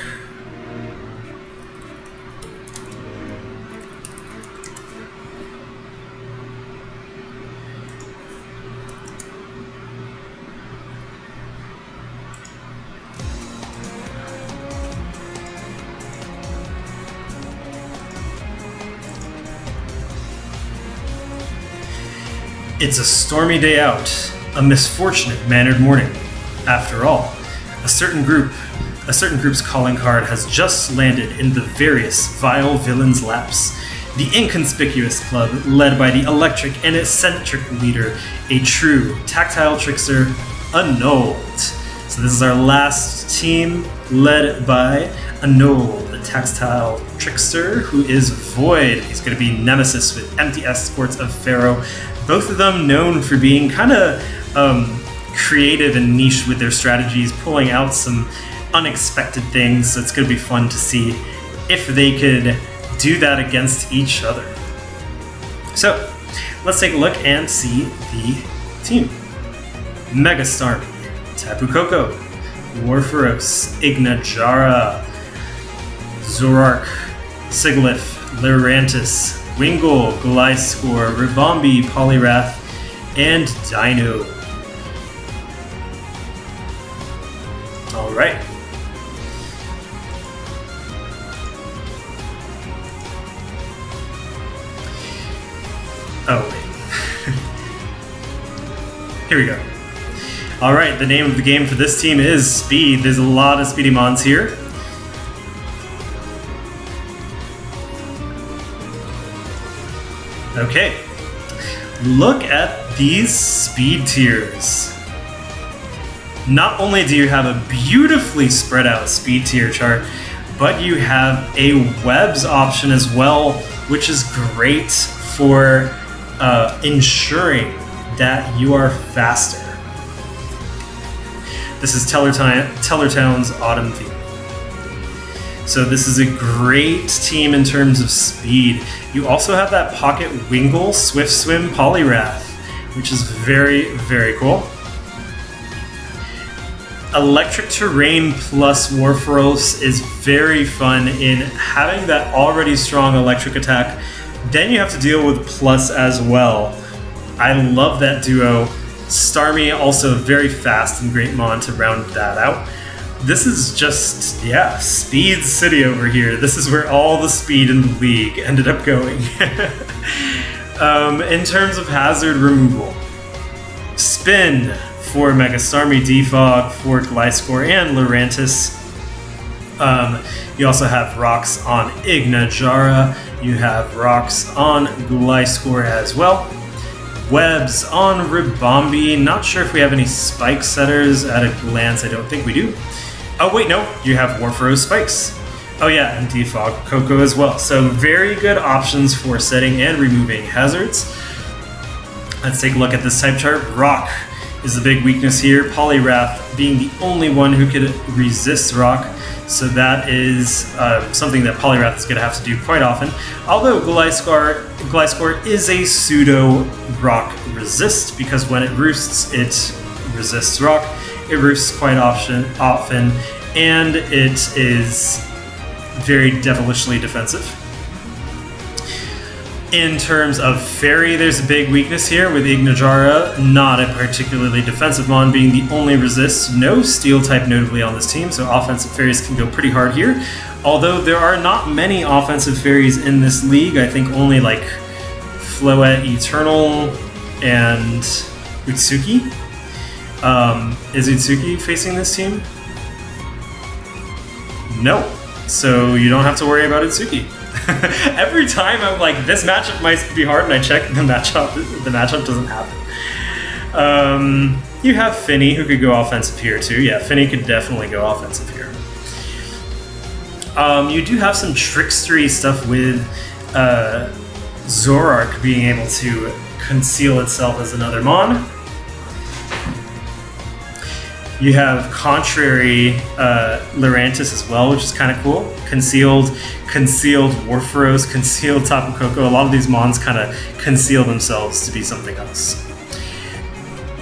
It's a stormy day out, a misfortunate mannered morning. After all, a certain group's calling card has just landed in the various vile villains' laps. The Inconspicuous Club, led by the electric and eccentric leader, a true tactile trickster, Annulled. So this is our last team, led by Annulled, the tactile trickster, who is Void. He's going to be Nemesis with Empty Escorts of Phero. Both of them known for being kind of creative and niche with their strategies, pulling out some unexpected things. So it's going to be fun to see if they could do that against each other. So let's take a look and see the team. Mega Starmie, Tapu Koko, Warfaros, Ignajara, Zorark, Siglif, Lurantis, Wingull, Gliscor, Ribombee, Poliwrath, and Dino. Alright. Oh, wait. Here we go. Alright, the name of the game for this team is Speed. There's a lot of speedy mons here. Okay. Look at these speed tiers. Not only do you have a beautifully spread out speed tier chart, but you have a webs option as well, which is great for ensuring that you are faster. This is Tellertown's Autumn theme. So this is a great team in terms of speed. You also have that Pocket Wingull, Swift Swim, Poliwrath, which is very, very cool. Electric Terrain plus Warfaros is very fun in having that already strong electric attack. Then you have to deal with plus as well. I love that duo. Starmie also very fast and great mon to round that out. This is just, yeah, Speed City over here. This is where all the speed in the league ended up going. In terms of hazard removal, Spin for Mega Starmie, Defog for Gliscor and Lurantis. You also have rocks on Ignajara. You have rocks on Gliscor as well. Webs on Ribombee. Not sure if we have any spike setters at a glance. I don't think we do. Oh wait, no. You have Warfaros spikes. Oh yeah, and Defog Koko as well. So very good options for setting and removing hazards. Let's take a look at this type chart. Rock is the big weakness here. Poliwrath being the only one who could resist rock. So that is something that Poliwrath is going to have to do quite often. Although Gliscor is a pseudo rock resist, because when it roosts, it resists rock. It roosts quite often, and it is very devilishly defensive. In terms of Fairy, there's a big weakness here with Ignajara, not a particularly defensive mon, being the only resist. No steel type notably on this team, so offensive fairies can go pretty hard here. Although there are not many offensive fairies in this league, I think only like Floette Eternal and Utsuki. Is Utsuki facing this team? No. So you don't have to worry about Utsuki. Every time I'm like, this matchup might be hard, and I check the matchup doesn't happen. You have Finny, who could go offensive here too. Yeah, Finny could definitely go offensive here. You do have some trickstery stuff with Zorark being able to conceal itself as another mon. You have Contrary Lurantis as well, which is kind of cool. Concealed Warfaros, concealed Tapu Koko. A lot of these mons kind of conceal themselves to be something else.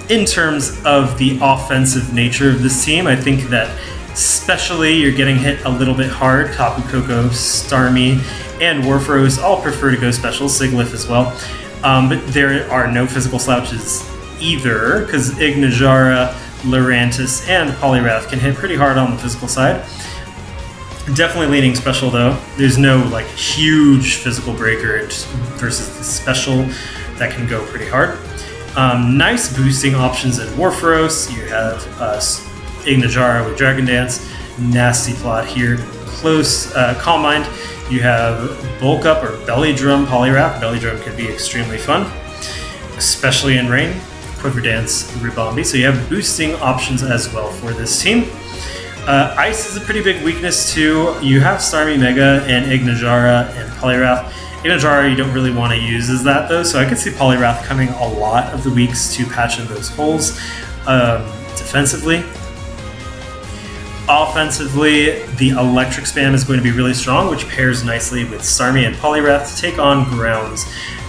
In terms of the offensive nature of this team, I think that especially you're getting hit a little bit hard. Tapu Koko, Starmie, and Warfaros all prefer to go special, Siglif as well. But there are no physical slouches either, because Ignajara, Lurantis, and Poliwrath can hit pretty hard on the physical side. Definitely leaning special though. There's no like huge physical breaker versus the special that can go pretty hard. Nice boosting options in Warfaros. You have Ignajara with Dragon Dance. Nasty plot here. Close Calm Mind. You have Bulk Up or Belly Drum Poliwrath. Belly Drum could be extremely fun, especially in rain. Quiver Dance Ribombi. So you have boosting options as well for this team. Ice is a pretty big weakness too. You have Starmie Mega and Ignajara and Poliwrath. Ignajara you don't really want to use as that though, so I could see Poliwrath coming a lot of the weeks to patch in those holes defensively. Offensively, the Electric Spam is going to be really strong, which pairs nicely with Starmie and Poliwrath to take on grounds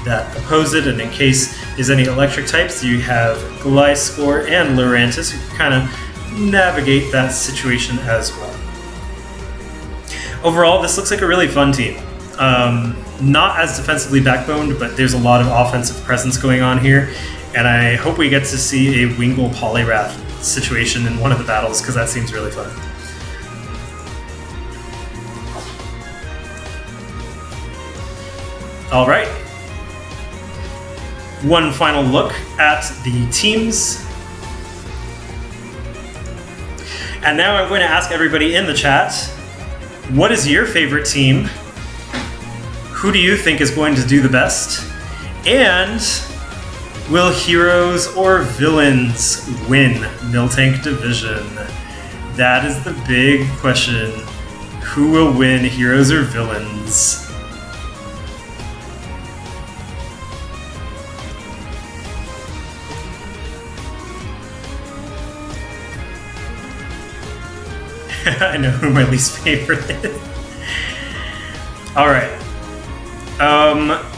that oppose it, and in case there's any electric types, you have Gliscor and Lurantis who can kind of navigate that situation as well. Overall, this looks like a really fun team. Not as defensively backboned, but there's a lot of offensive presence going on here, and I hope we get to see a Wingull Poliwrath situation in one of the battles, because that seems really fun. All right. One final look at the teams. And now I'm going to ask everybody in the chat, what is your favorite team? Who do you think is going to do the best? And will heroes or villains win Miltank Division? That is the big question. Who will win, heroes or villains? I know who my least favorite is. Alright.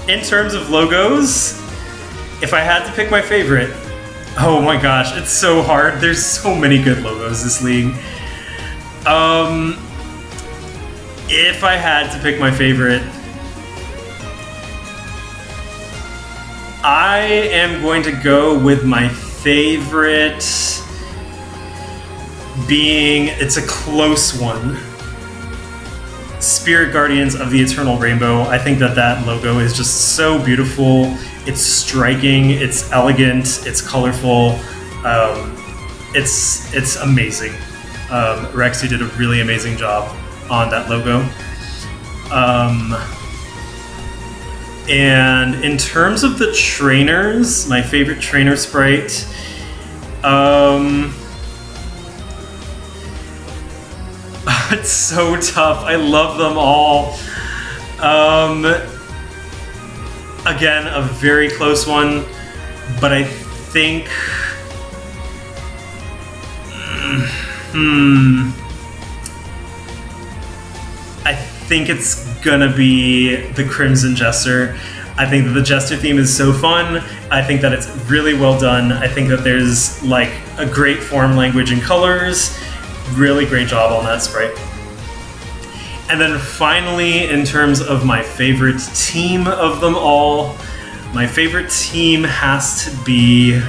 In terms of logos, if I had to pick my favorite, oh my gosh, it's so hard. There's so many good logos this league. If I had to pick my favorite, I am going to go with my favorite being, it's a close one, Spirit Guardians of the Eternal Rainbow. I think that logo is just so beautiful. It's striking, it's elegant, it's colorful, it's amazing. Rex, you did a really amazing job on that logo. And in terms of the trainers, my favorite trainer sprite, it's so tough. I love them all. Again, a very close one, but I think I think it's gonna be the Crimson Jester. I think that the Jester theme is so fun. I think that it's really well done. I think that there's like a great form, language, and colors. Really great job on that sprite. And then finally, in terms of my favorite team of them all, my favorite team has to be